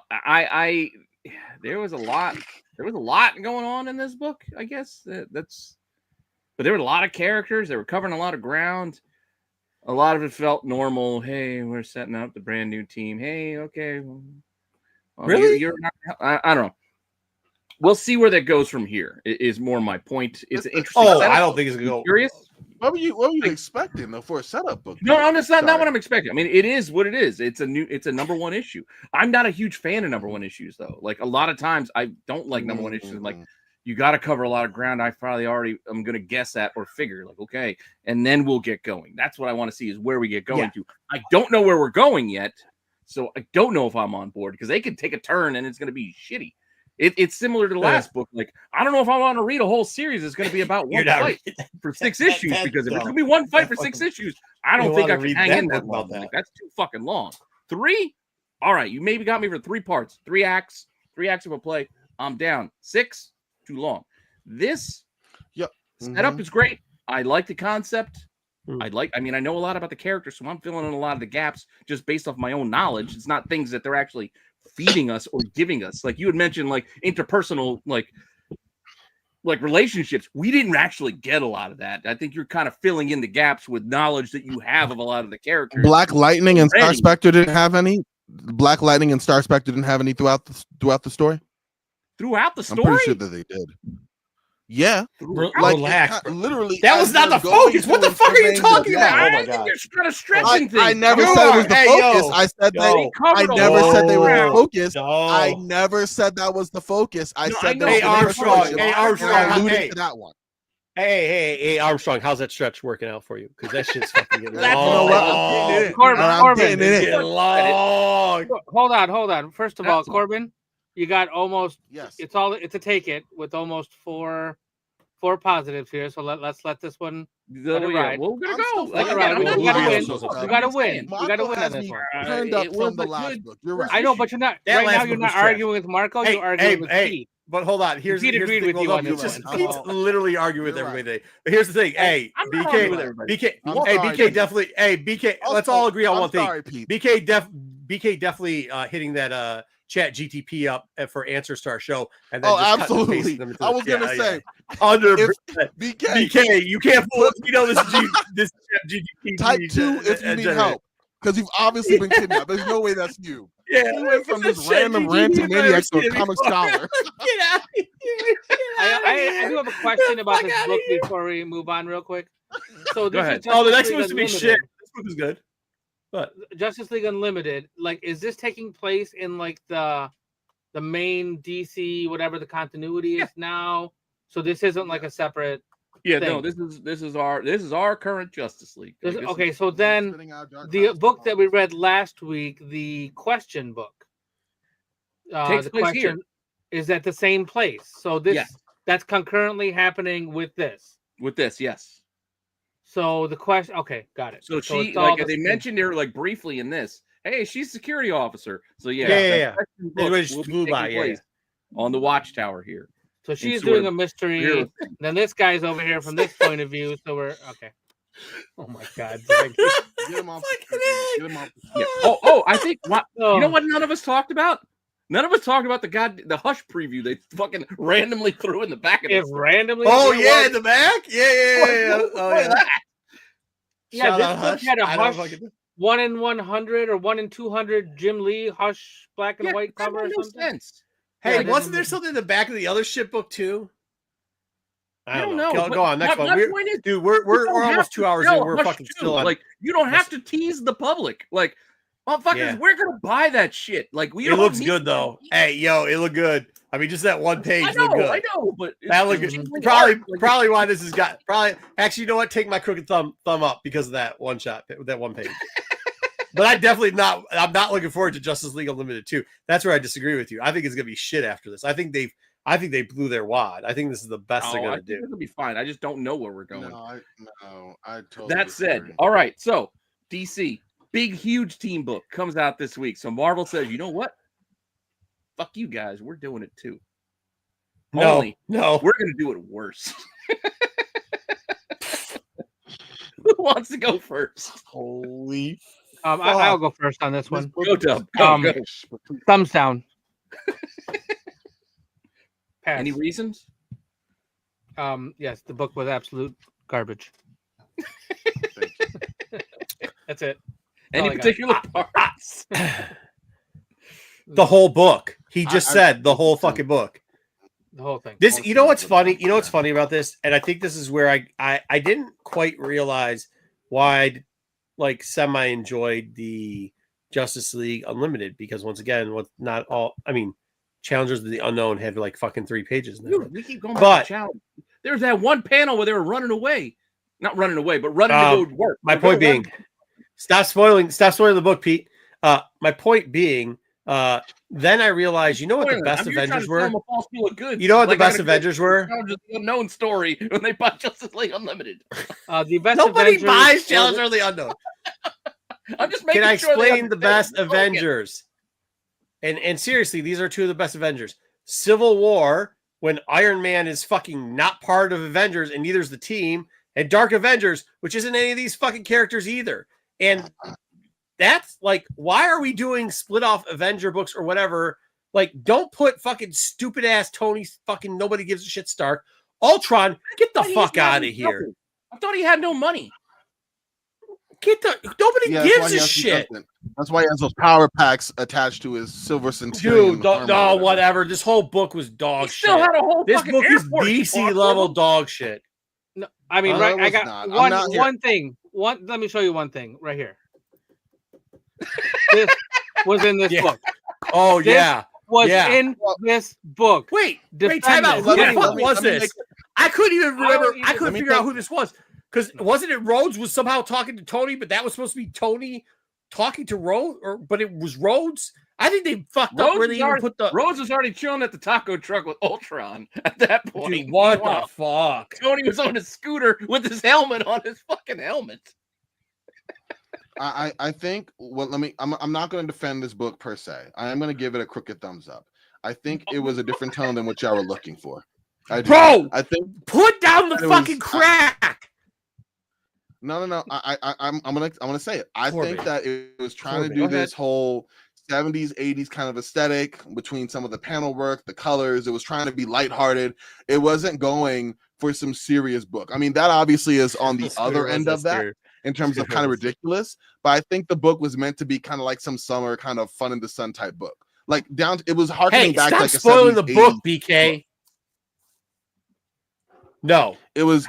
B: there was a lot going on in this book, I guess. But there were a lot of characters. They were covering a lot of ground. A lot of it felt normal. Hey, we're setting up the brand new team. Hey, okay. Well,
F: really?
B: I don't know. we'll see where that goes from here. Is more my point. It's an interesting.
F: Oh,
B: setup.
F: I don't think it's gonna go.
B: Curious.
C: What were you expecting though for a setup book?
B: No, that's not what I'm expecting. I mean, it is what it is. It's a number one issue. I'm not a huge fan of number one issues though. Like a lot of times, I don't like number one issues. Like you got to cover a lot of ground. I probably I'm gonna guess at or figure like okay, and then we'll get going. That's what I want to see is where we get going to. I don't know where we're going yet, so I don't know if I'm on board because they could take a turn and it's gonna be shitty. It's similar to the last book. Like, I don't know if I want to read a whole series that's going to be about one fight for 6 issues, because if it's going to be one fight for 6 issues, I don't think I can hang in that long. Like, that's too fucking long. 3? All right, you maybe got me for 3 parts. 3 acts of a play. I'm down. 6? Too long. This setup is great. I like the concept. I know a lot about the characters, so I'm filling in a lot of the gaps just based off my own knowledge. It's not things that they're actually feeding us or giving us. Like you had mentioned, like interpersonal, like relationships. We didn't actually get a lot of that. I think you're kind of filling in the gaps with knowledge that you have of a lot of the characters.
C: Black Lightning and Star Spectre didn't have any. Black Lightning and Star Spectre didn't have any throughout the story.
B: Throughout the story,
C: I'm pretty sure that they did. Yeah,
F: relax.
C: Literally,
F: that was not the focus. What the fuck are you talking about?
B: Oh my God. You're kind of stretching things.
C: I never said it was the focus. I said that. I never said they were the focus. I never said that was the focus. I said that.
F: Hey Armstrong. Hey Armstrong.
C: Hey, to that one.
F: Hey Armstrong. How's that stretch working out for you? Because that shit's fucking getting
D: long.
F: Corbin,
D: hold on. First of all, Corbin, you got almost. Yes. It's a take it with almost four positives here. So let's let this one. Let it ride.
B: We're gonna go.
D: We gotta win. We gotta win on this one.
C: Turned up from the last book. You're right.
D: I know, but you're not. Right now, you're not arguing with Marco. You're arguing with Pete.
F: But hold on. Here's
D: Pete agreed with you on this one.
F: Pete's literally arguing with everybody today. But here's the thing. Hey, BK definitely. Hey, BK. Let's all agree on one thing. BK definitely hitting that chat GTP up for answers to our show. And then
C: absolutely. I was gonna say
F: 100%. BK, you can't fool us. You know this chat GTP.
C: Type 2 if you need help, because you've obviously been kidnapped. There's no way that's you.
F: Yeah,
C: you went from this random maniac to a comic scholar.
D: Get out of here. I do have a question about this book before we move on real quick. So
F: go ahead. The next one's to be shit. This book is good. But
D: Justice League Unlimited, like, is this taking place in like the main DC, whatever the continuity is now? So this isn't like a separate.
B: Yeah,
D: thing.
B: no. This is our current Justice League.
D: Okay, so then the book that we read last week, the question book,
B: takes
D: the
B: place
D: question
B: here.
D: Is at the same place. So that's concurrently happening with this.
B: With this, yes.
D: So the question, okay, got it.
B: So she, like they mentioned her, like briefly in this. Hey, she's a security officer. So yeah. On the Watchtower here.
D: So she's doing a mystery. Then this guy's over here from this point of view. So we're okay. Oh my God!
C: Get him off. Get him off.
B: Yeah. Oh! I think you know what? None of us talked about. None of us talked about the Hush preview they fucking randomly threw in the back of it.
D: Randomly.
F: Oh yeah, in the back. Yeah. Oh yeah.
D: Yeah, this book had a Hush 1 in 100 or 1 in 200 Jim Lee Hush black and white cover or something.
B: Sense.
F: Hey, wasn't there something in the back of the other shit book too?
B: I don't know.
F: Go on, next one. Dude, we're almost 2 hours in. We're fucking still on.
B: Like, you don't have to tease the public. Like, motherfuckers, we're gonna buy that shit. Like,
F: it looks good though. Hey, yo, it looked good. I mean, just that one page looked good.
B: I know, but
F: that looked good. Probably why this has got. Actually, you know what? Take my crooked thumb up because of that one shot, that one page. But I'm not looking forward to Justice League Unlimited 2. That's where I disagree with you. I think it's gonna be shit after this. I think they blew their wad. I think this is the best they're gonna do.
B: It'll be fine. I just don't know where we're going.
C: I totally.
B: That said, all right. So DC, big huge team book comes out this week. So Marvel says, you know what? Fuck you guys. We're doing it too.
F: No,
B: we're gonna do it worse. Who wants to go first?
F: Holy.
D: I'll go first on this one.
B: Go, Dub. Go.
D: Thumbs down. Pass.
B: Any reasons?
D: Yes, the book was absolute garbage. That's it.
B: Any particular parts?
F: The whole book. He just said the whole fucking book.
D: The whole thing.
F: This, you know what's funny? You know what's funny about this? And I think this is where I didn't quite realize why I like semi enjoyed the Justice League Unlimited, because once again, not all, I mean, Challengers of the Unknown had like fucking 3 pages.
B: Dude, we keep going back to challenge. There's that one panel where they were running away. Not running away, but running to go work.
F: My point being, stop spoiling the book, Pete. My point being, then I realized, you know what the best Avengers were? You know what the best Avengers were?
B: The Unknown story when they bought Justice League Unlimited.
D: The best
F: Nobody
D: Avengers
F: buys Challengers of the Unknown.
B: I'm just making
F: Can I
B: sure
F: explain the best Avengers? And seriously, these are 2 of the best Avengers. Civil War, when Iron Man is fucking not part of Avengers and neither's the team, and Dark Avengers, which isn't any of these fucking characters either. And that's like, why are we doing split off Avenger books or whatever? Like, don't put fucking stupid ass Tony fucking nobody gives a shit Stark. Ultron, get the fuck out of here.
B: I thought he had no money.
F: Nobody gives a shit.
C: That's why he has those power packs attached to his Silver Centurion.
F: Dude, no, whatever. This whole book was dog shit.
B: Still had a whole
F: this book is DC level dog shit.
D: No, I mean, right? I got one thing. Let me show you one thing right here. This was in this book.
F: Oh,
D: this was in this book.
F: Wait, time out. Who the fuck was this? I couldn't even remember. I couldn't figure out who this was. Because wasn't it Rhodes was somehow talking to Tony, but that was supposed to be Tony talking to Rhodes, but it was Rhodes? I think they fucked up where they even put the...
B: Rhodes was already chilling at the taco truck with Ultron at that point.
F: Dude, what the fuck?
B: Tony was on his scooter with his helmet on his fucking helmet.
C: I think, well, I'm not going to defend this book per se. I am going to give it a crooked thumbs up. I think it was a different tone than what y'all were looking for.
F: Bro,
C: I think
F: put down the fucking crack.
C: No. I'm gonna say it. I think that it was trying to do this whole 70s, 80s kind of aesthetic between some of the panel work, the colors. It was trying to be lighthearted. It wasn't going for some serious book. I mean, that obviously is on the other end of that in terms of kind of ridiculous. But I think the book was meant to be kind of like some summer kind of fun in the sun type book. Like it was harkening back to like a
F: spoiling
C: 70s,
F: the book,
C: 80s
F: BK. Book. No,
C: it was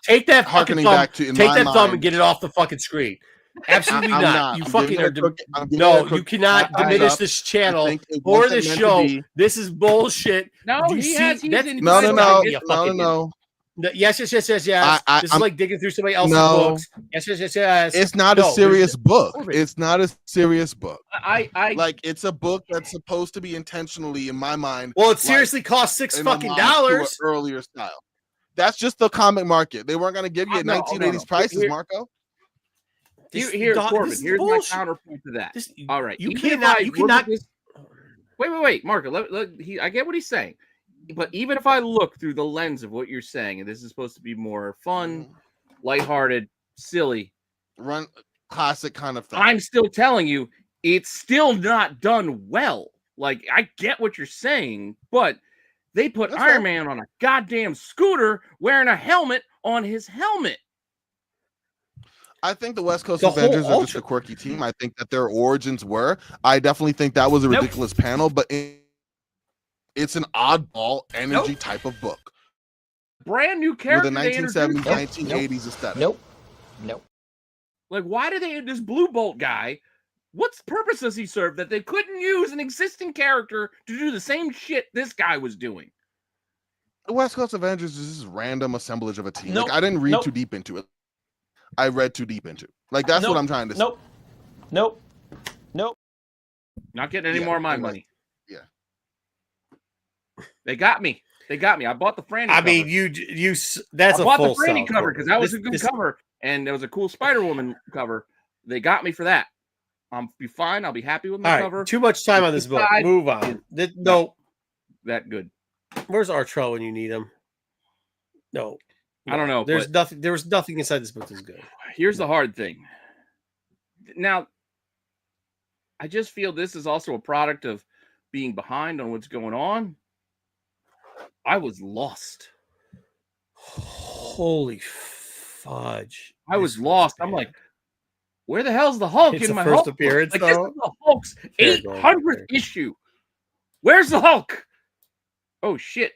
F: take that
C: harkening
F: thumb,
C: back to
F: take that thumb and get it off the fucking screen. Absolutely not. You fucking are. No, you cannot diminish this channel or this show. This is bullshit.
B: No,
F: no. Yes. This is like digging through somebody else's books. Yes.
C: It's not a serious book. It's not a serious book. I like it's a book that's supposed to be intentionally, in my mind.
F: Well, it seriously costs $6
C: earlier style. That's just the comic market. They weren't going to give you 1980s prices, Marco.
B: Here's Corbin. Here's my counterpoint to that. All right, you cannot. Wait, Marco. I get what he's saying. But even if I look through the lens of what you're saying, and this is supposed to be more fun, lighthearted, silly,
C: run classic kind of thing,
B: I'm still telling you, it's still not done well. Like, I get what you're saying, but they put Iron Man on a goddamn scooter wearing a helmet on his helmet.
C: I think the West Coast Avengers are just a quirky team. I think that their origins were. I definitely think that was a ridiculous panel, but it's an oddball energy type of book.
B: Brand new character
C: with a 1970s, 1980s aesthetic.
H: Nope.
B: Like, why do they this Blue Bolt guy? What purpose does he serve that they couldn't use an existing character to do the same shit this guy was doing?
C: The West Coast Avengers is this random assemblage of a team. Like, I didn't read too deep into it. I read too deep into it. Like, that's what I'm trying to say.
H: Nope.
B: Not getting any more of my money.
C: Yeah.
B: They got me. I bought the Franny cover.
F: I mean, you that's
B: I
F: a
B: bought
F: full
B: the Franny cover because that was a good cover, and there was a cool Spider-Woman cover. They got me for that. I'll be fine. I'll be happy with my cover.
F: Too much time on this book. Move on.
B: That good.
F: Where's Artrell when you need him? No.
B: I don't know.
F: There's nothing. There was nothing inside this book that's good.
B: Here's the hard thing. Now, I just feel this is also a product of being behind on what's going on. I was lost.
F: Holy fudge!
B: I was lost. I'm like, where the hell's the Hulk in my
F: first
B: Hulk
F: appearance?
B: Like, this is the Hulk's 800th issue. Where's the Hulk? Oh shit.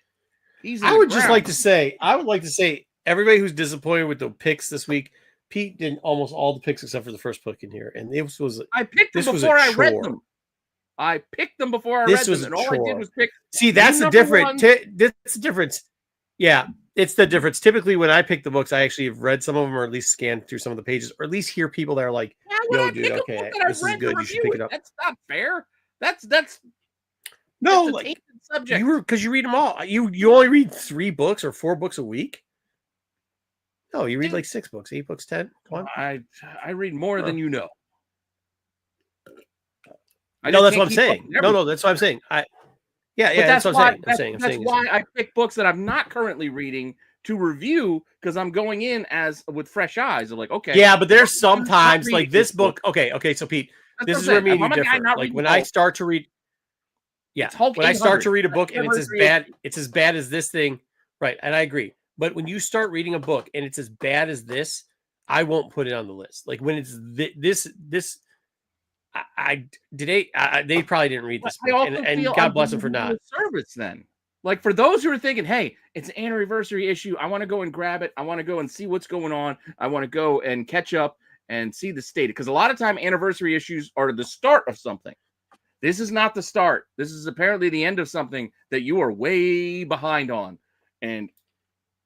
B: He's in
F: I
B: the
F: would just
B: ground.
F: like to say, everybody who's disappointed with the picks this week, Pete did almost all the picks except for the first pick in here, and it was
B: I picked them
F: this was a
B: before I read
F: chore.
B: them. I picked them before I
F: This
B: read
F: was
B: them,
F: a
B: and all I did
F: chore.
B: was pick.
F: See, that's the
B: number
F: difference. That's the difference. Yeah, it's the difference. Typically, when I pick the books, I actually have read some of them, or at least scanned through some of the pages, or at least hear people that are like,
B: Why would
F: "Yo,
B: I
F: dude,
B: pick a
F: okay,
B: book that I've
F: this is
B: read to
F: good. You should
B: review
F: pick it up."
B: That's not fair. That's
F: No,
B: a
F: like
B: tainted subject.
F: because you read them all. You only read 3 books or 4 books a week. No, you read like 6 books, 8 books, 10. Come on.
B: I read more than you know.
F: No, that's what I'm saying. No, that's what I'm saying. That's what I'm saying.
B: That's why I pick books that I'm not currently reading to review, because I'm going in as with fresh eyes. I'm like, okay.
F: Yeah, but there's sometimes like this book. Okay, so Pete, this is where me and you differ. Like when I start to read, when I start to read a book and it's as bad as this thing, right? And I agree. But when you start reading a book and it's as bad as this, I won't put it on the list. Like when it's this. They probably didn't read this book, and God bless them for not.
B: Service then, like for those who are thinking, hey, it's an anniversary issue, I want to go and grab it, I want to go and see what's going on, I want to go and catch up and see the state, because a lot of time anniversary issues are the start of something. This is not the start. This is apparently the end of something that you are way behind on, and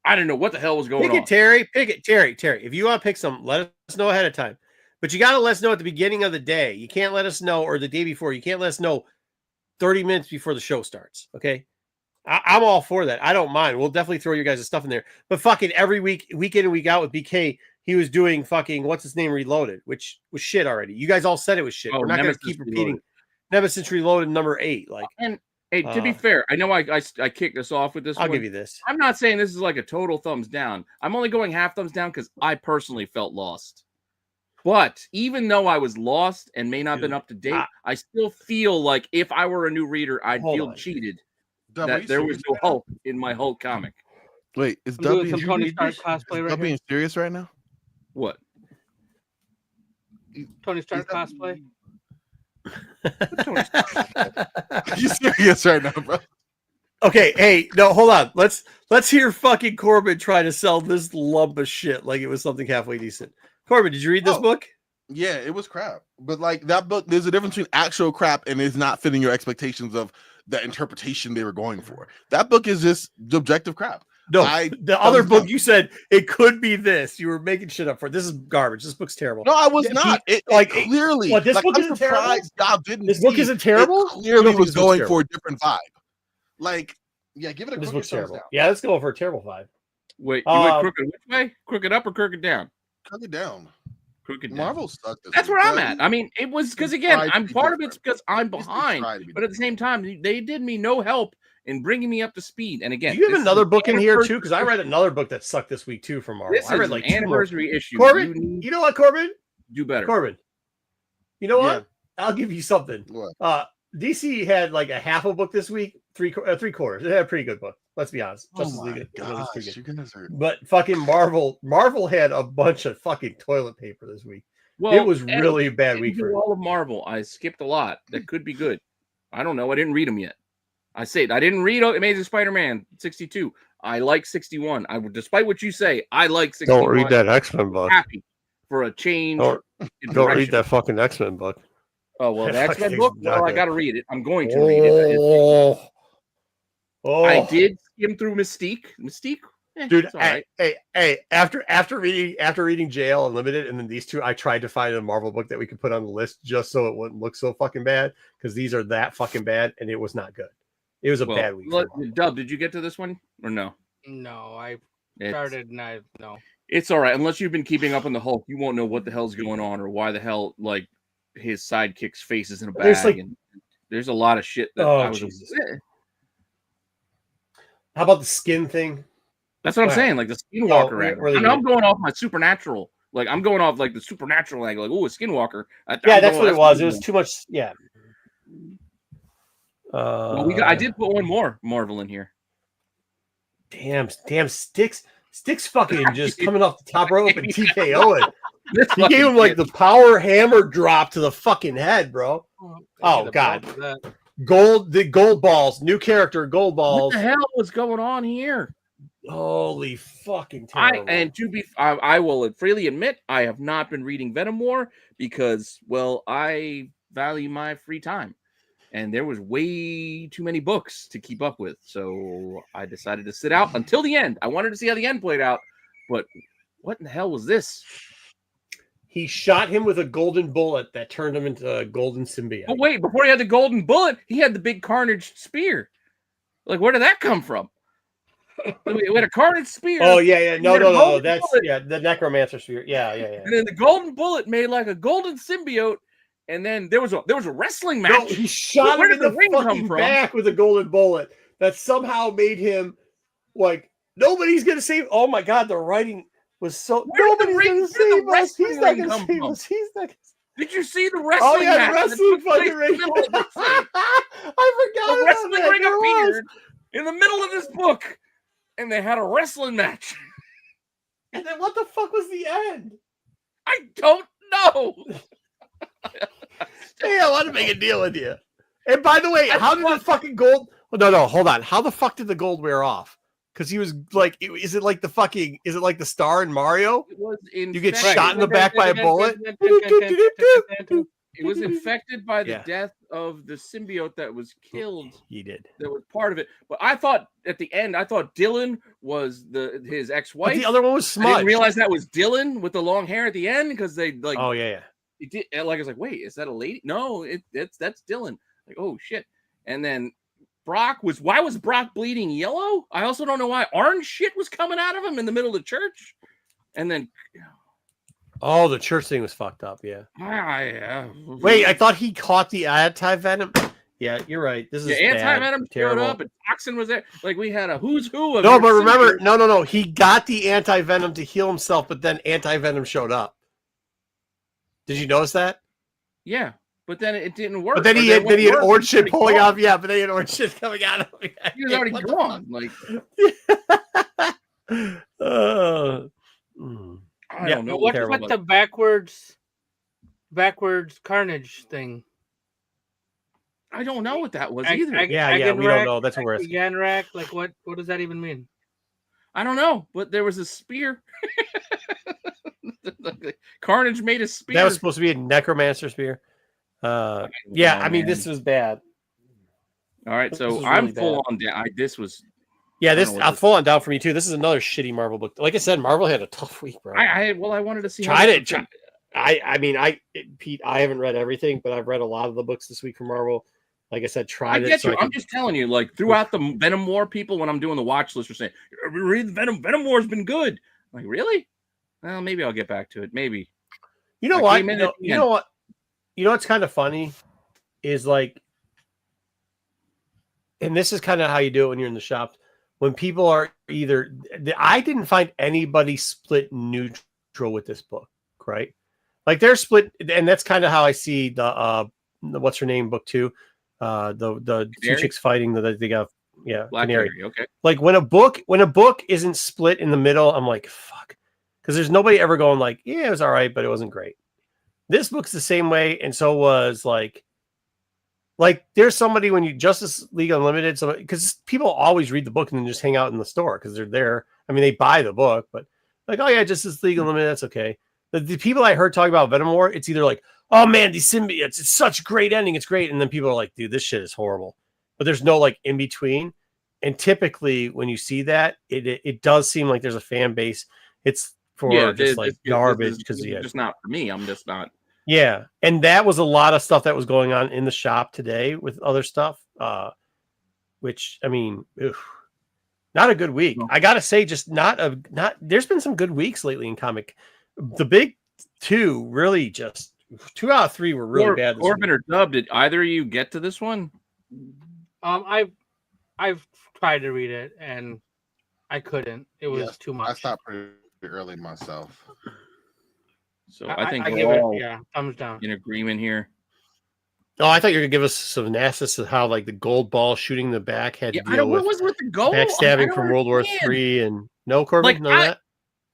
B: I don't know what the hell was going on.
F: Pick it, Terry. If you want to pick some, let us know ahead of time. But you got to let us know at the beginning of the day. You can't let us know, or the day before. You can't let us know 30 minutes before the show starts. Okay, I'm all for that. I don't mind. We'll definitely throw your guys' stuff in there. But fucking every week in and week out with BK, he was doing fucking what's his name Reloaded, which was shit already. You guys all said it was shit. We're not going to keep repeating Nemesis Reloaded number 8. Like,
B: and hey, to be fair, I know I kicked us off with this.
F: I'll give you this.
B: I'm not saying this is like a total thumbs down. I'm only going half thumbs down because I personally felt lost. But even though I was lost and may not have been up to date, I still feel like if I were a new reader, I'd feel cheated. That there was no Hulk in my Hulk comic.
C: Wait, is Dub being
D: Tony Stark cosplay right
C: being serious right now?
B: What?
D: Tony Stark cosplay?
C: Are you serious right now, bro?
F: Okay, hey, no, hold on. Let's hear fucking Corbin try to sell this lump of shit like it was something halfway decent. Corbin, did you read this book?
C: Yeah, it was crap. But like that book, there's a difference between actual crap and it's not fitting your expectations of the interpretation they were going for. That book is just the objective crap.
F: No, the other book you said it could be this. You were making shit up for. This is garbage. This book's terrible.
C: No, I was not. It clearly.
F: What, this book isn't terrible? This book isn't terrible.
C: It clearly was going for a different vibe. Like, yeah, give it a
F: this
C: crooked
F: book's terrible.
C: down.
F: Yeah, let's go for a terrible vibe.
B: Wait, you went crooked which way? Crooked up or crooked down?
C: Crooked down.
B: Crooked down.
C: Marvel sucked.
B: That's where I'm at. I mean, it was because again, I'm part of it's because I'm behind, but at the same time, they did me no help in bringing me up to speed. And again,
F: do you have another book in here too? Because I read another book that sucked this week too from Marvel. I read like
B: an anniversary issue.
F: Corbin, you know what, Corbin?
B: Do better,
F: Corbin. You know what?
C: Yeah.
F: I'll give you something.
C: What?
F: DC had like a half a book this week, 3/4. It had a pretty good book. Let's be honest. Justice League,
C: gosh, you guys are...
F: But fucking Marvel had a bunch of fucking toilet paper this week. Well, it was really a bad week for
B: all of Marvel. I skipped a lot that could be good. I don't know. I didn't read them yet. I didn't read Amazing Spider-Man 62. I like 61. Despite what you say, I like 61.
F: Don't read that X-Men book.
B: Happy for a change.
F: Don't read that fucking X-Men book.
B: Oh, well, the X-Men book? Well, I got to read it. I'm going to read it. I did skim through Mystique.
F: Dude, right. Hey, after reading JL Unlimited and then these two, I tried to find a Marvel book that we could put on the list just so it wouldn't look so fucking bad, because these are that fucking bad, and it was not good. It was a bad week.
B: Dub, did you get to this one or no?
D: No, I started and no.
B: It's all right. Unless you've been keeping up on the Hulk, you won't know what the hell's going on or why the hell like his sidekick's face is in a bag. There's a lot of shit that Jesus.
F: How about the skin thing?
B: That's what I'm saying. Like the Skinwalker angle. I'm going off my supernatural. Like I'm going off like the supernatural angle. Like, oh, a Skinwalker.
F: That's what it was. It was too much. Yeah.
B: I did put one more Marvel in here.
F: Damn, Sticks fucking just coming off the top rope and TKOing. He gave him like the power hammer drop to the fucking head, bro. Oh God. The gold balls, new character, gold balls.
B: What the hell was going on here?
F: Holy fucking terrible.
B: I will freely admit I have not been reading Venom War because, well, I value my free time. And there was way too many books to keep up with. So I decided to sit out until the end. I wanted to see how the end played out. But what in the hell was this?
F: He shot him with a golden bullet that turned him into a golden symbiote.
B: But wait, before he had the golden bullet, he had the big Carnage spear. Like, where did that come from? We had a Carnage spear.
F: Oh, yeah. No. That's, the Necromancer spear. Yeah.
B: And then the golden bullet made like a golden symbiote. And then there was a wrestling match.
F: No, he shot him in the fucking back with a golden bullet that somehow made him like, nobody's going to save. Oh, my God. The writing was so. Nobody's going to save us. He's not going to save us. He's not.
B: Did you see the wrestling match?
F: The wrestling fucking ring. I forgot
B: the wrestling ring
F: appeared
B: in the middle of this book. And they had a wrestling match.
F: And then what the fuck was the end?
B: I don't know.
F: Hey, I want to make a deal with you. And by the way, how did the fucking gold? Oh, no, hold on. How the fuck did the gold wear off? Because he was like, is it like the star in Mario?
B: It was
F: you get shot in the back by a bullet.
B: It was infected by the death of the symbiote that was killed.
F: He did.
B: That was part of it. But I thought at the end, Dylan was his ex-wife.
F: But the other one was Smudge.
B: I didn't realize that was Dylan with the long hair at the end because they like.
F: Oh yeah.
B: It did. Like I was like, wait, is that a lady? No, that's Dylan. Like, oh shit. And then why was Brock bleeding yellow? I also don't know why orange shit was coming out of him in the middle of the church. And then.
F: Oh, the church thing was fucked up. Yeah.
B: Wait,
F: I thought he caught the anti-venom. Yeah, you're right. This is
B: anti-venom showed
F: terrible.
B: up, and Toxin was there. Like we had a who's who of.
F: No, but remember, no. He got the anti-venom to heal himself, but then anti-venom showed up. Did you notice that?
B: Yeah, but then it didn't work.
F: But then he had orange shit pulling off. Yeah, but then he had orange shit coming out of him.
B: He was already gone. Like. I don't know.
D: What's with the backwards Carnage thing?
B: I don't know what that was either.
F: We don't know. That's what we're asking.
D: Ganrak, like what does that even mean?
B: I don't know, but there was a spear. Carnage made a spear.
F: That was supposed to be a necromancer spear. This was bad.
B: All right, so I'm really full on down.
F: I'm full on down for me too. This is another shitty Marvel book. Like I said, Marvel had a tough week, bro.
B: I wanted to see.
F: Pete, I haven't read everything, but I've read a lot of the books this week from Marvel. Like I said,
B: I'm just telling you, like throughout the Venom War, people when I'm doing the watch list are saying, "Read Venom War's been good." I'm like, really? Well, maybe I'll get back to it. Maybe.
F: You know what? You know what? You know what's kind of funny is like, and this is kind of how you do it when you're in the shop. When people are I didn't find anybody split neutral with this book, right? Like they're split, and that's kind of how I see the what's her name book too. The two chicks fighting they got
B: Black Canary. Okay.
F: Like when a book isn't split in the middle, I'm like fuck, because there's nobody ever going like it was all right, but it wasn't great. This book's the same way, and so was like there's somebody when you Justice League Unlimited, because people always read the book and then just hang out in the store because they're there. I mean, they buy the book, but like, oh yeah, Justice League Unlimited, that's okay. The people I heard talk about Venom War, it's either like, oh man, these symbiotes, it's such a great ending, it's great, and then people are like, dude, this shit is horrible. But there's no like in between. And typically, when you see that, it does seem like there's a fan base. It's for garbage because
B: it's just not for me. I'm just not.
F: Yeah, and that was a lot of stuff that was going on in the shop today with other stuff, which I mean, not a good week. I gotta say, just not. There's been some good weeks lately in comic. The big two really just 2 out of 3 were really bad.
B: Corbin or Dub, did either of you get to this one?
D: I've tried to read it and I couldn't. It was too much.
C: I stopped pretty early myself.
B: So I think
D: I
B: we're all
D: thumbs down
B: in agreement here.
F: Oh, I thought you were gonna give us some analysis of how like the gold ball shooting the back had to deal with
B: what was with the gold
F: backstabbing from World War III and no Corbin,
B: like,
F: none of that.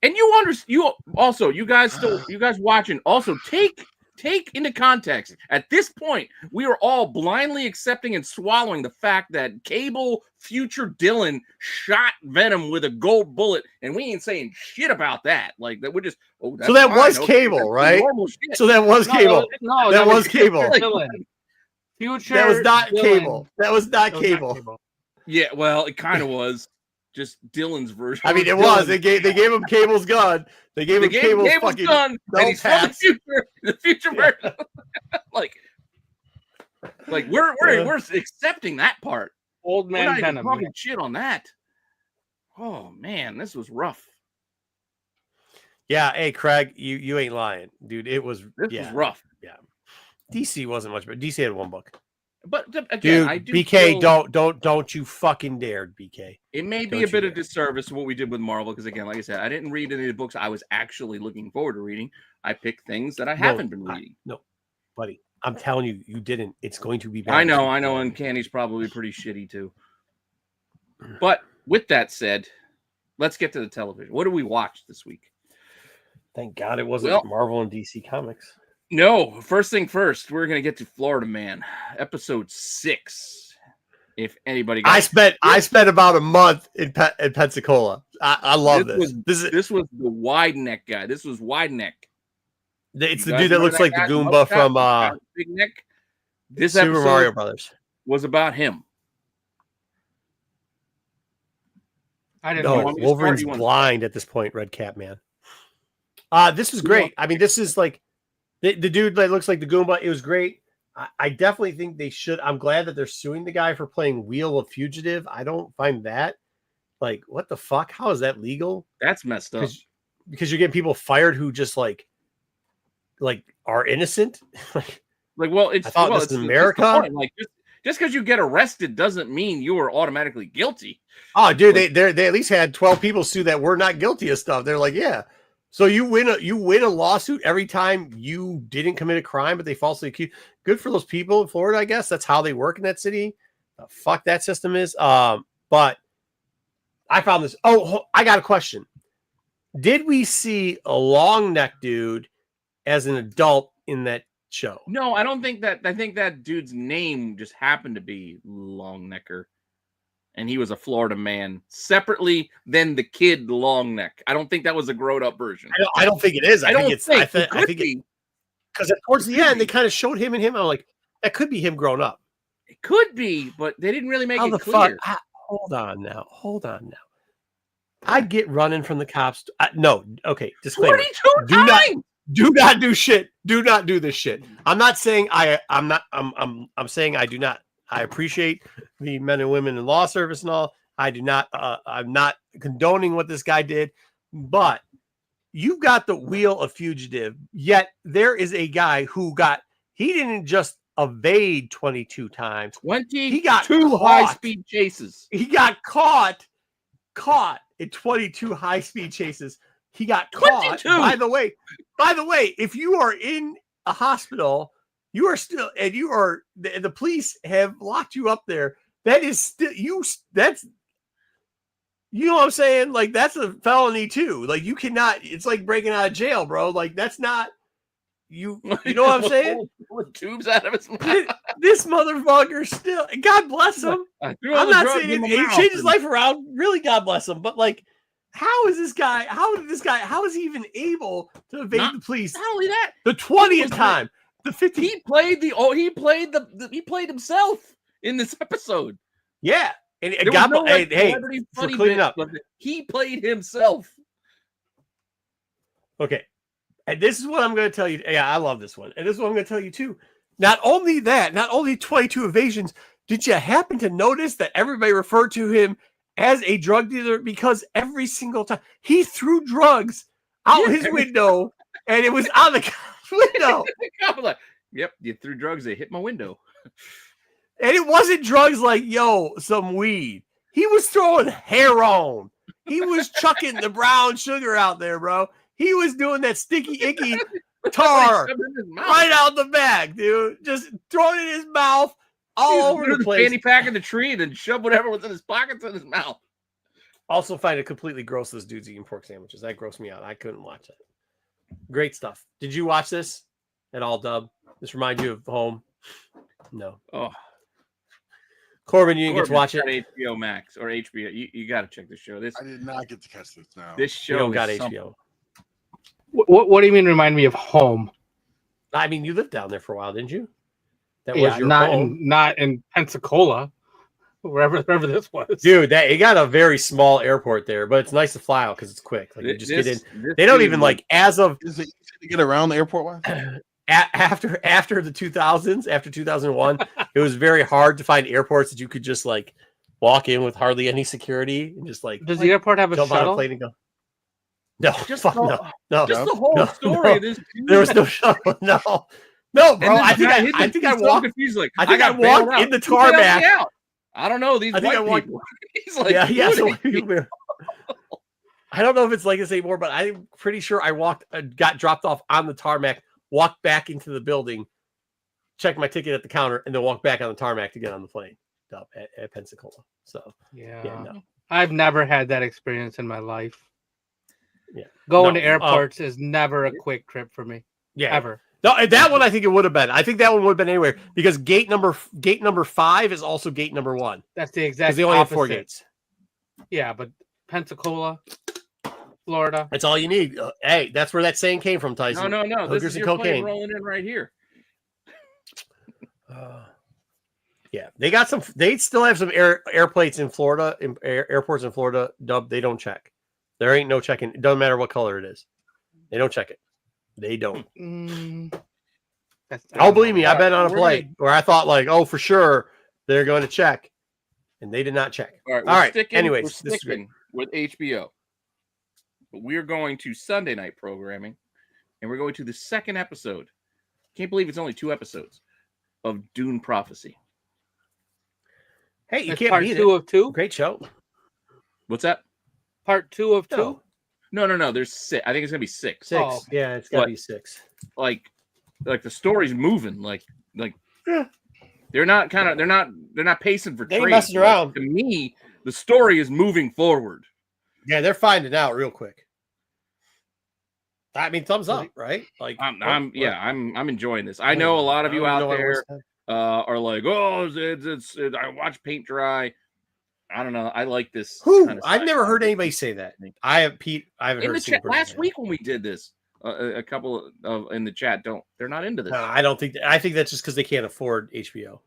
B: And you guys watching, also take take into context, at this point, we are all blindly accepting and swallowing the fact that Cable future Dylan shot Venom with a gold bullet, and we ain't saying shit about that. Like that, we're just that's
F: So that
B: fine.
F: was
B: Okay,
F: Cable,
B: that's
F: right?
B: normal shit.
F: So that was Cable.
D: No,
F: that was
D: future
F: Cable.
D: Dylan. Future
F: That was not
D: Dylan.
F: Cable. That was not
D: That was
F: Cable.
D: not Cable.
B: Yeah, well, it kind of was just Dylan's version.
F: I mean, it
B: Dylan.
F: was. They gave him Cable's gun. They gave him Cable's fucking
B: gun, and he's from the future version. like we're accepting that part.
D: Old
B: We're
D: man
B: not even
D: Venom.
B: talking shit on that. Oh man, this was rough.
F: Yeah, hey Craig, you ain't lying, dude. It was
B: This was rough.
F: Yeah, DC wasn't much, but DC had one book.
B: But again,
F: dude,
B: I do
F: BK,
B: feel
F: don't you fucking dare, BK.
B: it may be a bit of disservice to what we did with Marvel because again, like I said, I didn't read any of the books I was actually looking forward to reading. I picked things that I haven't been reading.
F: No, buddy, I'm telling you, you didn't. It's going to be bad.
B: I know, Uncanny's probably pretty shitty too. But with that said, let's get to the television. What did we watch this week?
F: Thank God it wasn't Marvel and DC Comics.
B: No, first thing first, we're gonna get to Florida Man, episode 6. If anybody,
F: I spent about a month in Pensacola. I love this.
B: This was the wide neck guy. This was wide neck.
F: It's the dude that looks like the Goomba from
B: Big Neck. This
F: Super
B: episode
F: Mario Brothers
B: was about him.
D: I didn't
F: know.
D: know.
F: Wolverine's blind at this point, Red Cap Man. This is great. I mean, this is like the dude that looks like the Goomba. It was great. I definitely think they should. I'm glad that they're suing the guy for playing Wheel of Fugitive. I don't find that like, what the fuck? How is that legal?
B: That's messed up.
F: Because you're getting people fired who just like are innocent.
B: Well, it's
F: I thought this is America.
B: Like just because you get arrested doesn't mean you are automatically guilty.
F: Oh, dude, they at least had 12 people sue that were not guilty of stuff. They're like, yeah. So you win a lawsuit every time you didn't commit a crime, but they falsely accused. Good for those people in Florida, I guess. That's how they work in that city. Fuck that system is. But I found this. Oh, I got a question. Did we see a long neck dude as an adult in that show?
B: No, I don't think that. I think that dude's name just happened to be Longnecker. And he was a Florida man separately than the kid Longneck. I don't think that was a grown up version.
F: I don't think it is. I think
B: it
F: because towards the end they kind of showed him and him. I'm like, that could be him grown up.
B: It could be, but they didn't really make
F: How
B: it
F: the
B: clear.
F: Fuck? Hold on now. I'd get running from the cops. No, okay. Disclaimer.
B: 42 times.
F: Do not do shit. Do not do this shit. I'm not saying I'm saying I do not. I appreciate the men and women in law service and all. I do not. I'm not condoning what this guy did, but you've got the Wheel of Fugitive. Yet there is a guy who he didn't just evade 22 times.
B: He got 2 high-speed chases.
F: He got caught in 22 high-speed chases. He got caught.
B: 22.
F: By the way, if you are in a hospital, you are still, and you are, the police have locked you up there. That is still that's, you know what I'm saying? Like, that's a felony too. Like, you cannot, it's like breaking out of jail, bro. Like, that's not, you know what I'm saying?
B: With tubes out of his mouth.
F: This motherfucker still, God bless him. I'm not saying he changed his life around. Really, God bless him. But like, how is he even able to evade the police?
B: Not only that,
F: the 20th time. The 50th.
B: He played himself in this episode.
F: Yeah. And
B: hey, for cleaning up. He played himself.
F: Okay. And this is what I'm going to tell you. Yeah, I love this one. And this is what I'm going to tell you too. Not only that, not only 22 evasions, did you happen to notice that everybody referred to him as a drug dealer? Because every single time he threw drugs out his window and it was out the window.
B: Like, yep, you threw drugs. They hit my window.
F: And it wasn't drugs like, some weed. He was throwing heroin. He was chucking the brown sugar out there, bro. He was doing that sticky, icky tar right out the back, dude. Just throwing it in his mouth all over the place.
B: Fanny pack in the tree and then shove whatever was in his pockets in his mouth.
F: Also find it completely gross, this dude's eating pork sandwiches. That grossed me out. I couldn't watch it. Great stuff. Did you watch this? at all, Dub? This remind you of home? No.
B: Oh,
F: Corbin, you didn't get to watch it.
B: HBO Max or HBO. You got to check this show.
C: I did not get to catch this now.
B: This
F: You
B: show
F: don't got
B: is
F: HBO.
D: What do you mean? Remind me of home?
F: I mean, you lived down there for a while, didn't you? That
D: Yeah,
F: was your
D: not
F: home.
D: not in Pensacola, wherever this was.
F: Dude, it got a very small airport there, but it's nice to fly out because it's quick. Like you just get in. They don't even like as of
C: Is it easy to get around the airport?
F: after the 2000s, after 2001, it was very hard to find airports that you could just like walk in with hardly any security and just like.
D: Does the airport have a
F: jump on a
D: shuttle?
F: plane and go? No,
B: Just
F: fuck
B: the-
F: no.
B: Just the whole
F: no,
B: story
F: no.
B: of this.
F: There was no shuttle. No, bro. I think I walked.
B: Confused, like,
F: I think I
B: got bailed
F: walked
B: out.
F: in the
B: Who bailed me
F: tarmac.
B: out? I don't know these
F: I think I
B: white
F: walked-
B: people. He's like,
F: Yeah. So
B: "What?"
F: I don't know if it's like this anymore, but I'm pretty sure I got dropped off on the tarmac, walked back into the building, checked my ticket at the counter, and then walked back on the tarmac to get on the plane up at Pensacola. So
D: Yeah.
F: no.
D: I've never had that experience in my life.
F: Yeah.
D: Going
F: No,
D: to airports is never a quick trip for me.
F: Yeah.
D: Ever.
F: No, that one I think it would have been. I think that one would have been anywhere because gate number 5 is also gate number 1
D: That's the
F: because
D: exact
F: they only have 4
D: opposite.
F: gates.
D: Yeah, but Pensacola, Florida.
F: That's all you need. Hey, that's where that saying came from, Tyson.
B: No. This
F: Hookers
B: is
F: and
B: your plane
F: cocaine.
B: rolling in right here.
F: Yeah, they got some. They still have some air plates in Florida, airports in Florida. Dub, they don't check. There ain't no checking. It doesn't matter what color it is. They don't check it. They don't. Oh, believe me, I've been on a plane where I thought like, oh, for sure they're going to check, and they did not check.
B: All right. Anyways, we're sticking with HBO. But we're going to Sunday night programming, and we're going to the second episode. Can't believe it's only 2 episodes of Dune Prophecy.
F: Hey, you
D: It's
F: can't
D: part
F: beat
D: 2
F: it.
D: of 2.
F: Great show.
B: What's that?
D: Part 2 of 2.
B: No. There's 6. I think it's gonna be 6.
F: 6.
D: Oh.
F: Yeah, it's got to be 6.
B: Like the story's moving. Like they're not pacing for
F: They ain't
B: trades.
F: messing around.
B: To me, the story is moving forward.
F: Yeah, they're finding out real quick. I mean, thumbs up, right? Like,
B: I'm enjoying this. I know a lot of you out there are like, oh, it's I watch paint dry. I don't know. I like this. Kind of
F: I've never heard anybody say that. I haven't
B: in
F: heard
B: the chat last week when we did this. A couple of in the chat they're not into this.
F: I don't think. I think that's just because they can't afford HBO.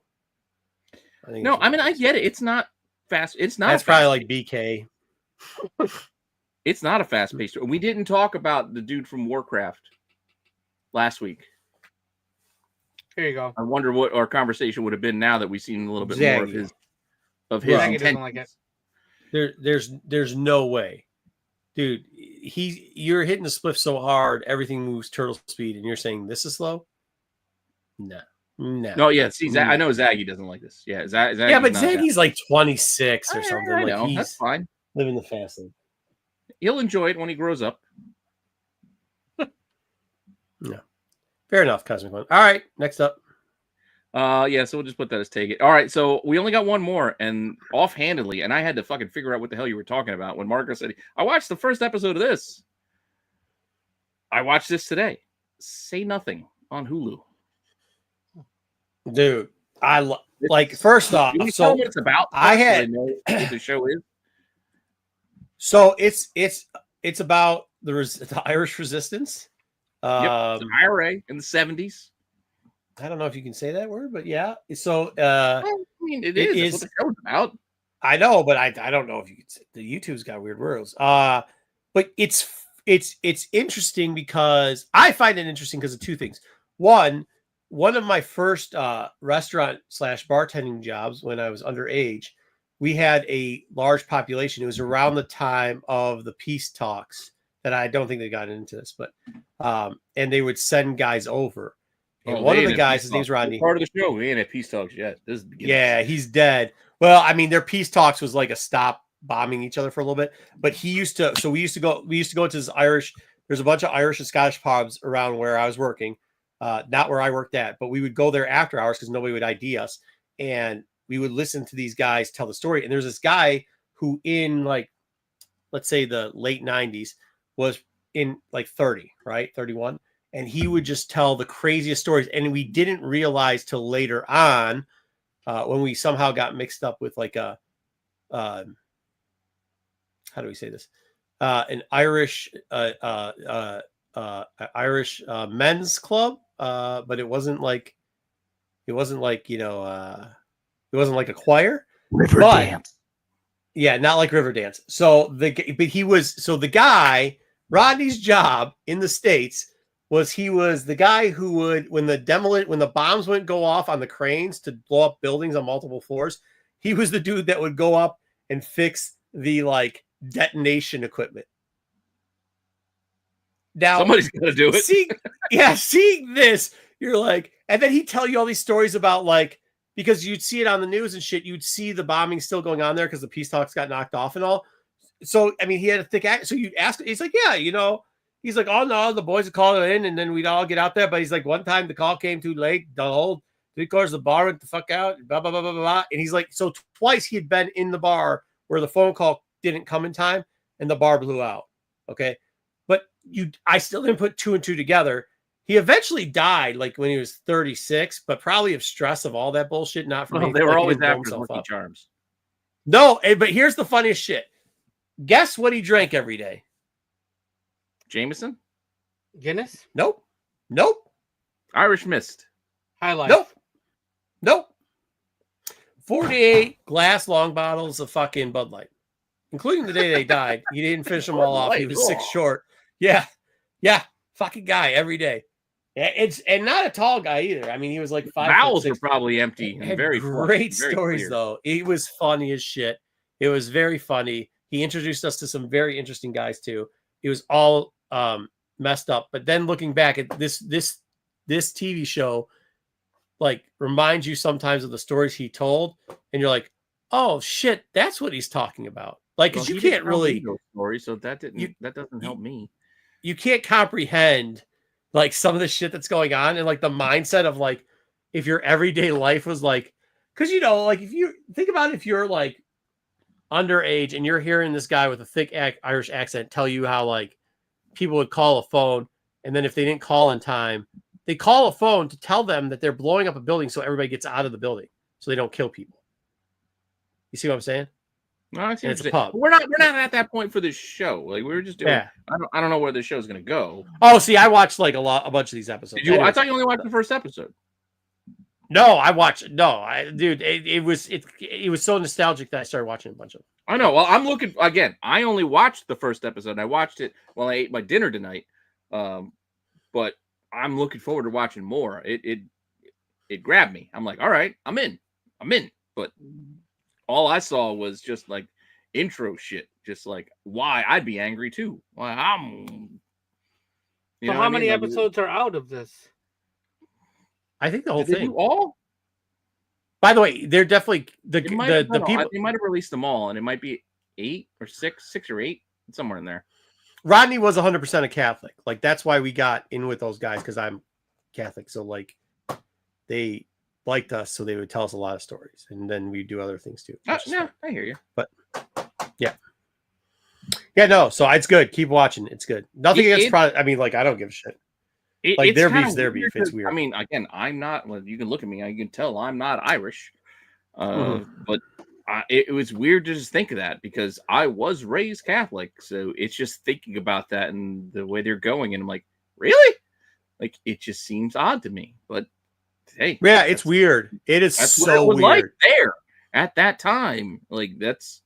B: I get it. It's not fast. It's not.
F: That's probably like BK.
B: It's not a fast paced. We didn't talk about the dude from Warcraft last week.
D: Here you go.
B: I wonder what our conversation would have been now that we've seen a little bit more of his
D: Zaggy
B: intent.
D: doesn't like it.
F: There's no way, dude. You're hitting the spliff so hard, everything moves turtle speed, and you're saying this is slow. No.
B: No, yeah. See, I know Zaggy doesn't like this. Yeah,
F: yeah, but Zaggy's like 26 or something.
B: I
F: like
B: know.
F: He's
B: That's fine.
F: Living the fast life.
B: He'll enjoy it when he grows up.
F: Yeah, fair enough, Cosmic One. All right, next up.
B: Yeah, so we'll just put that as take it. All right, so we only got one more, and offhandedly, and I had to fucking figure out what the hell you were talking about when Marco said, I watched the first episode of this. I watched this today. Say Nothing on Hulu.
F: Dude, like first off,
B: Can you
F: so
B: tell me what it's about?
F: I
B: So
F: had
B: know what the show is.
F: So it's about the Irish resistance.
B: Yep, it's the IRA in the 70s.
F: I don't know if you can say that word, but yeah. So
B: I mean, it is. That's what the show's about.
F: I know, but I don't know if you could say the YouTube's got weird words. But it's interesting because I find it interesting because of 2 things. One of my first restaurant / bartending jobs when I was underage, we had a large population. It was around the time of the peace talks that I don't think they got into this, but and they would send guys over. And one of the guys, his name's Rodney.
B: Part of the show, we ain't at peace talks yet. This is
F: he's dead. Well, I mean, their peace talks was like a stop bombing each other for a little bit. But we used to go to this Irish. There's a bunch of Irish and Scottish pubs around where I was working, not where I worked at, but we would go there after hours because nobody would ID us, and we would listen to these guys tell the story. And there's this guy who, in like, let's say the late 90s, was in like 30, right, 31. and he would just tell the craziest stories. And we didn't realize till later on when we somehow got mixed up with like a, how do we say this? An Irish men's club, but it wasn't like it wasn't like a choir.
B: River dance.
F: Yeah, not like Riverdance. So the guy, Rodney's job in the States was he was the guy who would, when the bombs wouldn't go off on the cranes to blow up buildings on multiple floors, he was the dude that would go up and fix the like detonation equipment. Now
B: Somebody's got to do it.
F: Seeing this, you're like, and then he'd tell you all these stories about like, because you'd see it on the news and shit, you'd see the bombing still going on there because the peace talks got knocked off and all. So, I mean, he had a thick act. So you'd ask, he's like, yeah, he's like, oh no, the boys would call it in and then we'd all get out there. But he's like, one time the call came too late, the whole 3/4 of the bar went the fuck out, blah, blah, blah, blah, blah. And he's like, so twice he had been in the bar where the phone call didn't come in time and the bar blew out. Okay. But I still didn't put 2 and 2 together. He eventually died like when he was 36, but probably of stress of all that bullshit. Not from
B: They were always after Lucky Charms.
F: No, but here's the funniest shit. Guess what he drank every day?
B: Jameson?
D: Guinness?
F: Nope.
B: Irish Mist.
D: High Life?
F: Nope. 48 glass long bottles of fucking Bud Light, including the day they died. He didn't finish them all off. He was 6 short. Yeah. Fucking guy every day. And not a tall guy either. I mean, he was like 5.
B: Bowels were probably empty. And very
F: great
B: very
F: stories
B: clear.
F: though. He was funny as shit. It was very funny. He introduced us to some very interesting guys too. It was all messed up. But then looking back at this TV show, like reminds you sometimes of the stories he told, and you're like, oh shit, that's what he's talking about. Like, because you can't really
B: story, so that doesn't help me.
F: You can't comprehend like some of the shit that's going on and like the mindset of like if your everyday life was like, because like if you think about it, if you're like underage and you're hearing this guy with a thick Irish accent tell you how like people would call a phone, and then if they didn't call in time, they call a phone to tell them that they're blowing up a building so everybody gets out of the building so they don't kill people. You see what I'm saying?
B: No, I see.
F: It's a pub.
B: We're not at that point for this show. Like we were just doing.
F: Yeah.
B: I don't know where the show's gonna go.
F: Oh, see, I watched like a bunch of these episodes.
B: Did you? I thought you only watched the first episode.
F: No, I watched. No, dude, it was so nostalgic that I started watching a bunch of them.
B: I know. Well, I'm looking again. I only watched the first episode. I watched it while I ate my dinner tonight. But I'm looking forward to watching more. It grabbed me. I'm like, all right, I'm in. But all I saw was just like intro shit. Just like why I'd be angry too. Why I'm.
D: So how many episodes are out of this?
F: I think the whole
B: Did they
F: thing.
B: do all?
F: By the way, they're definitely the people.
B: They might have released them all, and it might be 8 or 6 or 8, somewhere in there.
F: Rodney was 100% a Catholic. Like that's why we got in with those guys, because I'm Catholic. So like they liked us, so they would tell us a lot of stories, and then we do other things too.
B: Yeah, I hear you.
F: But yeah, no. So it's good. Keep watching. It's good. Nothing against. I mean, like I don't give a shit. Like their beef's their beef. It's weird.
B: I mean, again, I'm not. Well, you can look at me. I can tell I'm not Irish. But it was weird to just think of that because I was raised Catholic. So it's just thinking about that and the way they're going, and I'm like, really? Like it just seems odd to me. But hey,
F: yeah, it's weird. It is
B: that's
F: so
B: what it was
F: weird
B: like there at that time. Like that's.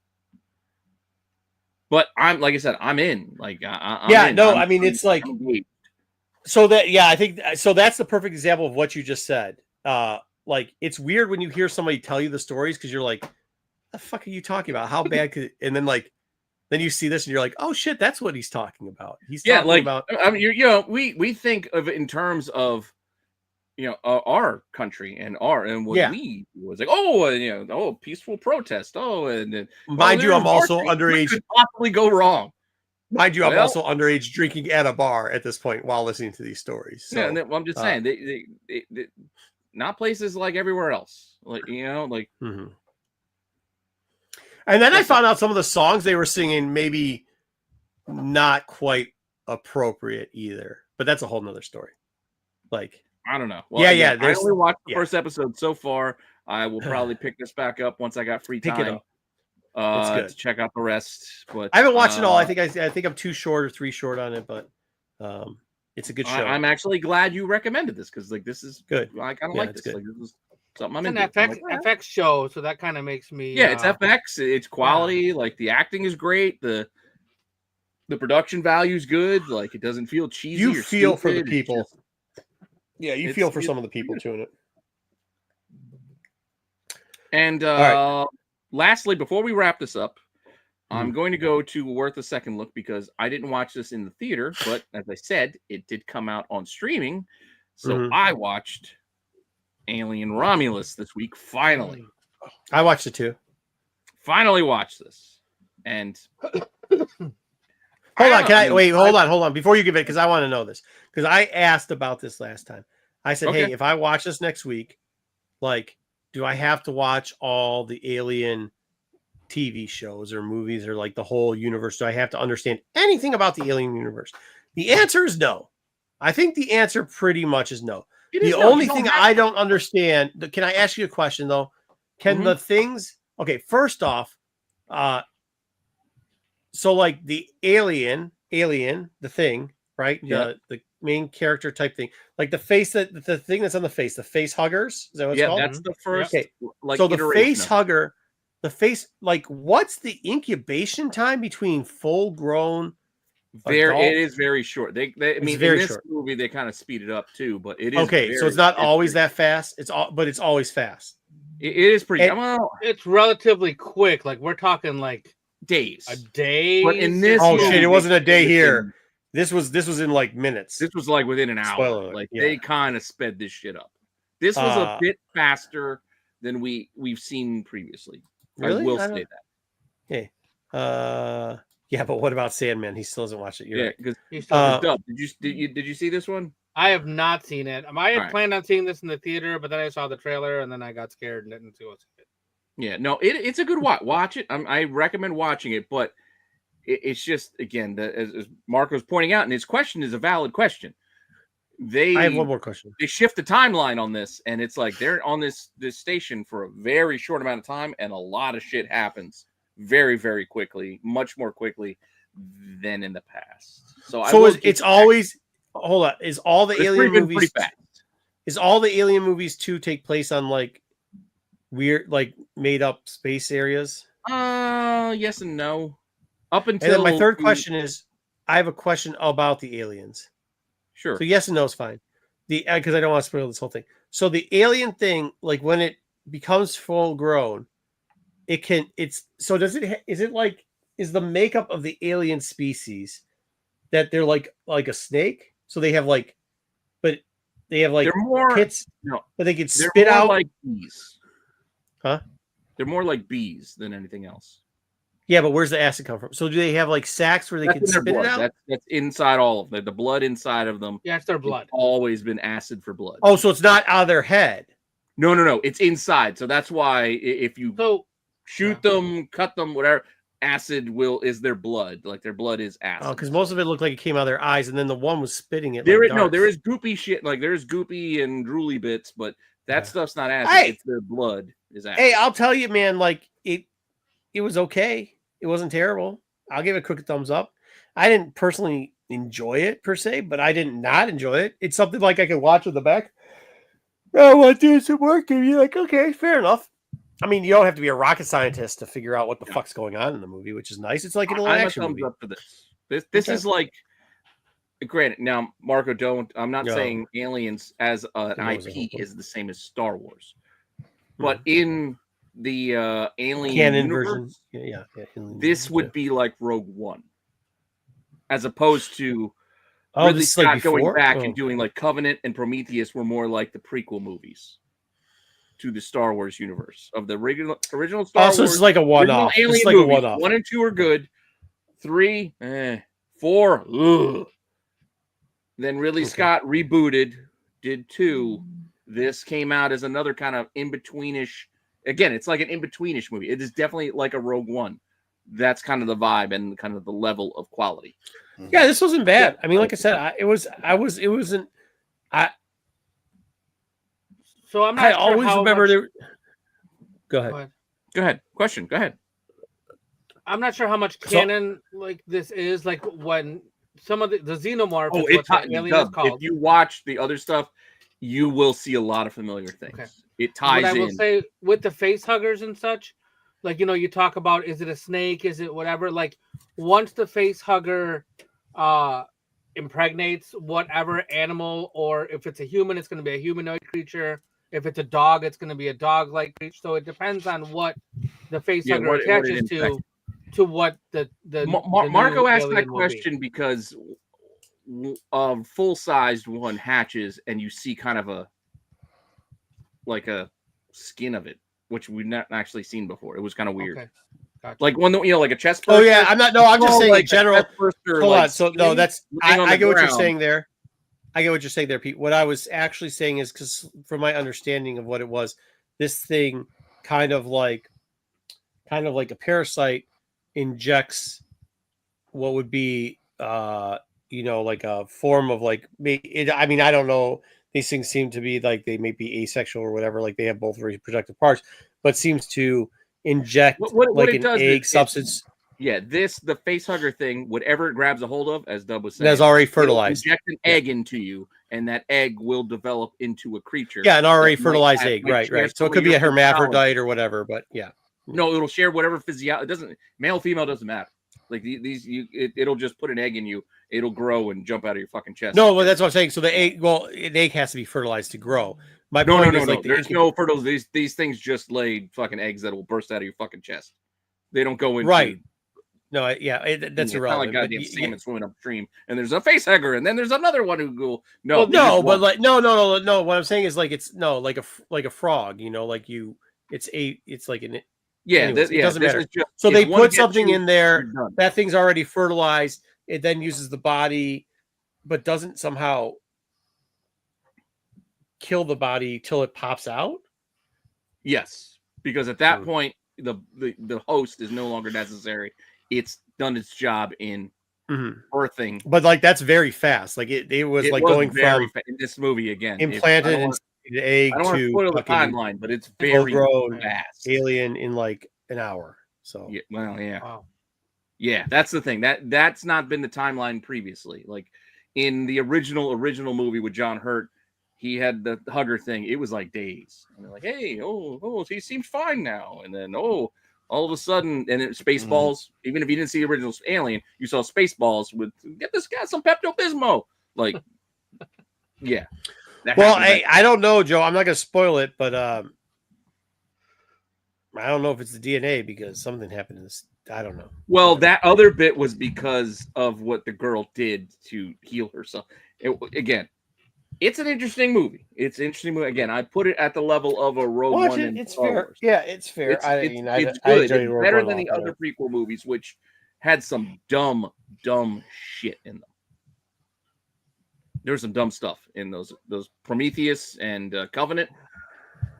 B: But I'm like I said, I'm in. Like I'm in.
F: I mean, it's like. So that I think so. That's the perfect example of what you just said. Like it's weird when you hear somebody tell you the stories because you're like, "The fuck are you talking about? How bad could?" And then then you see this and you're like, "Oh shit, that's what he's talking about." He's talking about.
B: I mean, we think of it in terms of our country and what we was like. Peaceful protest. And
F: mind you, I'm also underage.
B: Could possibly go wrong.
F: Mind you, I'm also underage drinking at a bar at this point while listening to these stories. So,
B: yeah, I'm just saying, they not places like everywhere else. Like,
F: Mm-hmm. And then I found out some of the songs they were singing maybe not quite appropriate either. But that's a whole nother story. Like,
B: I don't know. Well,
F: yeah.
B: I only watched the first episode so far. I will probably pick this back up once I got free time.
F: It's good
B: to check out the rest. But
F: I haven't watched it all. I think I'm 2 short or 3 short on it, but it's a good show.
B: I'm actually glad you recommended this because like this is
F: good.
B: I kind of like this. Like, this is something I'm
D: It's
B: into.
D: an FX show, so that kind of makes me.
B: Yeah, it's FX. It's quality. Like the acting is great. The production value is good. Like it doesn't feel cheesy.
F: You
B: or
F: feel
B: stupid.
F: for the people. You feel for some of the people too in it.
B: And
F: right.
B: Lastly, before we wrap this up, I'm going to go to Worth a Second Look because I didn't watch this in the theater, but as I said, it did come out on streaming. So I watched Alien Romulus this week. Finally.
F: I watched it too.
B: Finally watched this. And
F: hold on. Before you give it, because I want to know this. Because I asked about this last time. I said, hey, if I watch this next week, like, do I have to watch all the Alien TV shows or movies or like the whole universe? Do I have to understand anything about the Alien universe? The answer is no. I think the answer pretty much is no. The only thing I don't understand, can I ask you a question though? Can the things, okay, first off, so like the alien, the thing, right? The main character type thing, like the face the thing that's on the face huggers. Is that what it's called?
B: That's the first.
F: Okay.
B: Like,
F: so the face hugger, like what's the incubation time between full grown?
B: It is very short. I mean, in this movie they kind of speed it up too, but it is
F: okay. So it's not always that fast. But it's always fast.
B: It is pretty.
D: It's relatively quick. Like we're talking like
B: days.
D: A day.
B: But in this,
F: shit! It wasn't a day here. This was in like minutes.
B: This was like within an hour.
F: Spoiler,
B: like they kind of sped this shit up. This was a bit faster than we've seen previously.
F: Really?
B: I will say that.
F: Okay. Yeah, but what about Sandman? He still hasn't watched it. You're right.
B: Because he's still dubbed. Did you see this one?
D: I have not seen it. I had planned on seeing this in the theater, but then I saw the trailer and then I got scared and didn't see it.
B: Yeah, no, it's a good watch. Watch it. I recommend watching it, but it's just again, as Marco's pointing out, and his question is a valid question. I
F: have one more question.
B: They shift the timeline on this, and it's like they're on this station for a very short amount of time, and a lot of shit happens very, very quickly, much more quickly than in the past.
F: It's always hold on. Is all the Alien movies pretty fast? Is all the Alien movies too take place on like weird, like made up space areas?
B: Yes and no. Up until
F: and then my third question is, I have a question about the aliens.
B: Sure.
F: So yes and no is fine. Because I don't want to spoil this whole thing. So the alien thing, like when it becomes full grown, is the makeup of the alien species that they're like a snake? So they have like, but they have like pits, but they can spit out
B: like bees.
F: Huh?
B: They're more like bees than anything else.
F: Yeah, but where's the acid come from? So do they have like sacs where they can spit it out?
B: That's inside all of them. The blood inside of them.
D: Yeah, it's their blood.
B: It's always been acid for blood.
F: Oh, so it's not out of their head.
B: No. It's inside. So that's why if you shoot them, cut them, whatever, acid is their blood. Like their blood is acid.
F: Oh, because most of it looked like it came out of their eyes, and then the one was spitting it.
B: There is goopy shit. Like there's goopy and drooly bits, but that stuff's not acid.
F: Hey,
B: it's their blood is acid.
F: Hey, I'll tell you, man. Like it was okay. It wasn't terrible. I'll give it a quick thumbs up. I didn't personally enjoy it per se, but I did not enjoy it. It's something like I could watch with the back. I want to do some work, and you're like, okay, fair enough. I mean, you don't have to be a rocket scientist to figure out what the fuck's going on in the movie, which is nice. It's like an action movie.
B: Up for this. This is like, granted. Now, Marco, I'm not saying Aliens as an IP is the same as Star Wars, but in the Alien
F: canon
B: universe,
F: version,
B: this would be like Rogue One, as opposed to Ridley Scott like going back and doing like Covenant and Prometheus were more like the prequel movies to the Star Wars universe of the original Star Wars.
F: So it's like a one-off.
B: It's like a one-off. 1 and 2 are good. 3, 4, ugh. Then Ridley Scott rebooted, did 2. This came out as another kind of in-betweenish. Again, it's like an in-betweenish movie. It is definitely like a Rogue One. That's kind of the vibe and kind of the level of quality.
F: Yeah, this wasn't bad. I mean, like I said, it wasn't.
D: So I'm not
F: I
D: sure
F: always
D: how
F: remember
D: much...
F: there. Go ahead.
B: Go ahead. Question. Go ahead.
D: I'm not sure how much canon like this is. Like when some of the xenomorph is what the alien is called.
B: If you watch the other stuff, you will see a lot of familiar things. Okay. It ties in.
D: What I will say with the face huggers and such, like, you know, you talk about, is it a snake? Is it whatever? Like, once the face hugger impregnates whatever animal, or if it's a human, it's going to be a humanoid creature. If it's a dog, it's going to be a dog-like creature. So it depends on what the face hugger attaches to what the
B: Marco asked that question because a full-sized one hatches and you see kind of a skin of it, which we've not actually seen before. It was kind of weird. Okay. Gotcha. Like one, you know, like a chest burster.
F: Oh yeah, I'm just saying in general. Hold on. So no, that's I get what you're saying there. I get what you're saying there, Pete. What I was actually saying is, because from my understanding of what it was, this thing kind of like a parasite injects what would be like a form of like I mean, I don't know. These things seem to be like they may be asexual or whatever, like they have both reproductive parts, but seems to inject what an egg substance.
B: The face hugger thing, whatever it grabs a hold of, as Dub was saying,
F: that's already fertilized.
B: Inject an egg into you, and that egg will develop into a creature.
F: Yeah, an already fertilized egg, right. So it could be a hermaphrodite or whatever, but yeah.
B: No, it'll share whatever physiology. It doesn't, male, female doesn't matter. Like it'll just put an egg in you. It'll grow and jump out of your fucking chest.
F: No, well, that's what I'm saying. So the egg, an egg has to be fertilized to grow. My point is, like,
B: there's no fertilization. These things just lay fucking eggs that will burst out of your fucking chest. They don't go into
F: right. No, that's irrelevant.
B: It's not like goddamn salmon swimming upstream, and there's a face hugger, and then there's another one who go no.
F: Well, no, but like no. What I'm saying is like it's like a frog. You know, like it's like an.
B: Yeah,
F: anyways, it doesn't matter. So they put something in there. That thing's already fertilized. It then uses the body, but doesn't somehow kill the body till it pops out.
B: Yes, because at that point, the host is no longer necessary. It's done its job in birthing.
F: But like that's very fast. Like it was going from
B: in this movie again.
F: Implanted in the egg
B: I don't want to spoil the timeline, but it's very fast.
F: Alien in like an hour. So
B: yeah, well, yeah. Wow. Yeah, that's the thing. That's not been the timeline previously. Like in the original movie with John Hurt, he had the hugger thing. It was like days. And they're like, hey, he seems fine now. And then all of a sudden, and Spaceballs. Even if you didn't see the original Alien, you saw Spaceballs with get this guy some Pepto-Bismol. Like, yeah.
F: Well, I don't know, Joe. I'm not going to spoil it, but I don't know if it's the DNA because something happened in this. I don't know.
B: Well, that other bit was because of what the girl did to heal herself. Again, it's an interesting movie. It's an interesting movie. Again, I put it at the level of a Rogue One.
F: It's fair. Yeah, it's fair.
B: It's good. It's better than the other prequel movies, which had some dumb shit in them. There was some dumb stuff in those Prometheus and Covenant.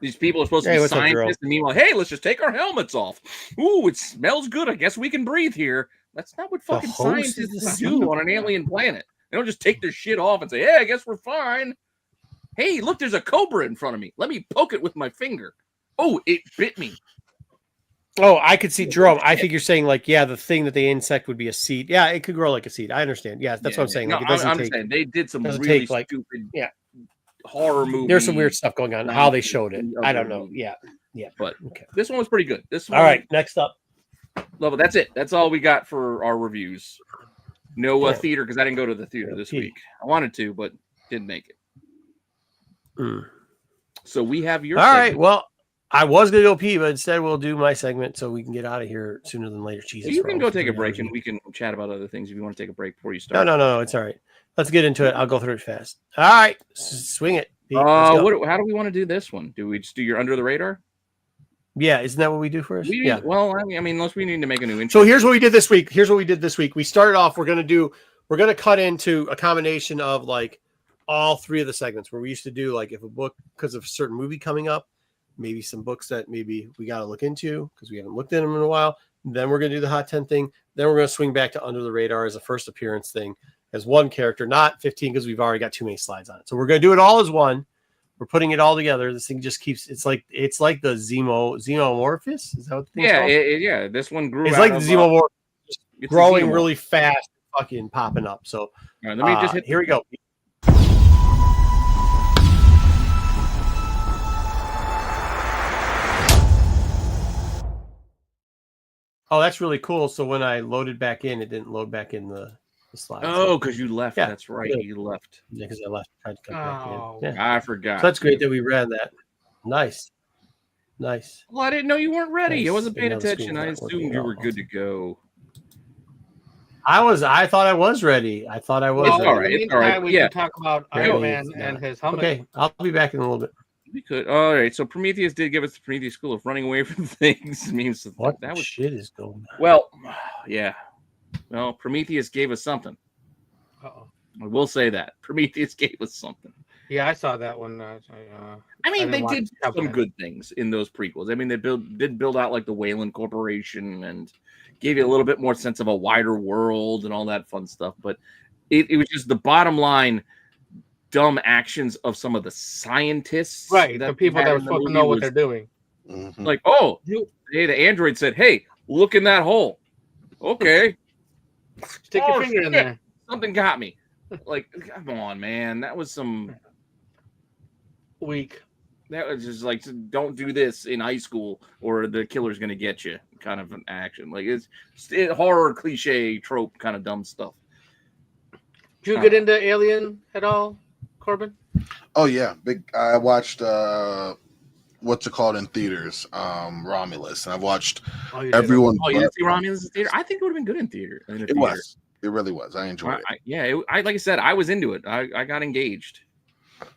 B: These people are supposed to be scientists, and meanwhile, hey, let's just take our helmets off. Ooh, it smells good. I guess we can breathe here. That's not what fucking scientists do on an alien planet. They don't just take their shit off and say, hey, I guess we're fine. Hey, look, there's a cobra in front of me. Let me poke it with my finger. Oh, it bit me.
F: Oh, I could see, Jerome. I think you're saying like, yeah, the thing that they insect would be a seed. Yeah, it could grow like a seed. I understand. Yeah, that's what I'm saying. Like, it doesn't take.
B: Saying they did some really stupid horror movie.
F: There's some weird stuff going on. How they showed it, I don't know. Yeah.
B: But this one was pretty good. This one.
F: All right, next up.
B: Love it. That's it. That's all we got for our reviews. No theater because I didn't go to the theater this week. I wanted to, but didn't make it. So we have your.
F: All right. Well, I was gonna go pee, but instead we'll do my segment so we can get out of here sooner than later. Jesus,
B: you can go take a break and we can chat about other things if you want to take a break before you start.
F: No, it's all right. Let's get into it. I'll go through it fast. All right, swing it. Pete,
B: how do we want to do this one? Do we just do your under the radar?
F: Yeah, isn't that what we do first? Yeah.
B: Well, I mean, unless we need to make a new intro.
F: So here's what we did this week. We started off. We're gonna cut into a combination of like all three of the segments where we used to do like if a book because of a certain movie coming up, maybe some books that maybe we got to look into because we haven't looked at them in a while. Then we're going to do the Hot 10 thing. Then we're going to swing back to Under the Radar as a first appearance thing, as one character, not 15 because we've already got too many slides on it. So we're going to do it all as one. We're putting it all together. This thing just keeps. It's like the Xenomorphous. Is that what the thing's called?
B: Yeah. This one grew.
F: It's
B: out
F: like
B: of,
F: the Xenomorph, growing
B: Xenomorph.
F: really fast, fucking popping up. So
B: All right, let me just hit.
F: here we go. Oh, that's really cool. So when I loaded back in, it didn't load back in the slides.
B: Oh, because you left.
F: Yeah,
B: That's right. You left.
F: Yeah, because I left. Tried to come back
D: Oh.
F: in. Yeah.
B: I forgot.
F: So that's great that we ran that. Nice.
B: Well, I didn't know you weren't ready.
F: Nice.
B: I wasn't paying
F: Another
B: attention. I
F: screen's not working
B: assumed
F: at
B: you were
F: all.
B: good to go.
F: I thought I was ready. I thought I was.
B: It's
F: ready.
B: all right.
D: In the
B: It's all right.
D: meantime, we
B: Yeah.
D: can talk about
F: Yeah,
D: Iron
F: well,
D: Man
F: it's
D: and
F: not.
D: his helmet.
F: Okay, I'll be back in a little bit.
B: We could. All right. So Prometheus did give us the Prometheus School of running away from things. It means
F: What
B: that was
F: shit is going on?
B: well. Yeah. Well, Prometheus gave us something.
D: Uh-oh.
B: I will say that Prometheus gave us something.
D: Yeah, I saw that one.
B: I
D: I
B: mean,
D: didn't
B: they
D: watch
B: did
D: the top
B: some
D: ten.
B: good things in those prequels. I mean, they did build out like the Wayland Corporation and gave you a little bit more sense of a wider world and all that fun stuff. But it was just the bottom line dumb actions of some of the scientists,
D: Right, the people
B: had
D: that
B: in
D: were
B: the
D: supposed to
B: movie
D: know what
B: was
D: they're doing.
C: Mhm.
B: like, oh, hey, the android said, "Hey, look in that hole." Okay,
D: Stick
B: Oh,
D: your finger in
B: shit.
D: there.
B: something got me. Like, come on, man, that was some.
D: Weak.
B: That was just like, don't do this in high school or the killer's going to get you kind of an action. Like it's horror cliche trope kind of dumb stuff.
D: Did you get into Alien at all, Corbin?
C: Oh yeah, big. I watched what's it called in theaters, Romulus, and I've watched
D: Oh, you did.
C: everyone.
B: Oh, you
C: but-
B: didn't see Romulus in theater? I think it would have been good in theater.
C: It was. It really was. I enjoyed it.
B: I like I said, I was into it. I got engaged.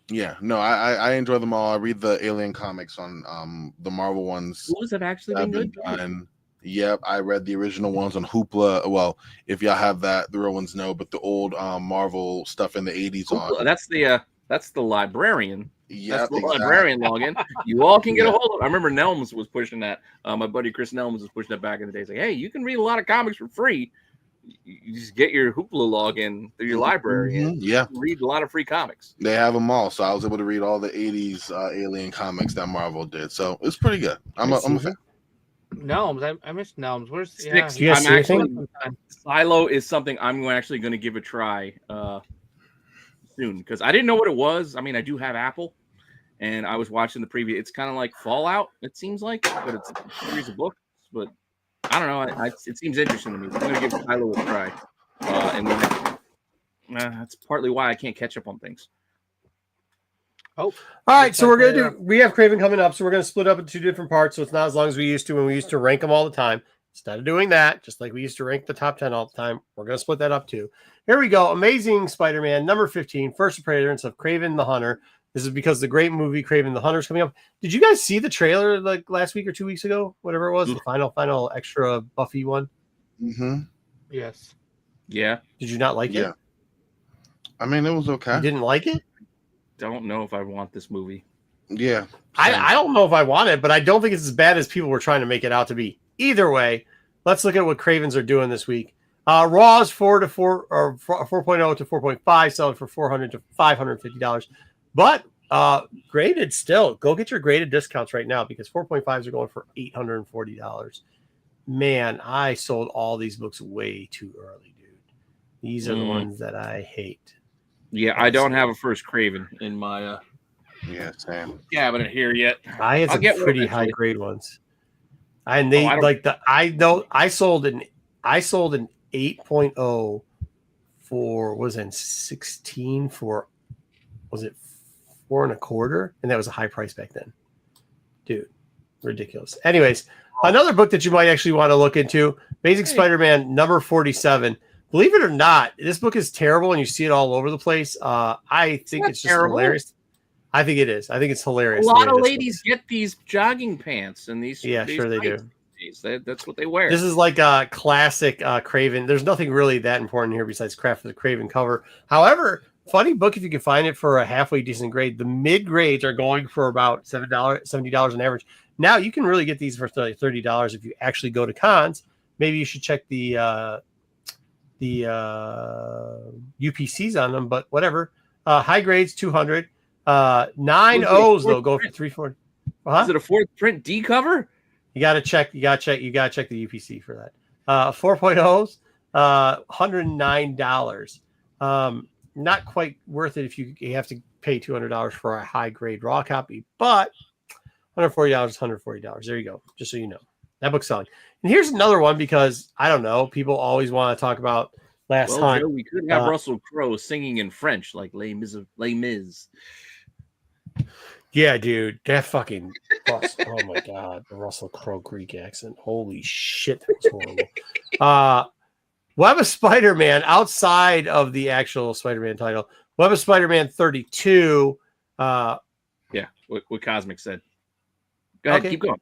C: Yeah, no, I enjoy them all. I read the Alien comics on the Marvel ones.
B: Those have actually
C: that
B: been
C: have
B: good.
C: been done. Yep, I read the original ones on Hoopla. Well, if y'all have that, the real ones know, but the old Marvel stuff in the 80s on.
B: That's the librarian.
C: Yeah,
B: That's the librarian login. You all can get a hold of. I remember Nelms was pushing that. My buddy Chris Nelms was pushing that back in the day. He's like, hey, you can read a lot of comics for free. You just get your Hoopla login through your library and
C: Yeah,
B: read a lot of free comics.
C: they have them all. So I was able to read all the 80s Alien comics that Marvel did. So it's pretty good. I'm a fan.
D: Nelms. I missed Nelms. Where's
B: Six.
F: You guys see anything?
B: Silo is something I'm actually going to give a try soon because I didn't know what it was. I mean, I do have Apple, and I was watching the preview. It's kind of like Fallout, it seems like, but it's a series of books. But I don't know. It seems interesting to me. So I'm going to give Silo a try, and that's partly why I can't catch up on things.
D: Oh,
F: All right, so we're gonna we have Craven coming up, so we're gonna split up into two different parts, so it's not as long as we used to when we used to rank them all the time. Instead of doing that, just like we used to rank the top 10 all the time, we're gonna split that up too. Here we go. Amazing Spider-Man number 15, first appearance of Craven the Hunter. This is because the great movie Craven the Hunter is coming up. Did you guys see the trailer like last week or 2 weeks ago? Whatever it was, the final extra Buffy one.
C: Mm-hmm.
D: yes.
B: Yeah,
F: Did you not like
C: Yeah.
F: it?
C: I mean, it was okay.
F: You didn't like it?
B: don't know if I want this movie.
C: Yeah. same.
F: I don't know if I want it, but I don't think it's as bad as people were trying to make it out to be. Either way, let's look at what Cravens are doing this week. Raw is 4 to 4 or 4.0 to 4.5, selling for $400 to $550. But graded still, go get your graded discounts right now because 4.5s are going for $840. Man, I sold all these books way too early, dude. These are the ones that I hate.
B: Yeah, I don't have a first Craven in my
C: Yeah, same.
B: cabinet here yet.
F: I had
B: I'll
F: some
B: get one
F: pretty
B: eventually.
F: high grade ones. And they
B: I don't-
F: like the I sold an 8.0 for was it 16 for was it 4 1/4? And that was a high price back then. Dude, ridiculous. Anyways, another book that you might actually want to look into, Amazing Spider-Man number 47. Believe it or not, this book is terrible and you see it all over the place. I think
B: not
F: it's just
B: terrible.
F: hilarious. I think it is. I think it's hilarious.
B: A
F: the
B: lot
F: way
B: of
F: this
B: ladies get these jogging pants and these.
F: Yeah,
B: these
F: sure they do.
B: tights. That's what they wear.
F: This is like a classic Craven. There's nothing really that important here besides craft for the Craven cover. However, funny book if you can find it for a halfway decent grade. The mid grades are going for about $70 on average. Now you can really get these for like $30 if you actually go to cons maybe you should check the UPCs on them. But whatever. High grades 200. 9 O's though go for 340.
B: Is it a fourth print D cover?
F: You gotta check the UPC for that. 4.0s, $109. Not quite worth it if you have to pay $200 for a high grade raw copy, but $140 is $140. There you go. Just so you know, that book's selling. And here's another one because I don't know. People always want to talk about Last Hunt.
B: Joe, we could have Russell Crowe singing in French like Les Mis.
F: Yeah, dude, that fucking oh my god, the Russell Crowe Greek accent. Holy shit, that was horrible. Web of Spider-Man outside of the actual Spider-Man title. Web of Spider-Man 32.
B: Yeah, what Cosmic said. Go ahead, keep going.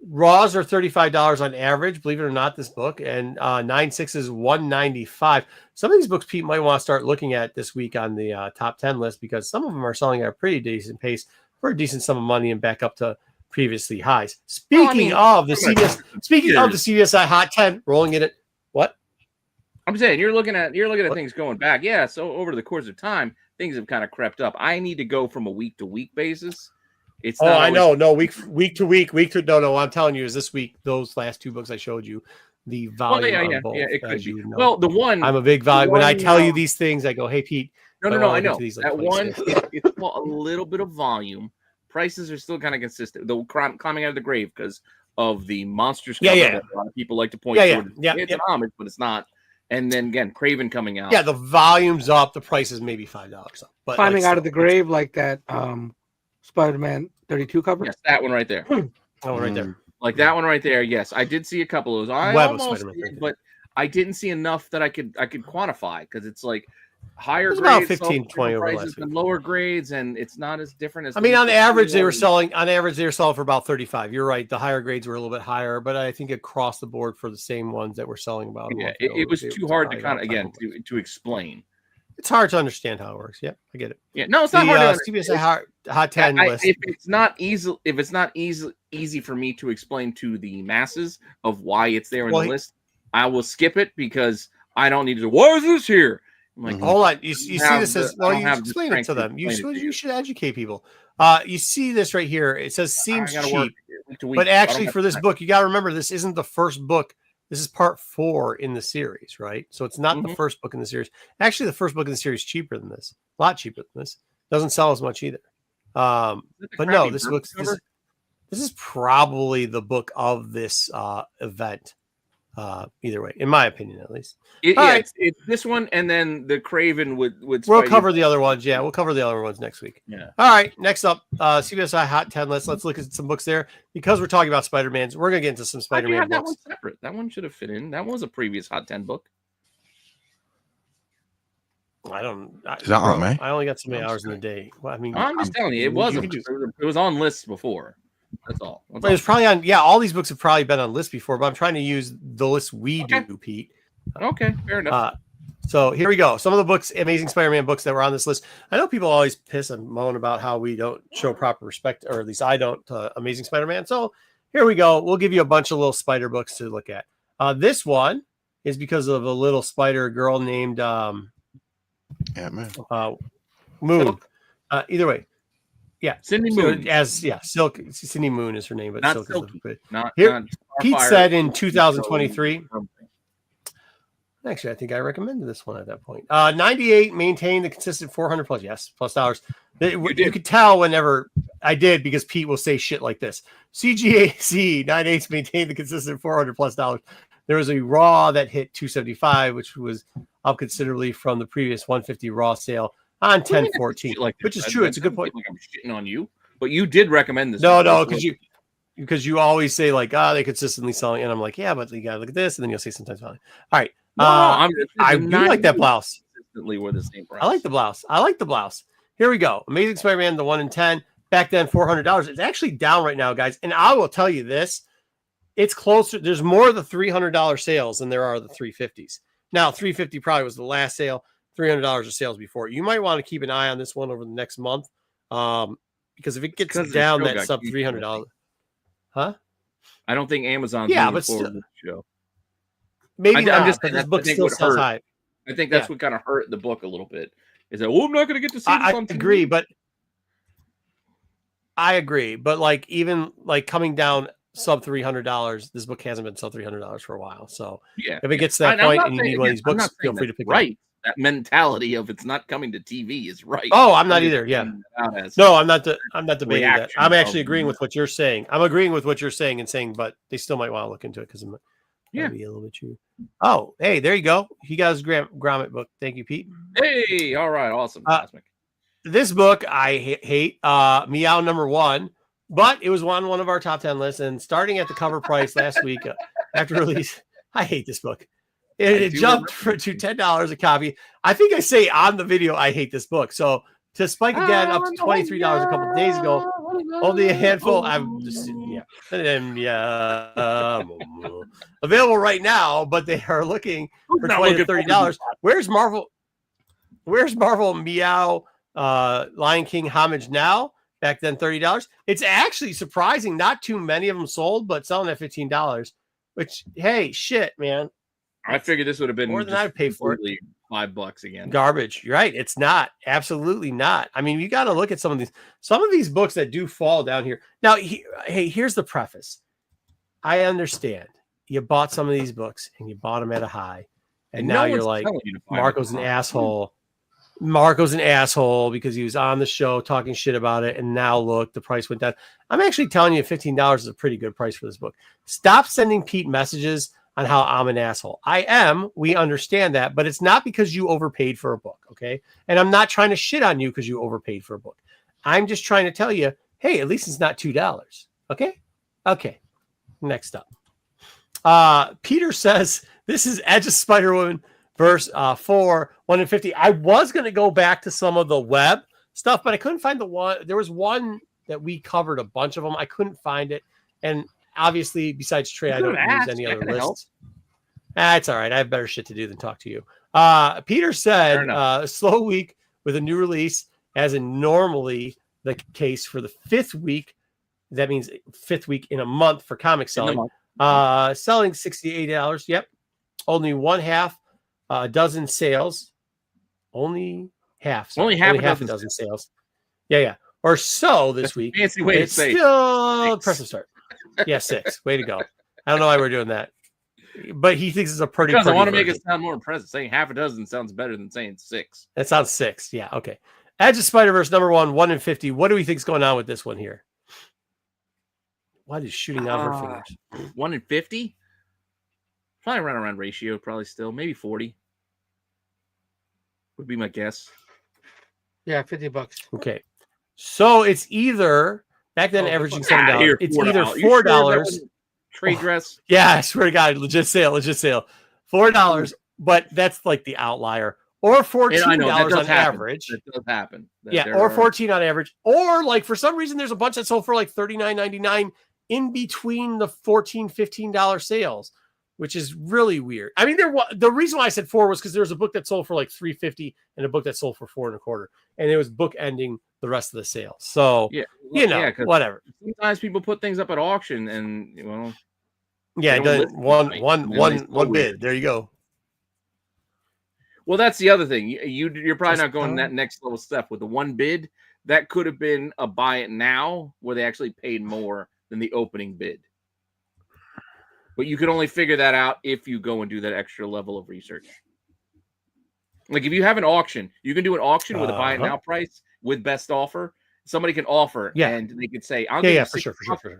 F: Raws are $35 on average, believe it or not, this book, and 9.6 is $195. Some of these books Pete might want to start looking at this week on the top 10 list because some of them are selling at a pretty decent pace for a decent sum of money and back up to previously highs. Speaking of the CBSI Hot 10, rolling in it. What?
B: I'm saying you're looking at things going back. Yeah, so over the course of time, things have kind of crept up. I need to go from a week to week basis. It's not
F: I know. No, week to week. No. I'm telling you, is this week those last two books I showed you, the volume on both.
B: Yeah, it could be.
F: You know.
B: Well, the one
F: I'm a big volume. When I tell you these things, I go, "Hey, Pete."
B: No. I know that one. It's a little bit of volume. Prices are still kind of consistent. Though climbing out of the grave because of the monsters. Cover that a lot of people like to point to. It's an homage, but it's not. And then again, Craven coming out.
F: Yeah, the volume's up. The price is maybe $5 up. But
H: climbing out of the grave like that. Spider-Man 32 cover.
B: Yes, that one right there.
F: That one right there.
B: Like that one right there. Yes, I did see a couple of those. I almost did, but I didn't see enough that I could quantify because it's like higher grades,
F: about 15, 20 over
B: prices and lower grades, and it's not as different as.
F: I mean, on average, they were selling for about 35. You're right. The higher grades were a little bit higher, but I think across the board for the same ones that were selling about.
B: Yeah, it was too hard to kind of to explain.
F: It's hard to understand how it works. Yeah, I get it.
B: Yeah, no, it's not hard to
F: CBS Hot 10 list.
B: If it's not easy for me to explain to the masses of why it's there in the list, I will skip it because I don't need to. Why is this here? I'm like,
F: hold on. You see this as well. You explain it to them. You should educate people. You see this right here. It says seems cheap, but actually for this book, you got to remember this isn't the first book. This is part 4 in the series, right? So it's not the first book in the series. Actually, the first book in the series is cheaper than this. A lot cheaper than this. Doesn't sell as much either. But no, this is probably the book of this event. Either way, in my opinion, at least.
B: It's this one, and then the Craven with
F: we'll cover the other ones. Yeah, we'll cover the other ones next week.
B: Yeah.
F: All right. Next up, CBSI Hot 10 list. Let's look at some books there because we're talking about Spider-Man's. We're gonna get into some Spider-Man books.
B: That one separate. That one should have fit in. That was a previous Hot 10 book.
F: I only got so many hours in the day. Well, I mean,
B: I'm just telling you, it was on lists before. That's all.
F: It was probably on. Yeah, all these books have probably been on lists before, but I'm trying to use the list we do, Pete.
B: Okay, fair enough.
F: So here we go. Some of the books, Amazing Spider-Man books that were on this list. I know people always piss and moan about how we don't show proper respect, or at least I don't, to Amazing Spider-Man. So here we go. We'll give you a bunch of little spider books to look at. This one is because of a little spider girl named Moon. Either way. Yeah,
B: Cindy Moon.
F: Silk. Cindy Moon is her name, but
B: not
F: Silk
B: Silky.
F: Is
B: not
F: Pete said in 2023. Actually, I think I recommended this one at that point. 98 maintained the consistent 400 plus. Yes, plus dollars. You could tell whenever I did because Pete will say shit like this. CGAC 98 maintained the consistent 400 plus dollars. There was a raw that hit 275, which was up considerably from the previous 150 raw sale on 1014, which is true. It's a good point.
B: Like I'm shitting on you, but you did recommend this.
F: No, because you always say like, they consistently selling, and I'm like, yeah, but you gotta look at this, and then you'll say sometimes selling. All right, I do like that blouse.
B: Consistently were the same price.
F: I like the blouse. Here we go. Amazing Spider-Man, the 1 in 10. Back then, $400. It's actually down right now, guys. And I will tell you this: it's closer. There's more of the $300 sales than there are the 350s. Now, 350 probably was the last sale. $300 of sales before. You might want to keep an eye on this one over the next month, because if it gets down that sub $300, huh?
B: I don't think Amazon's
F: but still,
B: the show.
F: maybe not,
B: I'm just
F: but
B: saying
F: this
B: that
F: book
B: I think
F: still
B: would
F: sells
B: hurt.
F: high.
B: I think that's what kind of hurt the book a little bit. Is that I'm not going to get to see this
F: I
B: on TV.
F: agree, but I agree, but like even like coming down sub $300, this book hasn't been sub $300 for a while. So
B: yeah,
F: if it gets to that point and you need one of these
B: I'm
F: books,
B: not
F: feel
B: saying
F: free to pick
B: right.
F: it up.
B: That mentality of it's not coming to TV is right.
F: Oh, I'm not either. Yeah. No, I'm not debating that.
B: reaction
F: I'm actually
B: of-
F: agreeing with what you're saying. I'm agreeing with what you're saying and saying, but they still might want to look into it because
B: Yeah.
F: be a little bit true. Oh, hey, there you go. He got his Gromit book. Thank you, Pete.
B: Hey, all right, awesome. Cosmic.
F: This book I hate. Meow #1, but it was on one of our top 10 lists. And starting at the cover price last week after release, I hate this book. It jumped to $10 a copy. I think I say on the video I hate this book. So to spike again up to $23 a couple of days ago, only a handful. I'm just available right now, but they are looking for $20 to $30. Where's Marvel? Where's Marvel Meow Lion King Homage now? Back then, $30. It's actually surprising. Not too many of them sold, but selling at $15. Which, hey, shit, man.
B: I figured this would have been
F: more than I'd pay for it.
B: $5 again.
F: Garbage. You're right. It's not. Absolutely not. I mean, you got to look at some of these books that do fall down here. Now, hey, here's the preface. I understand. You bought some of these books and you bought them at a high. And now you're like, Marco's an asshole. Marco's an asshole because he was on the show talking shit about it. And now look, the price went down. I'm actually telling you $15 is a pretty good price for this book. Stop sending Pete messages on how I'm an asshole. I am. We understand that, but it's not because you overpaid for a book. Okay. And I'm not trying to shit on you because you overpaid for a book. I'm just trying to tell you, hey, at least it's not $2. Okay. Okay. Next up. Peter says this is Edge of Spider-Woman verse 4, 1 in 50. I was going to go back to some of the web stuff, but I couldn't find the one. There was one that we covered a bunch of them. I couldn't find it. And obviously, besides Trey, I don't use any other lists. It's all right. I have better shit to do than talk to you. Peter said, slow week with a new release, as in normally the case for the 5th week. That means 5th week in a month for comic selling. Selling $68. Yep. Only one half a dozen sales. Only half. Sorry.
B: Only half
F: a dozen sales. Yeah. Or so this week.
B: Fancy way to say
F: still impressive start. Yeah, 6. Way to go. I don't know why we're doing that. But he thinks it's a pretty
B: I want to
F: version.
B: make it sound more impressive. Saying half a dozen sounds better than saying 6.
F: That sounds 6. Yeah, okay. Edge of Spider-Verse #1, 1 in 50. What do we think is going on with this one here? What is shooting out of her fingers?
B: 1 in 50? Probably around ratio, probably still. Maybe 40. Would be my guess.
D: Yeah, $50.
F: Okay. So it's either back then averaging $7. It's either $4.
B: Sure trade dress.
F: Yeah, I swear to God, legit sale. $4, but that's like the outlier. Or $14 on average.
B: That does happen.
F: Or $14 on average. Or like for some reason, there's a bunch that sold for like $39.99 in between the $14, $15 sales, which is really weird. I mean, the reason why I said 4 was because there was a book that sold for like $3.50 and a book that sold for $4.25, and it was book ending the rest of the sales. So whatever.
B: Sometimes people put things up at auction, and
F: one bid. There you go.
B: Well, that's the other thing. You're probably not going that next level step with the one bid. That could have been a buy it now, where they actually paid more than the opening bid. But you can only figure that out if you go and do that extra level of research. Like if you have an auction, you can do an auction with a buy it now price with best offer. Somebody can offer, and they could say, "I'll give you
F: for sure.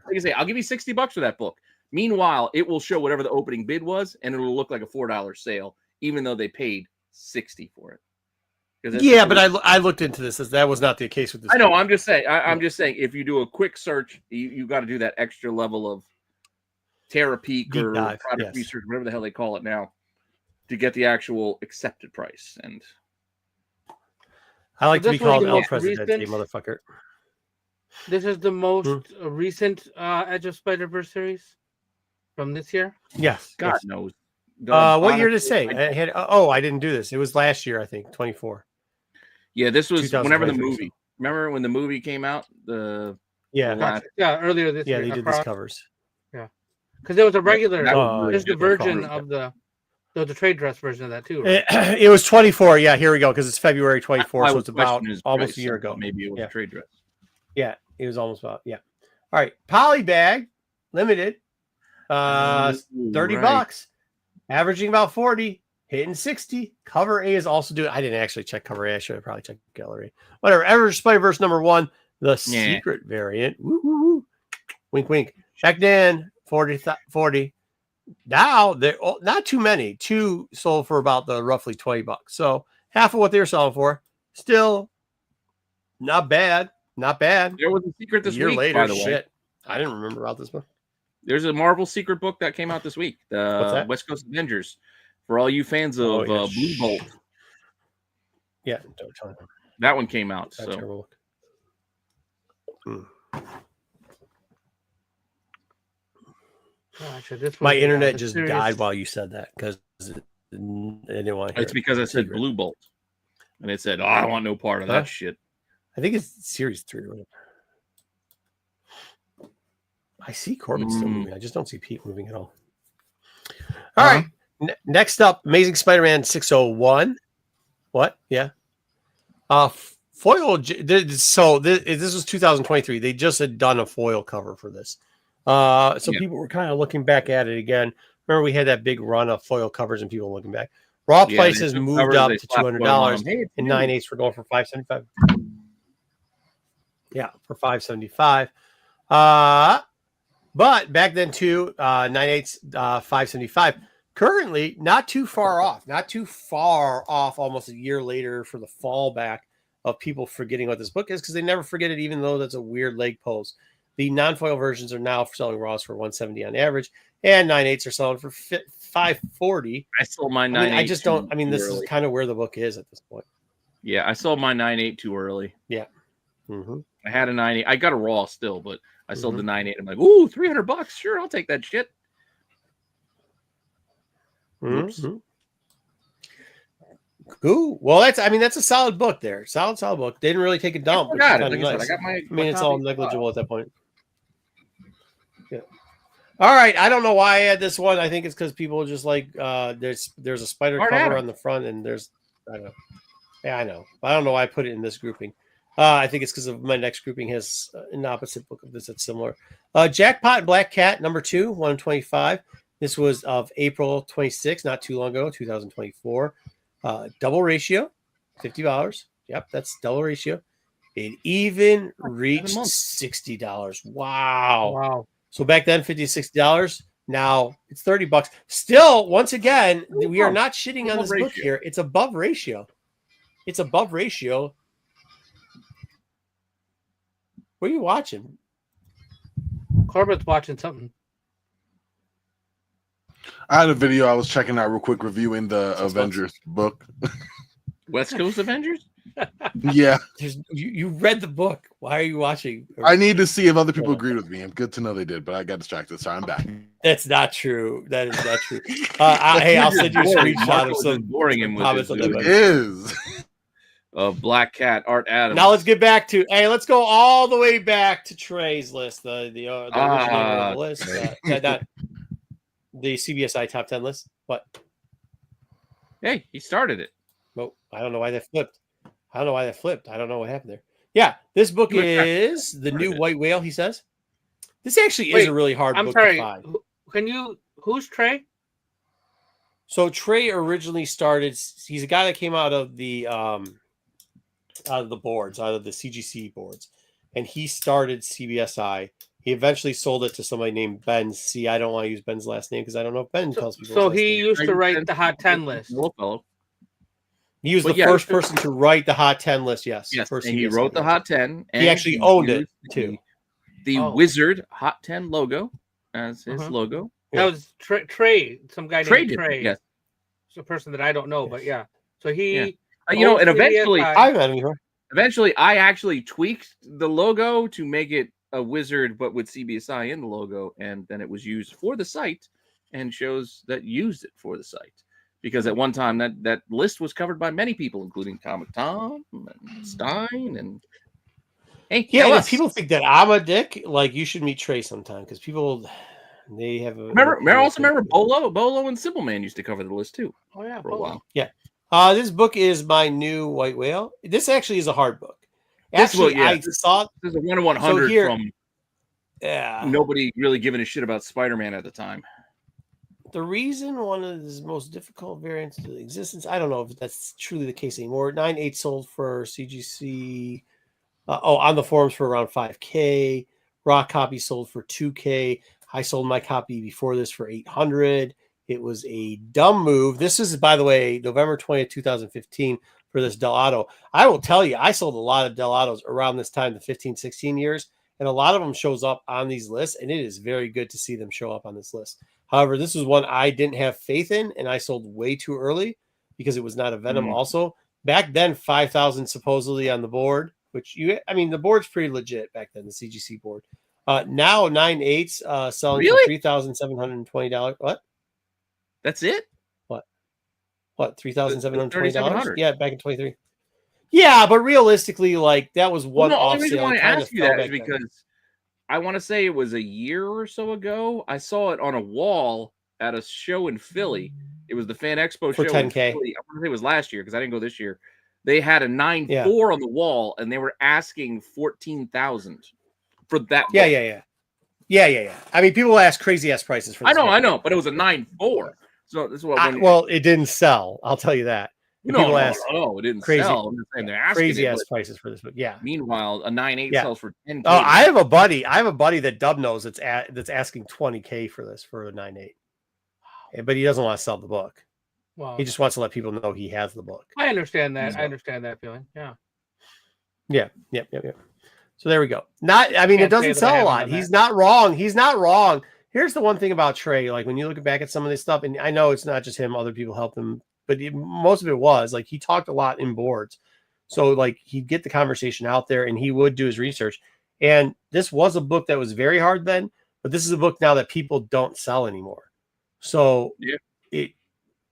B: They can say, "I'll give you $60 for that book." Meanwhile, it will show whatever the opening bid was, and it will look like a $4 sale, even though they paid $60 for it.
F: Yeah, but I looked into this. That was not the case with this.
B: I know. I'm just saying. I'm just saying. If you do a quick search, you got to do that extra level of Terapeak or product research, whatever the hell they call it now, to get the actual accepted price. And
F: I like to be called El Presidente, motherfucker.
D: This is the most recent Edge of Spider-Verse series from this year.
F: Yes,
B: God knows.
F: What year did it say? I didn't do this. It was last year, I think, 24.
B: Yeah, this was whenever the movie. Remember when the movie came out?
D: Earlier this year.
F: Yeah, they did these covers.
D: Yeah, because there was a regular. There's the version of the There's a trade dress version of that too, right?
F: It was 24. Yeah, here we go, because it's February 24, so
B: I
F: it's about
B: question his
F: almost
B: price.
F: a year
B: I thought
F: ago.
B: maybe it was
F: Yeah.
B: a trade dress.
F: Yeah, it was almost about, yeah. All right, Polybag Limited, 30 bucks, averaging about 40, hitting 60. Cover A is also doing. I didn't actually check cover A. I should have probably checked gallery. Whatever. Average Spider-Verse #1, the secret variant. Woo, woo, woo. Wink, wink. Back then, 40. Now they're not too many. 2 sold for about the roughly 20 bucks. So half of what they were selling for. Still not bad. Not bad.
B: There was a secret this
F: a year
B: week,
F: later,
B: by the way.
F: shit. I didn't remember about this book.
B: There's a Marvel secret book that came out this week.
F: What's
B: The
F: that?
B: West Coast Avengers. For all you fans of Blue Bolt.
F: Yeah, don't tell me.
B: That one came out.
F: That's
B: So
F: terrible.
D: Gotcha, this
F: My
D: was,
F: internet
D: the
F: just
D: series-
F: died while you said that because I didn't want to hear
B: it's because I said
F: Secret.
B: Blue Bolt. And it said, I don't want no part of
F: Huh?
B: that shit.
F: I think it's series 3 or whatever. I see Corbin still moving. I just don't see Pete moving at all. All right. Next up, Amazing Spider-Man 601. What? Yeah. Foil. So this was 2023. They just had done a foil cover for this. So people were kind of looking back at it again. Remember, we had that big run of foil covers and people looking back. Raw prices moved up to $200, and 9/8 were going for $575. Yeah, for $575. But back then too, 9/8 $575. Currently, not too far off. Almost a year later for the fallback of people forgetting what this book is, because they never forget it, even though that's a weird leg pose. The non-foil versions are now selling raws for $170 on average, and 9/8 are selling for $540.
B: I sold my 9/8.
F: I just don't. I mean, this is kind of where the book is at this point.
B: Yeah, I sold my 9/8 too early.
F: Yeah. Mm-hmm.
B: I had a 9/8. I got a raw still, but I sold the 9/8. I'm like, ooh, $300. Sure, I'll take that shit.
F: Mm-hmm. Cool. Well, that's a solid book there. Solid book. They didn't really take a dump.
B: I got it.
F: Like
B: Like I said, I got my.
F: I mean, it's all negligible at that point. Yeah. All right. I don't know why I had this one. I think it's because people just like there's a spider cover on the front, and there's I don't know. Yeah, I know. I don't know why I put it in this grouping. I think it's because of my next grouping has an opposite book of this that's similar. Jackpot and Black Cat #2, 125. This was of April 26, not too long ago, 2024. Double ratio, $50. Yep, that's double ratio. It even reached $60. Wow. So back then, $50, $60. Now it's $30. Still, once again, we are not shitting on this book here. It's above ratio. What are you watching?
D: Corbin's watching something.
C: I had a video I was checking out real quick, reviewing the Avengers book.
B: West Coast Avengers?
C: Yeah.
F: You read the book. Why are you watching?
C: I need to see if other people agreed with me. I'm good to know they did, but I got distracted. Sorry, I'm back.
F: That's not true. That is not true. Hey, I'll send you a screenshot of some
B: boring him with
F: comments on that.
C: It is.
B: Black Cat, Art Adams.
F: Now let's get back to. Hey, let's go all the way back to Trey's list. The originator of the list. The CBSI top 10 list. What?
B: Hey, he started it.
F: Well, I don't know why that flipped. I don't know what happened there. Yeah, this book is The New White Whale, he says. This actually is a really hard book to find.
D: Who's Trey?
F: So Trey originally started, he's a guy that came out of the boards, out of the CGC boards. And he started CBSI. He eventually sold it to somebody named Ben C. I don't want to use Ben's last name because I don't know if Ben tells people.
D: So he used to write the Hot 10 list.
F: He was the first person to write the Hot 10 list. Yes.
B: And he wrote the Hot 10. And
F: he actually owned it too.
B: The Wizard Hot 10 logo as his logo.
D: That was Trey, some guy named Trey.
B: Yes.
D: It's a person that I don't know, but yeah. So he,
B: and eventually,
F: I met him before.
B: Eventually, I actually tweaked the logo to make it a wizard, but with CBSI in the logo, and then it was used for the site, and shows that used it for the site. Because at one time that list was covered by many people, including Comic Tom and Stein and
F: if people think that I'm a dick, like you should meet Trey sometime because people They have a
B: remember Bolo and Simpleman used to cover the list too.
D: Oh yeah,
B: for a while.
F: Yeah. This book is my new White Whale. This actually is a hard book. Actually, I saw
B: this is a 1 in 100 from
F: yeah.
B: nobody really giving a shit about Spider-Man at the time.
F: The reason one of his most difficult variants of existence, I don't know if that's truly the case anymore. 9.8 sold for CGC. On the forums for around 5K. Raw copy sold for 2K. I sold my copy before this for 800. It was a dumb move. This is, by the way, November 20th, 2015 for this Delato. I will tell you, I sold a lot of Delatos around this time, the 15, 16 years, and a lot of them shows up on these lists, and it is very good to see them show up on this list. However, this was one I didn't have faith in, and I sold way too early because it was not a Venom also. Back then, 5,000 supposedly on the board, which the board's pretty legit back then, the CGC board. Now 9.8s selling for $3,720. What?
B: That's it?
F: What? $3,720?
B: 3,700.
F: Yeah, back in 23. Yeah, but realistically, like that was one off
B: The reason
F: sale.
B: why I asked you that is because I want to say it was a year or so ago. I saw it on a wall at a show in Philly. It was the Fan Expo
F: for
B: show
F: 10K.
B: in Philly. I want to say it was last year because I didn't go this year. They had a 9.4 on the wall, and they were asking $14,000 for that.
F: Yeah. I mean, people ask crazy ass prices for this.
B: I know, but it was a 9.4. So this is what.
F: Well, it didn't sell. I'll tell you that.
B: No, it didn't sell. I'm just saying they're asking
F: crazy ass prices for this book. Yeah.
B: Meanwhile, a 9.8 sells for $10K.
F: Oh, I have a buddy that Dub knows that's asking $20K for this for a 9.8, but he doesn't want to sell the book.
D: Wow.
F: He just wants to let people know he has the book.
D: I understand that. I understand that feeling. Yeah.
F: Yeah. So there we go. It doesn't sell a lot. He's not wrong. Here's the one thing about Trey. Like when you look back at some of this stuff, and I know it's not just him, other people helped him, but most of it was like he talked a lot in boards. So like he'd get the conversation out there and he would do his research. And this was a book that was very hard then, but this is a book now that people don't sell anymore. So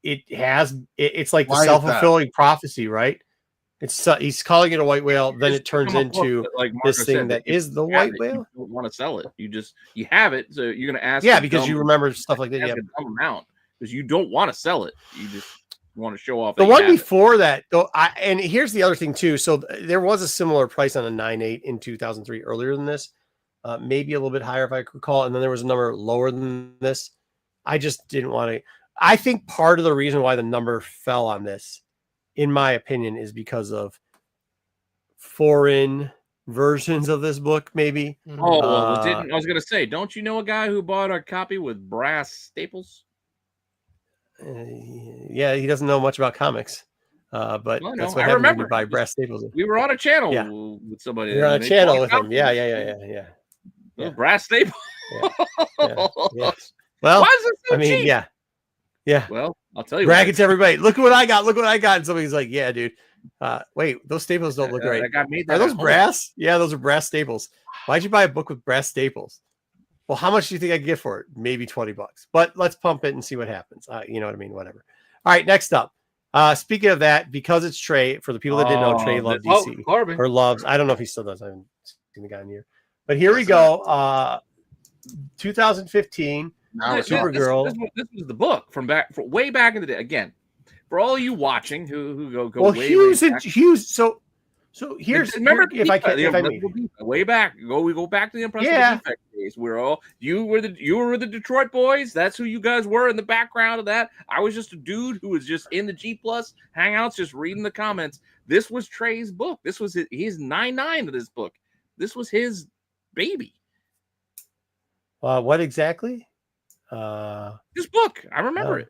F: it's like the self-fulfilling prophecy, right? He's calling it a white whale, then it turns into this thing that is the white whale.
B: You don't want to sell it. You have it, so you're going to ask.
F: Yeah, because you remember stuff like that. Yeah,
B: a dumb amount because you don't want to sell it. You just want to show off.
F: The one before that, though, and here's the other thing too. So there was a similar price on a 9.8 in 2003 earlier than this, maybe a little bit higher if I recall, and then there was a number lower than this. I just didn't want to. I think part of the reason why the number fell on this, in my opinion, is because of foreign versions of this book, maybe.
B: Oh, I was going to say, don't you know a guy who bought a copy with brass staples?
F: Yeah, he doesn't know much about comics, but that's what happens when you buy brass staples.
B: We were on a channel with somebody.
F: We were on a channel with him. Yeah.
B: Brass staples.
F: Yeah. Well,
B: why is it so cheap?
F: Yeah.
B: Well, I'll tell you.
F: Brag it to everybody. Look at what I got. And somebody's like, yeah, dude. Wait, those staples don't look great. Are those brass? Yeah, those are brass staples. Why'd you buy a book with brass staples? Well, how much do you think I could get for it? Maybe $20. But let's pump it and see what happens. You know what I mean? Whatever. All right, next up. Speaking of that, because it's Trey, for the people that didn't know, Trey loved DC. Or loves. I don't know if he still does. I haven't seen the guy in here. But here we go. 2015. Supergirl.
B: This was the book from way back in the day. Again, for all you watching who go
F: well,
B: way
F: back. So here's
B: remember
F: if I may
B: way back. We go back to the Impressive Defect days. You were the Detroit boys. That's who you guys were in the background of that. I was just a dude who was just in the G Plus hangouts, just reading the comments. This was Trey's book. This was his 9.9 of this book. This was his baby.
F: What exactly?
B: This book, I remember it.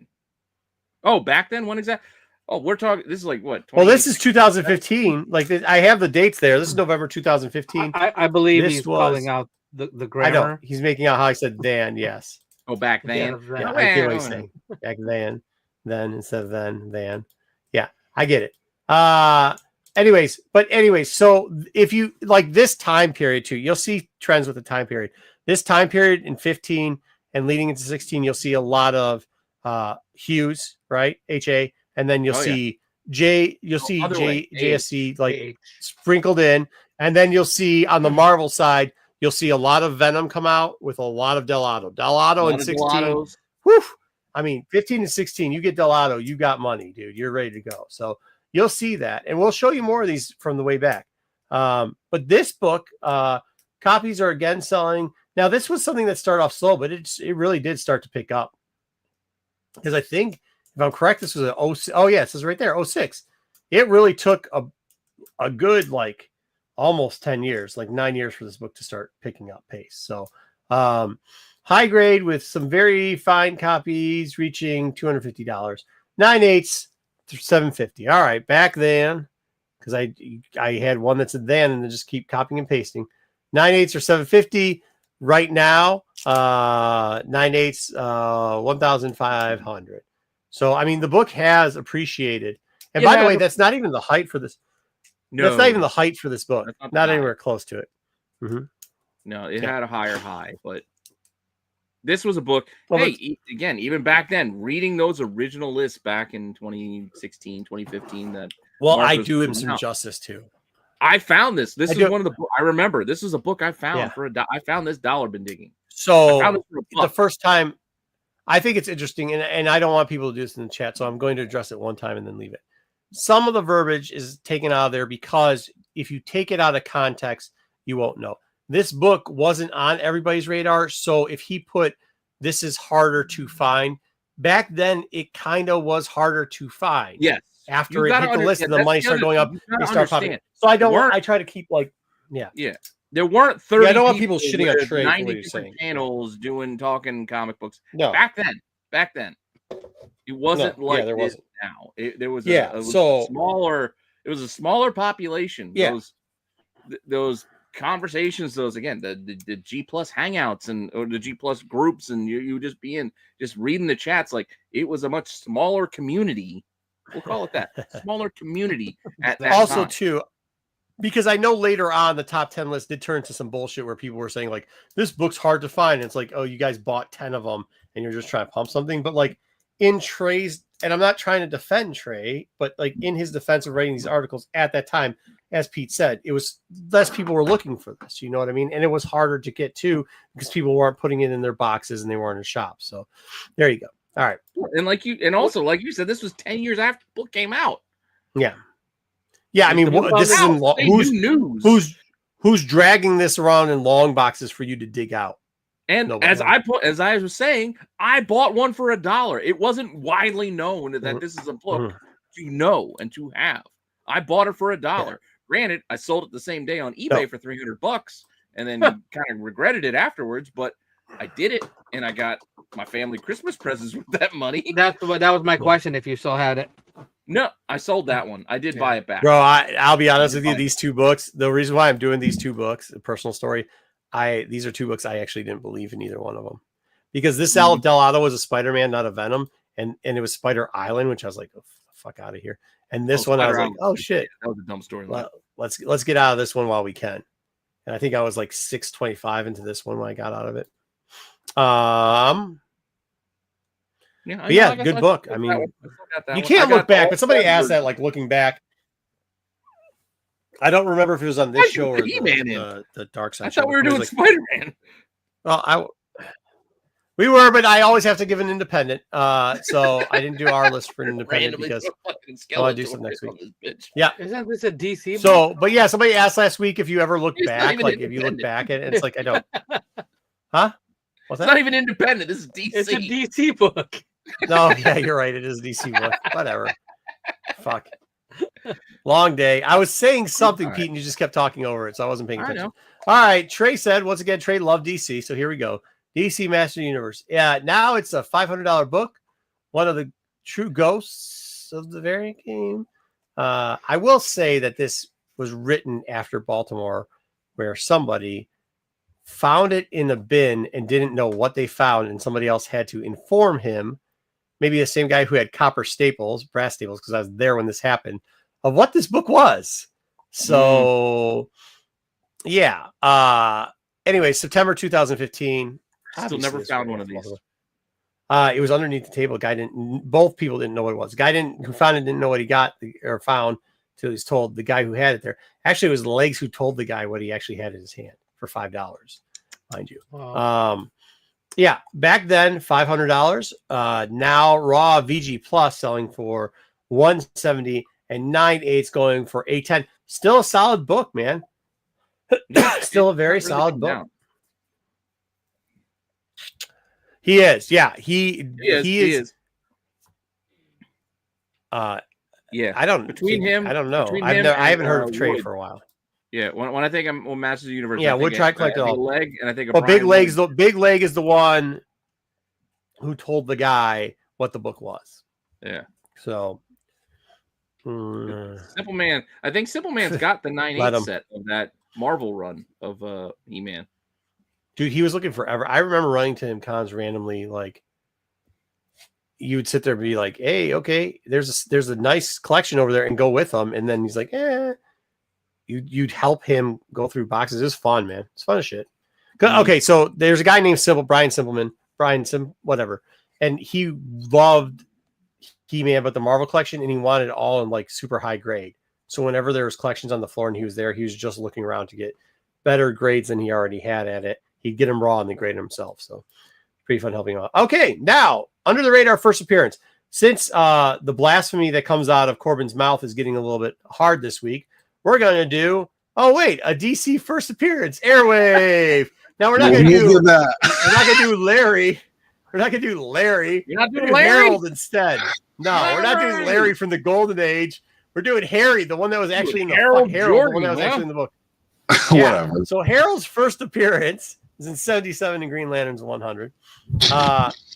B: Oh, back then, when exactly? Oh, we're talking. This is like what?
F: Well, this is 2015. Like I have the dates there. This is November 2015.
D: I believe he's calling out the grammar.
F: I know he's making out how I said then. Yes.
B: Oh, back then.
F: Yeah, I get what he's saying. Back then instead of then. Yeah, I get it. Anyways, so if you like this time period too, you'll see trends with the time period. This time period in 15. And leading into 16, you'll see a lot of Hughes, right? HA, and then you'll see JSC like sprinkled in, and then you'll see on the Marvel side, You'll see a lot of Venom come out with a lot of Delato. Delato in 16.
B: Delato's.
F: Whew, I mean, 15 and 16, you get Delato, you got money, dude. You're ready to go. So you'll see that. And we'll show you more of these from the way back. But this book, copies are again selling. Now, this was something that started off slow, but it really did start to pick up. Because I think, if I'm correct, this was an 06. Oh, yeah, it says right there, 06. It really took a good, like, almost 10 years, like 9 years for this book to start picking up pace. So, high grade with some very fine copies reaching $250. 9/8 to $750. All right, back then, because I had one that's a then and then just keep copying and pasting. 9/8 or $750. Right now, 9/8 $1,500. So I mean, the book has appreciated. And by the way, that's not even the height for this. No, that's not even the height for this book. Not anywhere close to it. Mm-hmm.
B: No, it had a higher high, but this was a book. Well, again, even back then, reading those original lists back in 2016, 2015.
F: I do him some justice too.
B: I found this. This is one of the. I remember this is a book I found for I found this dollar bin digging.
F: So the first time, I think it's interesting, and I don't want people to do this in the chat, so I'm going to address it one time and then leave it. Some of the verbiage is taken out of there because if you take it out of context, you won't know. This book wasn't on everybody's radar, so if he put this is harder to find, back then it kind of was harder to find.
B: Yes.
F: After it hit the list and the money started going up, they start popping. So I try to keep like, yeah.
B: There weren't 30.
F: I don't want people shitting on Trey.
B: 90 different channels talking comic books. No. Back then, it wasn't like there wasn't now. There was a smaller. It was a smaller population.
F: Yeah.
B: Those conversations, the G plus hangouts or the G plus groups, and you just reading the chats, like it was a much smaller community. We'll call it that, smaller community at that
F: also
B: time.
F: Too, because I know later on the top 10 list did turn into some bullshit where people were saying like this book's hard to find. And it's like, oh, you guys bought 10 of them and you're just trying to pump something. But like in Trey's, and I'm not trying to defend Trey, but like in his defense of writing these articles at that time, as Pete said, it was less people were looking for this. You know what I mean? And it was harder to get to because people weren't putting it in their boxes and they weren't in shops. So there you go. All right.
B: And also like you said, this was 10 years after the book came out.
F: Yeah. Yeah. I mean, this is in who's dragging this around in long boxes for you to dig out.
B: And as I was saying, I bought one for $1. It wasn't widely known that this is a book to know and to have. I bought it for $1. Yeah. Granted, I sold it the same day on eBay for $300 and then kind of regretted it afterwards, but I did it and I got my family Christmas presents with that money.
D: That was my question, if you still had it.
B: No, I sold that one. I did buy it back.
F: Bro, I'll be honest with you, these two books, the reason why I'm doing these two books, a personal story, these are two books I actually didn't believe in either one of them. Because this Al Delato was a Spider-Man, not a Venom, and it was Spider Island, which I was like, oh, fuck out of here. And this one, I was like, oh shit.
B: That was a dumb story.
F: Let's get out of this one while we can. And I think I was like 625 into this one when I got out of it. Good book. I mean, you can't look back, but somebody asked that, like looking back. I don't remember if it was on this show or the Dark Side.
B: I thought we were doing
F: like,
B: Spider-Man.
F: Well, we were, but I always have to give an independent. So I didn't do our list for an independent because I'll do some next week. Yeah,
D: isn't this a DC book?
F: So, but yeah, somebody asked last week if you ever look back, like if you look back at it, it's like I don't. Huh?
B: What's that? It's not even independent. This is DC.
D: It's a DC book.
F: No, yeah, you're right. It is a DC book. Whatever. Fuck. Long day. I was saying something, Pete, and you just kept talking over it, so I wasn't paying attention. All right. Trey said, once again, Trey loved DC, so here we go. DC Master Universe. Yeah, now it's a $500 book. One of the true ghosts of the variant game. I will say that this was written after Baltimore, where somebody found it in a bin and didn't know what they found, and somebody else had to inform him, maybe the same guy who had copper staples, brass staples, because I was there when this happened, of what this book was. So, yeah. Anyway, September 2015.
B: Still never found one of these.
F: It was underneath the table. Both people didn't know what it was. The guy who found it didn't know what he got or found until he was told the guy who had it there. Actually, it was Legs who told the guy what he actually had in his hand for $5, mind you.
D: Wow.
F: Yeah, back then $500. Now Raw VG Plus selling for $170 and 9/8 going for $810. Still a solid book, man. Still a very solid book.
B: Down.
F: He is, yeah. He is.
B: Yeah,
F: I don't
B: between him.
F: I don't know.
B: I
F: haven't heard of
B: Wood.
F: Trade for a while.
B: Yeah, when I think I'm Masters of the Universe.
F: Yeah,
B: I
F: Wood tried to collect it all.
B: Leg, and I think
F: Big Leg is the one who told the guy what the book was.
B: Yeah.
F: So
B: Simple Man. I think Simple Man's got the 9/8 set of that Marvel run of E-Man.
F: Dude, he was looking forever. I remember running to him cons randomly, like you would sit there and be like, "Hey, okay, there's a nice collection over there," and go with him. And then he's like, You'd help him go through boxes. It was fun, man. It's fun as shit. Okay, so there's a guy named Brian Simpleman, whatever, and he loved He-Man, but the Marvel collection, and he wanted it all in like super high grade. So whenever there was collections on the floor and he was there, he was just looking around to get better grades than he already had at it. He'd get them raw and then grade them himself. So pretty fun helping him out. Okay, now under the radar first appearance. Since the blasphemy that comes out of Corbin's mouth is getting a little bit hard this week, we're going to do, a DC first appearance, Airwave. Now we're not going to do that. We're not going to do Larry. We're not going to do Larry.
B: You're not doing
F: Larry?
B: Harold
F: instead. No, we're not doing Larry from the Golden Age. We're doing Harry, the one that was actually in the
B: Harold
F: Harold,
B: Jordan,
F: the one that was actually in the book.
C: Whatever.
F: So Harold's first appearance is in 77 in Green Lantern's 100.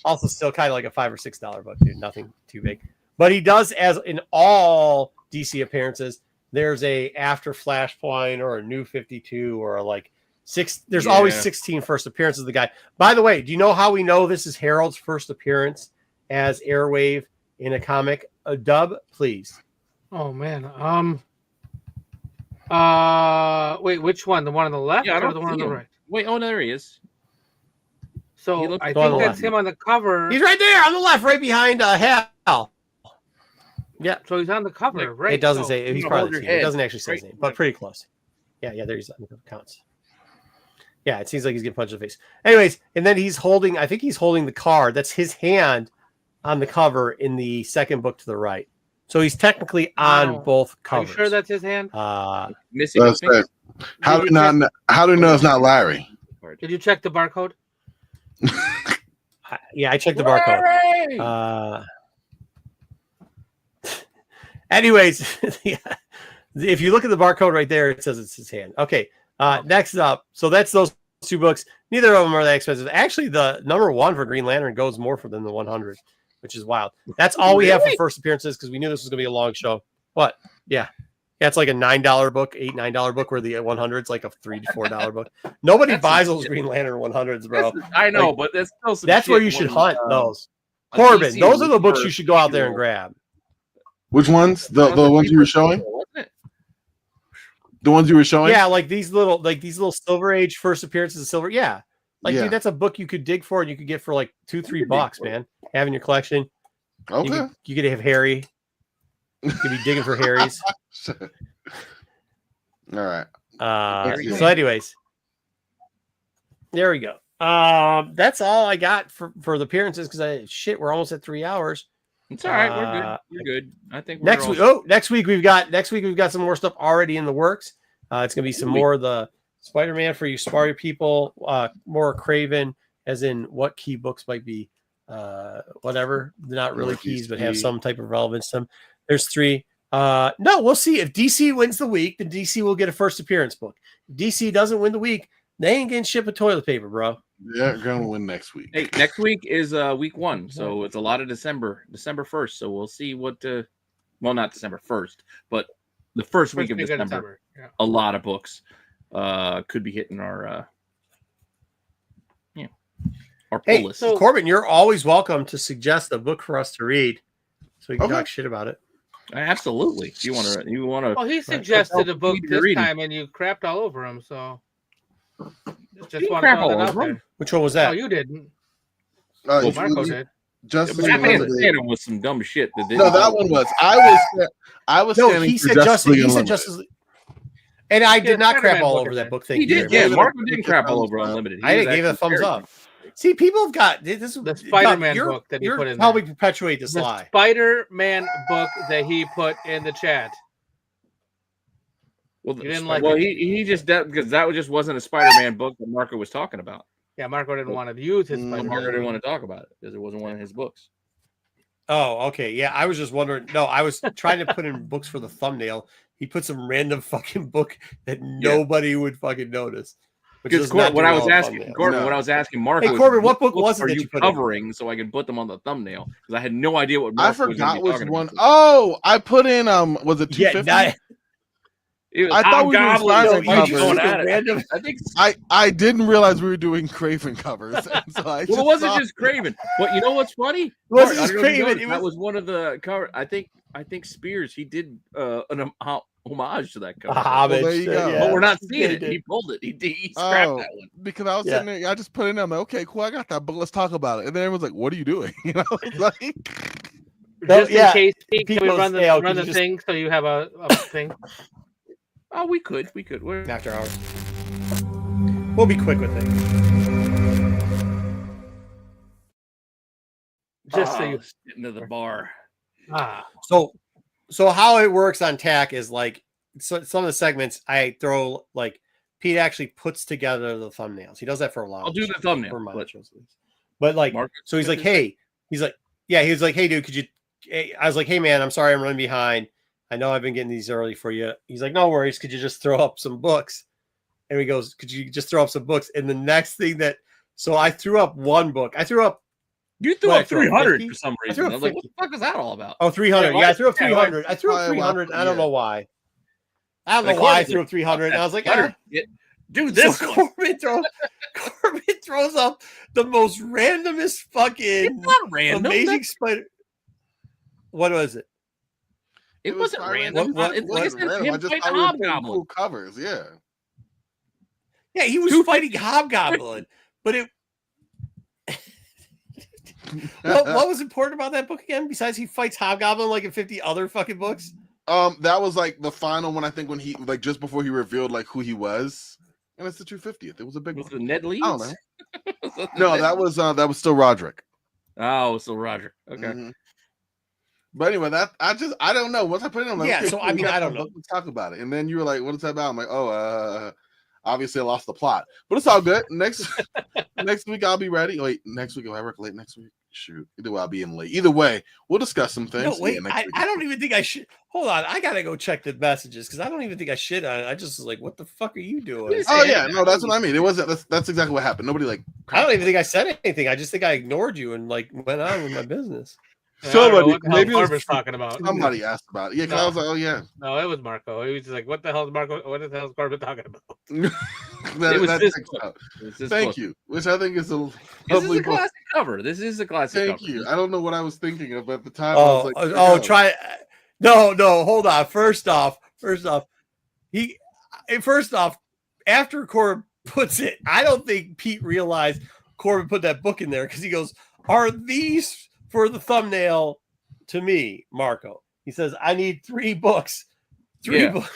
F: Also still kind of like a $5 or $6 book, dude. Nothing too big. But he does, as in all DC appearances, there's a after Flashpoint or a new 52 or a like six. There's always 16 first appearances of the guy. By the way, do you know how we know this is Harold's first appearance as Airwave in a comic? A dub, please.
D: Oh man. Wait, which one? The one on the left or the one on the right?
B: Wait, no, there he is.
D: So I think that's him on the cover.
F: He's right there on the left, right behind Hal. Yeah.
D: So he's on the cover, right?
F: It doesn't say. He's part of the team. It doesn't actually say his name, but pretty close. Yeah, there he's on the counts. Yeah, it seems like he's getting punched in the face. Anyways, and then I think he's holding the card. That's his hand on the cover in the second book to the right. So he's technically on both covers.
D: Are you sure that's his hand?
B: Missing.
C: That's it. How do you know it's not Larry?
D: Did you check the barcode?
F: Yeah, I checked the barcode. Anyways, if you look at the barcode right there, it says it's his hand. Okay, next up. So that's those two books. Neither of them are that expensive. Actually, the number one for Green Lantern goes more for than the 100, which is wild. That's all we have for first appearances because we knew this was going to be a long show. What? Yeah, it's like a $9 book, $8-9 book, where the 100 is like a $3 to $4 book. Nobody buys those Green Lantern 100s, bro.
B: I know, but that's still some
F: that's where you should hunt those. Corbin, those are the books you should go out there and grab.
C: Which ones? The ones you were showing? The ones you were showing?
F: Yeah, like these little Silver Age first appearances of Silver. Yeah. Dude, that's a book you could dig for and you could get for like $2-3, man. Have in your collection.
C: Okay.
F: You could have Harry. You could be digging for Harry's.
C: All right.
F: So anyways. There we go. That's all I got for the appearances because we're almost at 3 hours.
B: It's all right. We're good. We're good. I think
F: next week we've got some more stuff already in the works. It's gonna be some more of the Spider-Man for you smarter people, more Craven, as in what key books might be whatever. They're not really keys, but have some type of relevance to them. There's 3. No, we'll see. If DC wins the week, then DC will get a first appearance book. If DC doesn't win the week, they ain't getting shit with toilet paper, bro.
C: They're gonna win next week.
B: Hey, next week is week 1, so it's a lot of December 1st. So we'll see what not December 1st, but the first week of December. Yeah. A lot of books could be hitting our our pull list.
F: So Corbin, you're always welcome to suggest a book for us to read, so we can talk shit about it.
B: Absolutely. You want to?
D: Well, he suggested a book this time, and you crapped all over him. So just want to throw that out there.
F: Which one was that?
D: Oh, you didn't.
C: Marco
D: did.
B: Batman standing with some dumb shit.
C: No, that one was. I was.
F: No, he said Justice. He said Justice League. And I did not
D: Spider-Man
F: crap all
D: book
F: over
D: in
F: that
D: there.
F: book. Thank
B: He
F: you
B: did.
F: very
B: Yeah,
F: much.
B: Marco didn't crap all over Unlimited.
F: I gave it a thumbs up. See, people have got this.
D: The Spider-Man book that he
F: you're
D: put in
F: helping
D: there.
F: perpetuate this
D: The
F: lie.
D: Spider-Man book that he put in the chat.
B: Well,
D: You didn't like
B: well,
D: it.
B: he just because that just wasn't a Spider-Man book that Marco was talking about.
D: Yeah, Marco didn't want to use his
B: Marco
D: Spider-Man.
B: didn't want to talk about it because it wasn't one of his books.
F: Oh, okay. Yeah, I was just wondering. No, I was trying to put in books for the thumbnail. He put some random fucking book that nobody would fucking notice.
B: Because what I was asking Corbin, what I was asking Marco,
F: hey Corbin, what book was it
B: are
F: that
B: you
F: you put
B: covering so I can put them on the thumbnail? Because I had no idea what Marco
C: I forgot
B: was
C: which one.
B: about.
C: Oh, I put in was it 250?
B: Yeah,
C: I thought we were doing
B: going at it. I think
C: I didn't realize we were doing Craven covers. So
B: well, it wasn't just Craven, but you know what's funny?
F: Wasn't just Craven.
B: That was one of the cover. I think Spears he did an homage to that cover.
C: Well, there you go.
B: But we're not seeing it. He pulled it. He scrapped that one
C: because I was sitting there. I just put it in. I'm like, okay, cool. I got that, but let's talk about it. And then everyone's like, "What are you doing?" You know, it's like
D: just in case can we run the thing so you have a thing.
B: Oh, we could. We're
F: after hours. We'll be quick with it.
D: Just so you
B: get into the bar.
F: So how it works on TAC is like some of the segments I throw like Pete actually puts together the thumbnails. He does that for a while.
B: I'll do the thumbnail
F: for my shows. But like, so he's like, hey, hey, dude, could you? I was like, hey, man, I'm sorry, I'm running behind. I know I've been getting these early for you. He's like, no worries. Could you just throw up some books? And he goes, could you just throw up some books? And the next thing so I threw up one book.
B: You threw up 300 for some reason. I was like, what the fuck is that all about?
F: Oh, 300. Yeah, I threw up 300. I threw up 300. I don't know why. I don't know why I threw up 300. And I was like,
B: do this.
F: So Corbin throws up the most randomest fucking amazing spider. What was it?
B: It wasn't random.
C: It wasn't random. I just thought we were cool covers. Yeah.
F: Yeah, he was fighting Hobgoblin, but it. what was important about that book again? Besides, he fights Hobgoblin like in 50 other fucking books.
C: That was like the final one. I think when he like just before he revealed like who he was, and it's the 250th. It was a big one.
B: Was it Ned Leeds?
C: I don't know. No, that was still Roderick.
B: Oh, still Roderick. Okay.
C: Mm-hmm. But anyway, I don't know. Once I put it in, I'm like,
F: yeah.
C: Okay,
F: So
C: cool,
F: I mean, I don't know.
C: Let's talk about it. And then you were like, "What is that about?" I'm like, "Oh, obviously I lost the plot, but it's all good." Next week I'll be ready. Wait, next week if I work late next week, shoot. Either way, I'll be in late. Either way, we'll discuss some things.
F: No, wait, I don't even think I should. Hold on, I gotta go check the messages because I don't even think I shit on it. I just was like, "What the fuck are you doing?"
C: Oh yeah, no, that's what I mean. It wasn't. That's exactly what happened. Nobody like.
F: I don't even think I said anything. I just think I ignored you and like went on with my business.
C: Somebody, maybe
D: it was talking about.
C: Somebody asked about it. Yeah, because I was like, "Oh yeah."
D: No, it was Marco. He was just like, "What the hell is Marco? What the hell is Corbin talking about?"
C: Thank you. Which I think is a
B: lovely classic cover. This is a classic.
C: Thank you. I don't know what I was thinking of at the time.
F: Oh,
C: I was like,
F: try. No, hold on. First off, after Corbin puts it, I don't think Pete realized Corbin put that book in there because he goes, "Are these for the thumbnail to me, Marco?" He says, "I need 3 books." 3 books.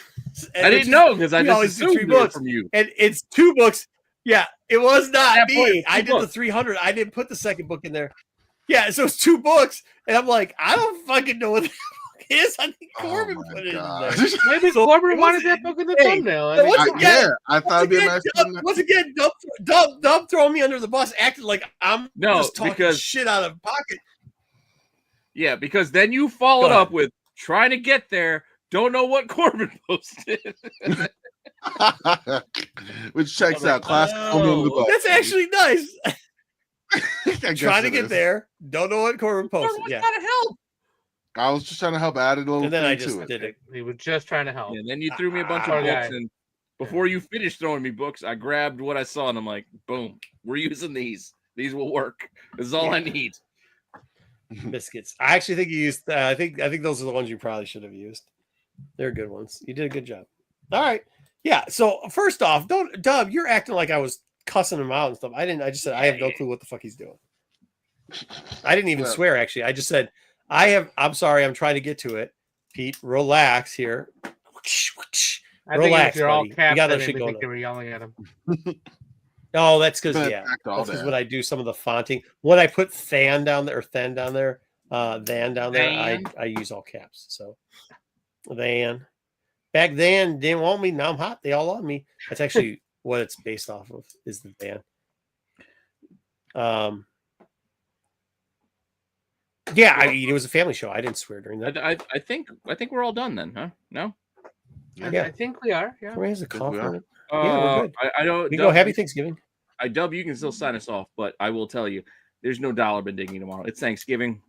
F: And
B: I didn't know because I just assumed
F: 3 books
B: from you.
F: And it's 2 books. Yeah, it was not me. I did
B: books.
F: the 300. I didn't put the second book in there. Yeah, so it's 2 books. And I'm like, I don't fucking know what the book is. I think Corbin put it in there.
D: Maybe Corbin wanted that book in the thumbnail.
C: I thought it'd be a nice
F: once again, Dub throwing me under the bus, acting like I'm just talking shit out of pocket.
B: Yeah, because then you followed up with trying to get there. Don't know what Corbin posted.
C: Which checks out. Class.
F: That's actually nice. Trying to get there. Don't know what Corbin posted.
B: Yeah. Trying to help.
C: I was just trying to help add a little.
F: And then I just did it.
D: He was just trying to help.
B: And then you threw me a bunch of books, and before you finished throwing me books, I grabbed what I saw, and I'm like, boom, we're using these. These will work. This is all I need.
F: Biscuits. I actually think you used. I think those are the ones you probably should have used. They're good ones. You did a good job. All right. Yeah. So first off, Dub, you're acting like I was cussing him out and stuff. I didn't. I just said I have no clue what the fuck he's doing. I didn't even swear. Actually, I just said I'm sorry. I'm trying to get to it. Pete, relax here.
D: I think
F: Relax,
D: if you're all
F: buddy. You
D: capped,
F: got
D: then
F: that
D: they
F: shit going
D: think you
F: on.
D: were yelling at him.
F: Oh, that's because
C: Been
F: yeah,
C: attacked all
F: that's because
C: day.
F: when I do some of the fonting, when I put Than down there or Than down there, Than down there, I use all caps. So Than. Back then didn't want me. Now I'm hot. They all love me. That's actually what it's based off of. Is the Than. Yeah, I mean, it was a family show. I didn't swear during that.
B: I think we're all done then, huh? No.
F: Yeah.
D: I think we are. Yeah.
F: Somebody has a
C: Think
F: cough
C: we
F: on
C: are.
F: it. Yeah, we're good.
B: I don't.
F: We go. Happy Thanksgiving.
B: Dub, you can still sign us off, but I will tell you, there's no dollar bin digging tomorrow. It's Thanksgiving.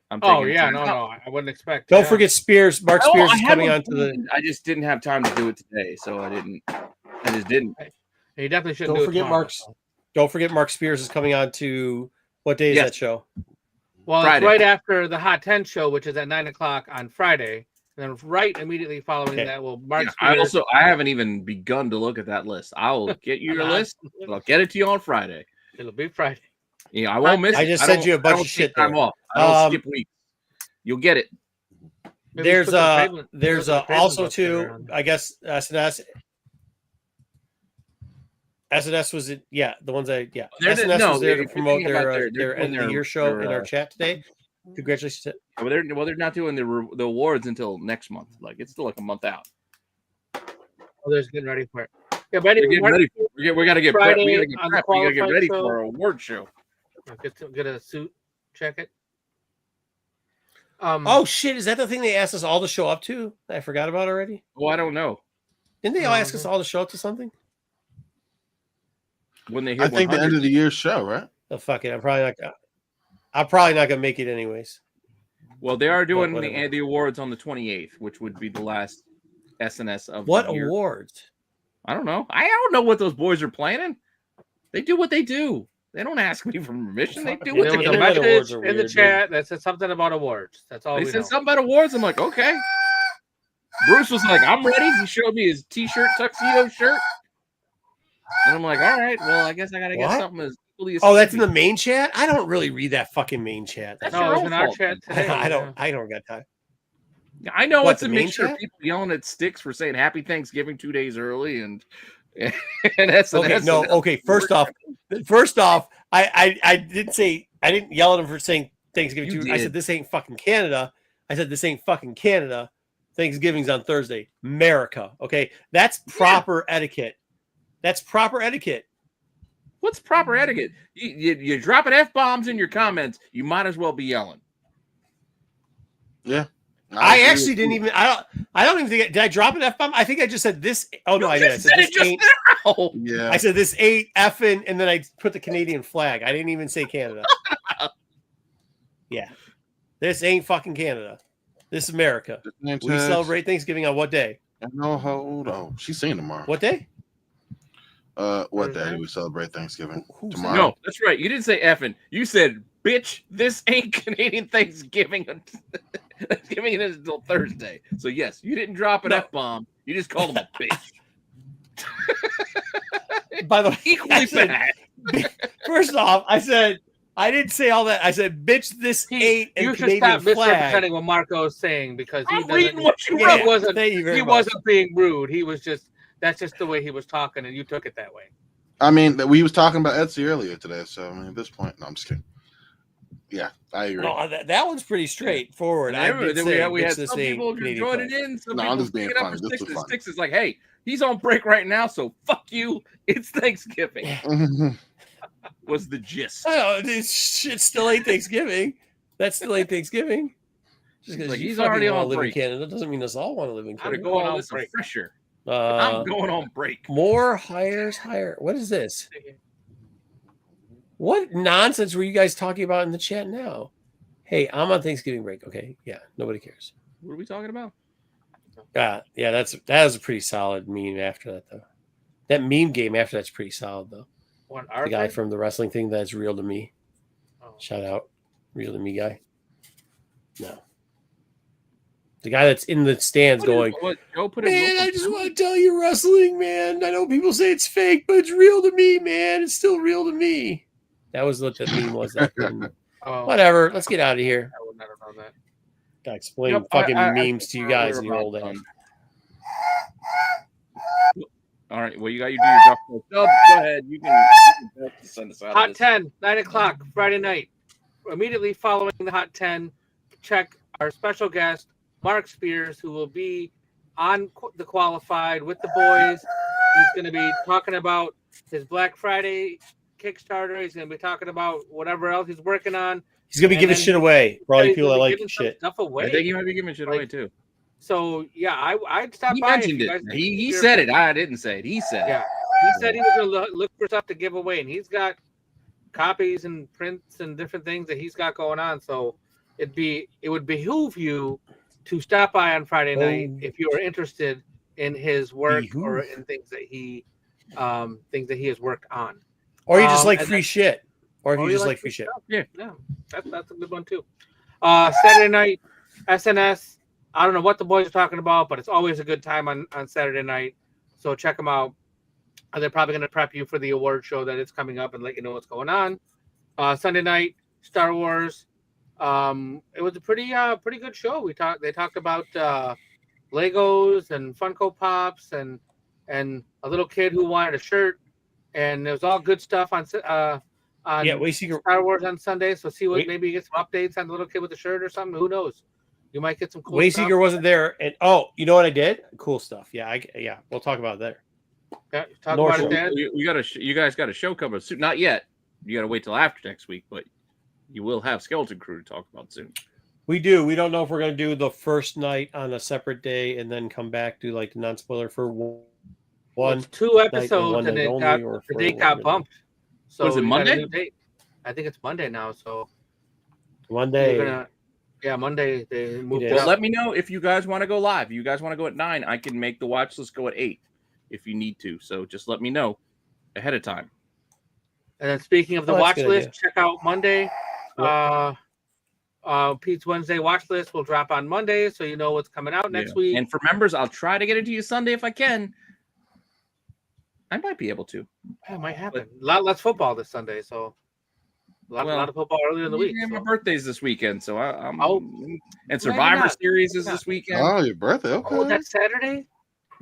B: I'm
D: Oh
B: taking
D: yeah,
B: time
D: no,
B: out.
D: I wouldn't expect.
F: Don't
D: yeah.
F: forget Spears. Mark
B: Oh,
F: Spears
B: I
F: is
B: had
F: coming
B: one
F: on to the.
B: planned. I just didn't have time to do it today, so I just didn't.
D: You definitely shouldn't
F: Don't
D: do
F: forget
D: it tomorrow,
F: Mark's.
D: so.
F: Don't forget Mark Spears is coming on to. What day is
B: Yes.
F: that show?
D: Well,
B: Friday.
D: it's right after the Hot 10 show, which is at 9:00 on Friday, and then right immediately following
F: Okay.
D: that will Mark.
B: Yeah,
D: Spears.
B: I haven't even begun to look at that list. I'll get you your list, but I'll get it to you on Friday.
D: It'll be Friday.
B: Yeah, I won't miss
F: I
B: it.
F: just
B: I
F: sent
B: don't-
F: you a
B: I
F: bunch
B: don't
F: of shit
B: take time
F: there.
B: off. I don't skip weeks. You'll get it.
D: Maybe
F: There's
D: put the Craven-
F: there's
D: put the Craven
F: also
D: book there
F: too.
D: on-
F: I guess SNS was it? Yeah, the ones I yeah.
B: They're
F: SNS
B: no,
F: was there to
B: if you're
F: promote
B: thinking about
F: their
B: they're
F: end of the year show in our chat today. Congratulations!
B: Well, they're not doing the awards until next month. Like it's still like a month out.
D: Oh, there's getting ready for it. Yeah, but
B: We're
D: anyway,
B: getting ready for it. We got to get prep.
D: Friday
B: We got to get
D: on the
B: prep. We got to get
D: qualified
B: ready
D: show.
B: for our award show.
D: get a suit, check it.
F: Oh shit! Is that the thing they asked us all to show up to? I forgot about already.
B: Oh, I don't know.
F: Didn't they all ask us all to show up to something?
B: When they hit
C: I think the
B: 100.
C: end of the year show, right?
F: Oh fuck it! I'm probably not gonna make it anyways.
B: Well, they are doing
F: whatever.
B: the awards on the 28th, which would be the last SNS of
F: What
B: the year.
F: awards?
B: I don't know. I don't know what those boys are planning. They do what they do. They don't ask me for permission. They do what
D: There
B: they
D: was a
B: do.
F: Internet
D: message
F: awards are
D: in the
F: weird,
D: chat that said something about awards. That's all
B: They
D: we
B: said
D: know.
B: something about awards. I'm like, okay. Bruce was like, I'm ready. He showed me his t-shirt, tuxedo shirt. And I'm like, all right, well, I guess I got to get
F: What?
B: something as equally as
F: Oh, that's in
B: Skippy.
F: the main chat. I don't really read that fucking main chat.
B: That's
D: No,
B: your
D: it was
B: own
D: in our
B: fault.
D: chat today.
F: I
D: yeah.
F: don't got time.
B: I know
F: What,
B: it's
F: the
B: a
F: main
B: mixture of
F: chat?
B: people yelling at Sticks for saying Happy Thanksgiving 2 days early and SNS.
F: Okay, no, okay. First off, I didn't yell at him for saying Thanksgiving.
B: You
F: I
B: did.
F: said this ain't fucking Canada. I said this ain't fucking Canada. Thanksgiving's on Thursday. America. Okay, that's proper etiquette. That's proper etiquette.
B: What's proper etiquette? You're dropping F-bombs in your comments. You might as well be yelling.
C: Yeah.
F: I actually didn't even. I don't even think. Did I drop an F-bomb? I think I just said this. Oh no, I did. I said this ain't.
B: now.
C: Yeah.
F: I said this ain't effing, and then I put the Canadian flag. I didn't even say Canada. Yeah, this ain't fucking Canada. This is America. We celebrate Thanksgiving on what day?
C: I know how old. Oh, she's saying tomorrow.
F: What day?
C: What day do we celebrate Thanksgiving?
F: Who's
C: Tomorrow.
B: No, that's right. You didn't say effing. You said, bitch, this ain't Canadian Thanksgiving. Thanksgiving is until Thursday. So, yes, you didn't drop an F-bomb. You just called him a bitch.
F: By the way,
B: Equally
F: I said,
B: bad.
F: first off, I said I didn't say all that. I said, bitch, this ain't a
D: You should
F: Canadian
D: stop
F: flag.
D: misrepresenting what Marco is saying because he
B: I'm reading
D: doesn't.
B: what you
F: Yeah,
B: wrote.
D: He wasn't.
F: thank you very
D: He
F: much.
D: wasn't being rude. He was just. That's just the way he was talking, and you took it that way.
C: I mean, we was talking about Etsy earlier today, so I mean, at this point, no, I'm just kidding. Yeah, I agree.
F: No, that one's pretty straightforward. I did
B: Then
F: say,
B: we had
F: bitch, this
B: some
F: ain't
B: people
F: Canadian
B: joining
F: flag.
B: in. Some
C: No, I'm
B: people
C: just being
B: picking up
C: funny.
B: for
C: This
B: Sticks.
C: was
B: And
C: funny.
B: Sticks is like, hey, he's on break right now, so fuck you. It's Thanksgiving. Was the gist.
F: I know, this shit still ain't Thanksgiving. That still ain't Thanksgiving. Just because
B: Like,
F: you
B: he's
F: fucking
B: already
F: want
B: on
F: to live
B: break.
F: in Canada doesn't mean us all want to live in
B: Gotta
F: Canada.
B: go on
D: on
B: this
D: break.
B: refresher. I'm going on break.
F: More hires higher. What is this? What nonsense were you guys talking about in the chat now? Hey, I'm on Thanksgiving break. Okay, yeah, nobody cares.
B: What are we talking about?
F: Yeah, that was a pretty solid meme after that though. That meme game after that's pretty solid though.
D: What
F: The guy from the wrestling thing that's real to me.
D: Oh.
F: Shout out, real to me guy. No, the guy that's in the stands going.
B: Go put
F: Man, I just want to tell you, wrestling, man. I know people say it's fake, but it's real to me, man. It's still real to me. That was what the meme was.
D: Oh,
F: Whatever. Let's get out of here.
D: I would never know that.
F: Gotta explain
B: Yep,
F: fucking
B: I
F: memes to you guys
B: we're
F: and your
B: about
F: old
B: done.
F: ass.
B: All right. Well, you got to do your job. Go ahead. You can send us out.
D: Hot 10, 9 o'clock, Friday night. Immediately following the Hot 10, check our special guest, Mark Spears, who will be on the Qualified with the boys. He's going to be talking about his Black Friday Kickstarter. He's going to be talking about whatever else he's working on.
F: He's gonna be giving shit away for all you people that like shit.
D: Stuff away.
B: I think he might be giving shit away too.
D: So yeah, I'd stop
B: He
D: by.
B: mentioned it. He said it. I didn't say it. He said
D: it. He said he was going to look for stuff to give away, and he's got copies and prints and different things that he's got going on. So it would behoove you to stop by on Friday night if you are interested in his work or in things that he has worked on.
F: Or you just like free shit. Or if you just like free shit.
D: Yeah, that's a good one too. Saturday night, SNS. I don't know what the boys are talking about, but it's always a good time on Saturday night. So check them out. They're probably going to prep you for the award show that is coming up and let you know what's going on. Sunday night, Star Wars. It was a pretty good show. They talked about Legos and Funko Pops and a little kid who wanted a shirt, and it was all good stuff on Star Wars on Sunday. So maybe you get some updates on the little kid with the shirt or something. Who knows? You might get some cool
F: Wayseeker
D: stuff.
F: wasn't there, and you know what I did? Cool stuff. Yeah, we'll talk about it there.
D: Yeah, talk about it then.
B: You guys got a show coming soon. Not yet. You got to wait till after next week, but you will have Skeleton Crew to talk about soon.
F: We do. We don't know if we're going to do the first night on a separate day and then come back to like the non-spoiler for one.
D: 2 episodes, and the date got bumped. So
B: was it Monday?
D: I think it's Monday now. So
F: Monday.
D: Monday they moved it
B: Well,
D: up.
B: let me know if you guys want to go live. If you guys want to go at 9, I can make the watch list go at 8 if you need to. So just let me know ahead of time.
D: And then speaking of the watch list, check out Monday. Pete's Wednesday watch list will drop on Monday, so you know what's coming out next week.
B: And for members, I'll try to get it to you Sunday if I can. I might be able to.
D: It might happen. A lot less football this Sunday, so a lot of football earlier in the week.
B: Yeah, my birthday's this weekend, so I'm.
D: Oh,
B: and Survivor Series is this weekend.
C: Oh, your birthday? Okay.
D: Oh, that's Saturday.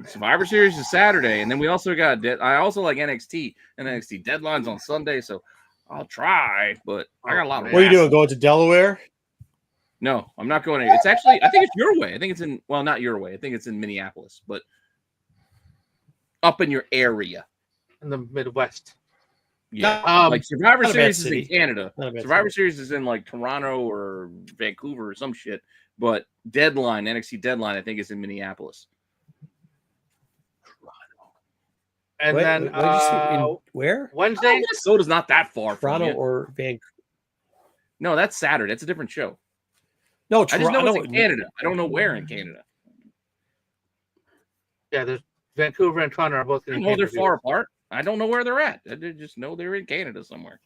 B: Survivor Series is Saturday, and then we also got. I also like NXT, and NXT Deadline's on Sunday, so I'll try. But I got a lot of.
F: What are you doing? Going to Delaware?
B: No, I'm not going. It's actually. I think it's your way. I think it's in. Well, not your way. I think it's in Minneapolis, but up in your area,
D: in the Midwest.
B: Yeah, like Survivor Series is in Canada. Survivor Series is in like Toronto or Vancouver or some shit. But Deadline, NXT Deadline, I think is in Minneapolis.
D: And then
F: where?
D: Wednesday.
B: Minnesota's not that far.
F: Toronto or Vancouver?
B: No, that's Saturday. That's a different show.
F: No,
B: I just know it's in Canada. I don't know where in Canada.
D: Yeah, there's Vancouver and Toronto are both in Canada.
B: They're far apart. I don't know where they're at. I just know they're in Canada somewhere.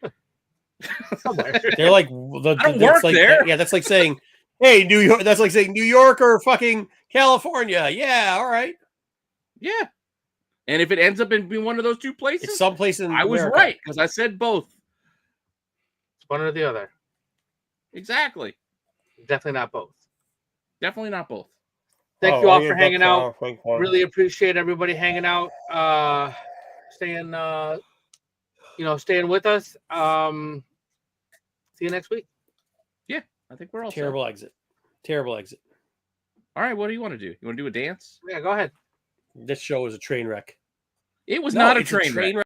F: They're like
B: I don't work there.
F: Yeah, that's like saying, "Hey, New York." That's like saying New York or fucking California. Yeah, all right.
B: Yeah, and if it ends up in being one of those two places,
F: it's someplace in
B: I was
F: America.
B: right because I said both.
D: It's one or the other.
B: Exactly.
D: Definitely not both.
B: Definitely not both.
D: Thank you all for hanging out. Really appreciate everybody hanging out. Staying with us. See you next week.
B: Yeah, I think we're all
F: Terrible
B: set.
F: exit. Terrible exit.
B: All right, what do you want to do? You want to do a dance?
D: Yeah, go ahead.
F: This show is a train wreck.
B: It was not a train wreck.